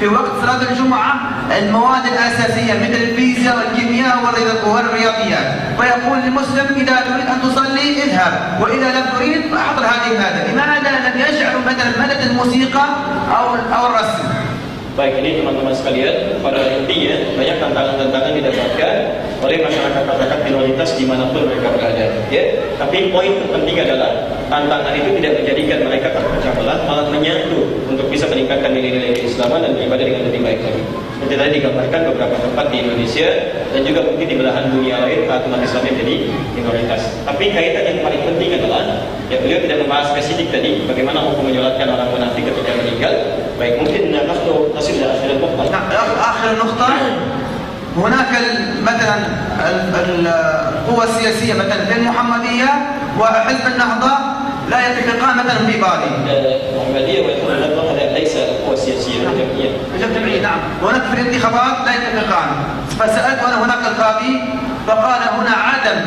في وقت صلاة الجمعة المواد الأساسية مثل الفيزياء والكيمياء والرياضيات، فيقول للمسلم إذا تريد أن تصلي اذهب، وإذا لم تريد فاحضر هذه المادة. لماذا لم يجعلوا مثلا مادة الموسيقى أو الرسم؟ Baik, ini teman-teman sekalian, pada intinya banyak tantangan-tantangan didapatkan oleh masyarakat minoritas dimanapun mereka berada. Ya, tapi poin terpenting adalah tantangan itu tidak menjadikan mereka terpecah belah, malah menyatu untuk bisa meningkatkan nilai-nilai keislaman dan beribadah dengan lebih baik lagi. Seperti tadi digambarkan beberapa tempat di Indonesia dan juga mungkin di belahan dunia lain saat umat Islam menjadi minoritas. Tapi kaitan yang paling penting adalah, ya beliau tidak membahas spesifik tadi bagaimana hukum menyolatkan orang munafik ketika meninggal. Baik, mungkin nafsu تصل إلى آخر النقطة. آخر النقطة هناك مثلا القوى السياسية مثلا في المحمدية وحزب النهضة لا يتفقان مثلا في بالي. المحمدية وحزب النهضة هذا ليس قوى سياسية جمعية. جمعية نعم. وهناك في الانتخابات لا يتفقان. فسألت أنا هناك القاضي فقال هنا عدم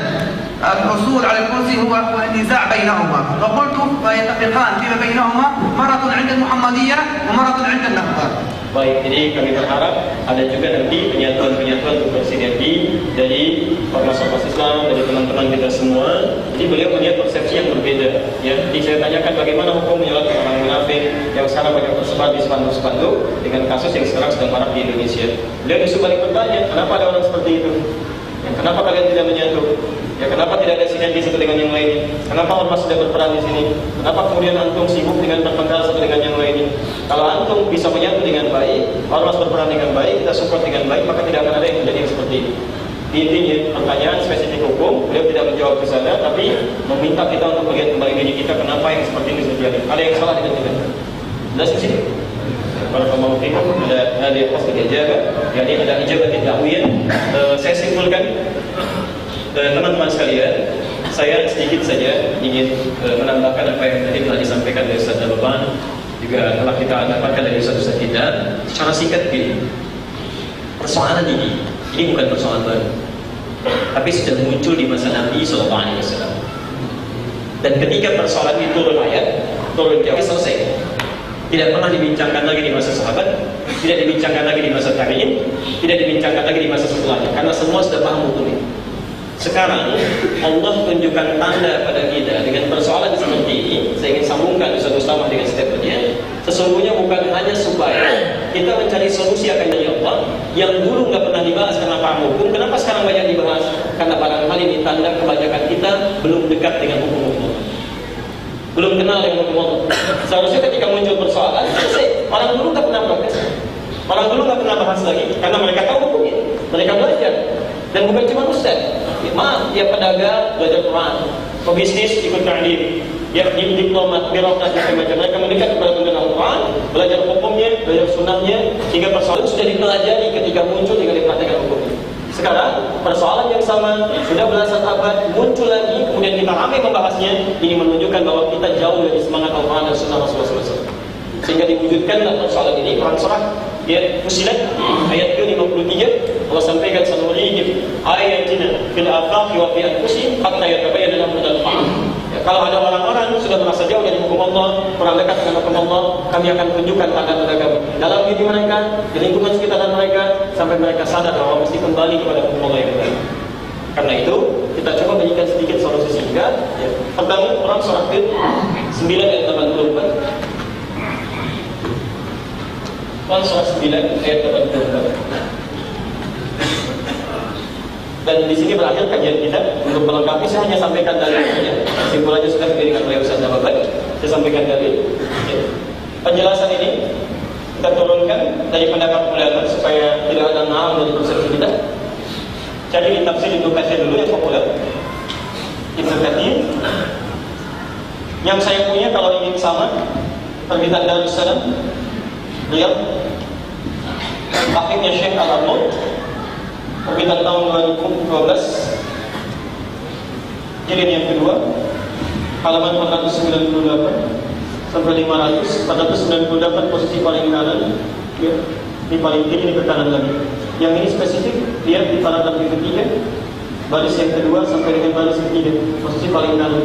الحصول على الكرسي هو النزاع بينهما، فقلت فيتفقان فيما بينهما مرة عند المحمدية ومرة عند النهضة. Baik, jadi kami berharap ada juga nanti penyatuan-penyatuan untuk bersinergi dari ormas-ormas Islam, dari teman-teman kita semua. Jadi beliau punya persepsi yang berbeda. Ya, jadi saya tanyakan bagaimana hukum menyolatkan orang munafik yang sekarang banyak tersebar di spanduk-spanduk dengan kasus yang sekarang sedang marak di Indonesia. Beliau justru balik bertanya, kenapa ada orang seperti itu? Ya, kenapa kalian tidak menyatu? Ya, kenapa tidak ada sinergi satu dengan yang lain? Kenapa ormas sudah berperan di sini? Kenapa kemudian antum sibuk dengan bertengkar satu dengan yang lain? Kalau antum bisa menyatu dengan baik, ormas berperan dengan baik, kita support dengan baik, maka tidak akan ada yang terjadi seperti ini. Intinya, pertanyaan spesifik hukum, beliau tidak menjawab ke sana, tapi meminta kita untuk melihat kembali diri kita, kenapa yang seperti ini terjadi? Ada yang salah dengan kita? Jelas di sini? Barakallahu fikum, ada fasl ijabah, yakni ada ijabah dakwiyah. Saya simpulkan, teman-teman sekalian, saya sedikit saja ingin menambahkan apa yang tadi telah disampaikan dari Ustaz Al-Ban, juga telah kita dapatkan dari Ustaz kita. Secara singkat begini, persoalan ini bukan persoalan baru, tapi sudah muncul di masa Nabi SAW. Dan ketika persoalan itu turun ayat, turun jauh, selesai. Tidak pernah dibincangkan lagi di masa sahabat, tidak dibincangkan lagi di masa tabi'in, tidak dibincangkan lagi di masa setelahnya, karena semua sudah paham hukum ini. Sekarang Allah tunjukkan tanda pada kita dengan persoalan seperti ini. Saya ingin sambungkan Ustaz Mustafa dengan statementnya. Sesungguhnya bukan hanya supaya kita mencari solusi akan dari Allah yang dulu nggak pernah dibahas karena paham hukum. Kenapa sekarang banyak dibahas? Karena barangkali ini tanda kebanyakan kita belum dekat dengan hukum-hukum, belum kenal dengan hukum Allah. Seharusnya ketika muncul persoalan, orang dulu nggak pernah protes, orang dulu nggak pernah bahas lagi karena mereka tahu hukumnya, mereka belajar. Dan bukan cuma ustaz, maaf, ya pedagang belajar Quran, pebisnis ikut ta'lim, ya diplomat, birokrat, macam-macam. Mereka mendekat kepada pembinaan Al-Quran, belajar hukumnya, belajar sunnahnya, hingga persoalan sudah dipelajari ketika muncul hingga dipraktikkan hukumnya. Sekarang persoalan yang sama sudah belasan abad muncul lagi, kemudian kita ramai membahasnya. Ini menunjukkan bahwa kita jauh dari semangat Al-Quran dan Sunnah Rasulullah SAW. Sehingga diwujudkanlah persoalan ini. Quran surah Fussilat ayat ke-53 Allah sampaikan sanurihim ayatina fil afaqi wa fi anfusihim hatta yatabayyana lahum al-haq. Kalau ada orang-orang sudah merasa jauh dari hukum Allah, kurang dekat dengan hukum Allah, kami akan tunjukkan tanda-tanda kami dalam diri mereka, di lingkungan sekitar mereka, sampai mereka sadar bahwa mesti kembali kepada hukum Allah yang benar. Karena itu kita coba berikan sedikit solusi sehingga pertama Quran surah 9 ayat 84. Quran surah 9 ayat 84. Dan di sini berakhir kajian kita. Untuk melengkapi saya hanya sampaikan dalilnya. Kesimpulannya sudah diberikan oleh Ustaz Nabawi. Saya sampaikan dalil. Penjelasan ini kita turunkan dari pendapat ulama supaya tidak ada ngawang dari persepsi kita. Jadi di tafsir Ibnu Katsir dulu yang populer. Ibnu Katsir yang saya punya kalau ingin sama terbitan Darussalam Riyadh, tahqiqnya Syekh Al-Arnaud, terbitan tahun 2012, jilid yang kedua, halaman 498 sampai 500, 498 posisi paling kanan, ya, di paling kiri di kanan lagi. Yang ini spesifik lihat di paragraf yang ketiga, baris yang kedua sampai dengan baris ketiga, posisi paling kanan.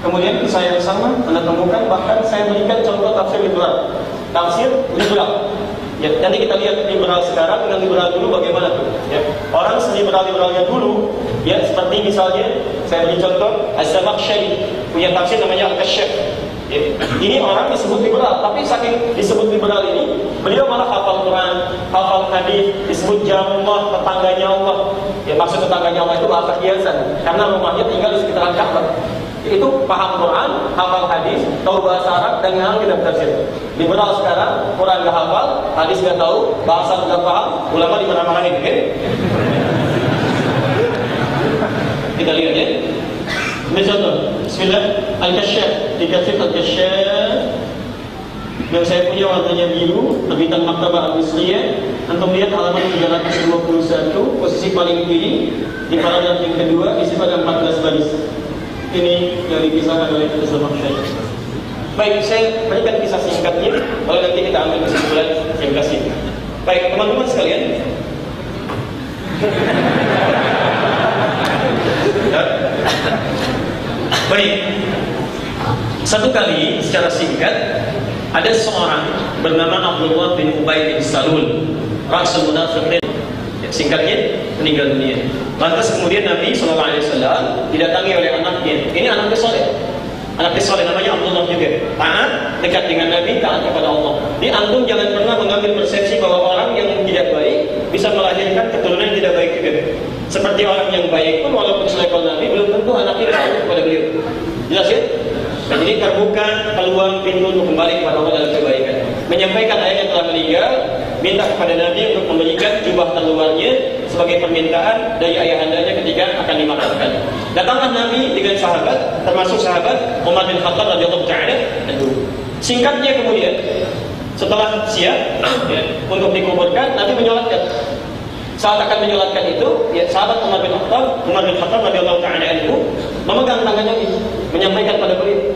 Kemudian kisah yang sama Anda temukan, bahkan saya berikan contoh tafsir liberal. Tafsir liberal. Ya, nanti kita lihat liberal sekarang dengan liberal dulu bagaimana tuh. Ya. Orang seliberal-liberalnya dulu, ya seperti misalnya saya beri contoh Az-Zamakhsyari punya tafsir namanya Al-Kasyaf. Ya. Ini orang disebut liberal, tapi saking disebut liberal ini, beliau malah hafal Quran, hafal hadis, disebut jarullah, tetangganya Allah. Ya, maksud tetangganya Allah itu bahasa kiasan, karena rumahnya tinggal di sekitaran Ka'bah. Itu paham Quran, hafal hadis, tahu bahasa Arab, dan ngarang kitab tafsir. Liberal sekarang, Quran nggak hafal, hadis nggak tahu, bahasa nggak paham, ulama dimarah-marahin, kan? Kita lihat ya. Contoh, Bismillah, Al-Kasyaf, dikasih Al-Kasyaf yang saya punya warnanya biru, terbitan Maktabah Al-Misriyah. Antum lihat halaman 321, posisi paling kiri, di paragraf yang kedua, isi pada 14 baris. Ini yang dikisahkan oleh Az-Zamakhsyari. Baik, saya berikan kisah singkatnya, lalu nanti kita ambil kesimpulan yang kasih. Baik, teman-teman sekalian. Baik, satu kali secara singkat ada seorang bernama Abdullah bin Ubay bin Salul, Rasul Munafiqin. Singkatnya meninggal dunia. Lantas kemudian Nabi SAW didatangi oleh anaknya. Ini anaknya soleh. Anaknya soleh namanya Abdullah juga. Taat, dekat dengan Nabi, taat kepada Allah. Di antum jangan pernah mengambil persepsi bahwa orang yang tidak baik bisa melahirkan keturunan yang tidak baik juga. Seperti orang yang baik pun walaupun selevel Nabi belum tentu anaknya taat kepada beliau. Jelas ya? Nah, jadi terbuka peluang pintu untuk kembali kepada Allah dalam kebaikan. Menyampaikan ayah yang telah meninggal, minta kepada Nabi untuk memberikan jubah terluarnya sebagai permintaan dari ayahandanya ketika akan dimakamkan. Datanglah Nabi dengan sahabat, termasuk sahabat Umar bin Khattab radhiyallahu ta'ala. Singkatnya kemudian, setelah siap ya, untuk dikuburkan, Nabi menyolatkan. Saat akan menyolatkan itu, ya, sahabat Umar bin Khattab radhiyallahu ta'ala anhu memegang tangan Nabi, menyampaikan pada beliau,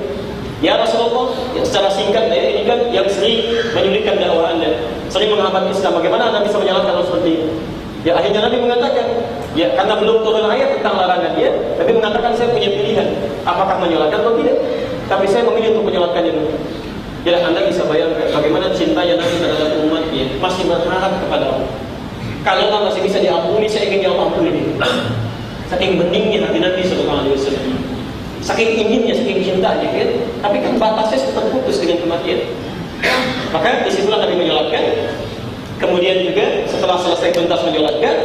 ya Rasulullah, ya, secara singkat ya, ini kan yang sering menyulitkan dakwah Anda, sering menghambat Islam. Bagaimana Anda bisa menyalatkan seperti ini? Ya akhirnya Nabi mengatakan, ya karena belum turun ayat tentang larangannya, Nabi mengatakan saya punya pilihan, apakah menyalatkan atau tidak. Tapi saya memilih untuk menyalatkannya dulu. Jadi Anda bisa bayangkan bagaimana cintanya Nabi terhadap umatnya, masih berharap kepada Allah. Kalau Allah masih bisa diampuni, saya ingin Allah ampuni dia. Saking beningnya hati Nabi SAW, saking inginnya, saking cintanya, kan? Tapi kan batasnya terputus dengan kematian. Maka disitulah Nabi menyolatkan. Kemudian juga setelah selesai tuntas menyolatkan,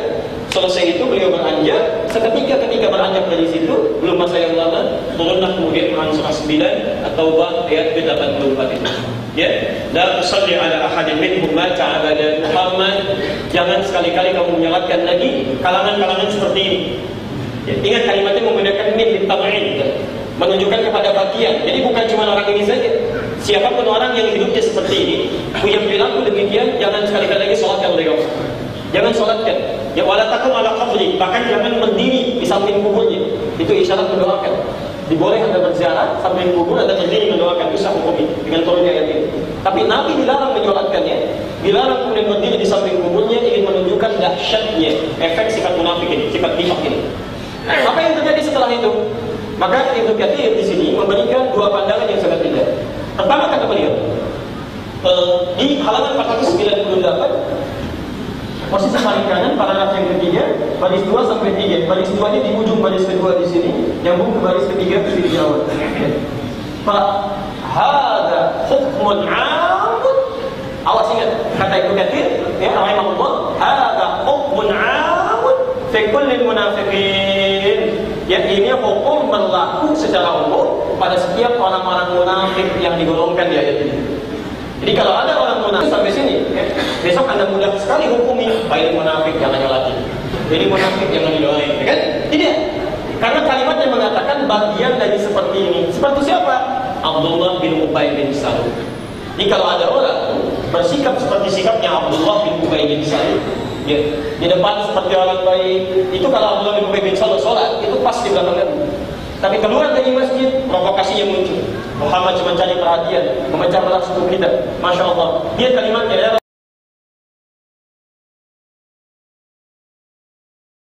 selesai itu beliau beranjak. Seketika beranjak dari situ, belum masa yang lama, turunlah kemudian Quran surah 9 atau ayat 84 itu. Ya, la tusalli ala ahadin minhum mata abada Muhammad. Jangan sekali-kali kamu menyolatkan lagi kalangan-kalangan seperti ini. Ya, ingat kalimatnya menggunakan min litab'id, menunjukkan kepada bagian. Jadi bukan cuma orang ini saja. Siapapun orang yang hidupnya seperti ini, yang bilang demikian, jangan sekali-kali lagi sholat yang beliau. Jangan sholatkan. Ya wala takum ala qabri, bahkan jangan berdiri di samping kuburnya. Itu isyarat mendoakan. Diboleh Anda berziarah samping kubur, Anda berdiri mendoakan, bisa hukumi dengan turunnya ayat ini. Tapi Nabi dilarang menyolatkannya, dilarang kemudian berdiri di samping kuburnya, ingin menunjukkan dahsyatnya efek sifat munafik ini, sifat nifaq ini. Apa yang terjadi setelah itu? Maka Ibnu Katsir di sini memberikan dua pandangan yang sangat indah. Pertama kata beliau, di halaman 498, posisi paling kanan, paragraf yang ketiga, baris 2 sampai 3. Baris 2-nya di ujung baris kedua di sini, nyambung ke baris ketiga di awal. Fa hadza hukmun 'amun. Awas ingat, kata Ibnu Katsir, ya rahimahullah, hadza hukmun 'amun fi kulli munafiqin. Ya, ini hukum berlaku secara umum pada setiap orang-orang munafik yang digolongkan di ayat ini. Jadi kalau ada orang munafik sampai sini, ya, besok Anda mudah sekali hukumi, baik munafik jangan nyolatin, jadi munafik jangan didoain, ya kan? Tidak, karena kalimat yang mengatakan bagian dari seperti ini. Seperti siapa? Abdullah bin Ubay bin Salul. Jadi kalau ada orang bersikap seperti sikapnya Abdullah bin Ubay bin Salul, ya, di depan seperti orang baik, itu kalau Abdullah bin Ubay bin Salul sholat, itu pas di belakangnya. Tapi keluar dari masjid, provokasinya muncul. Muhammad cuma cari perhatian, memecah belah suku kita. Masya Allah. Dia kalimatnya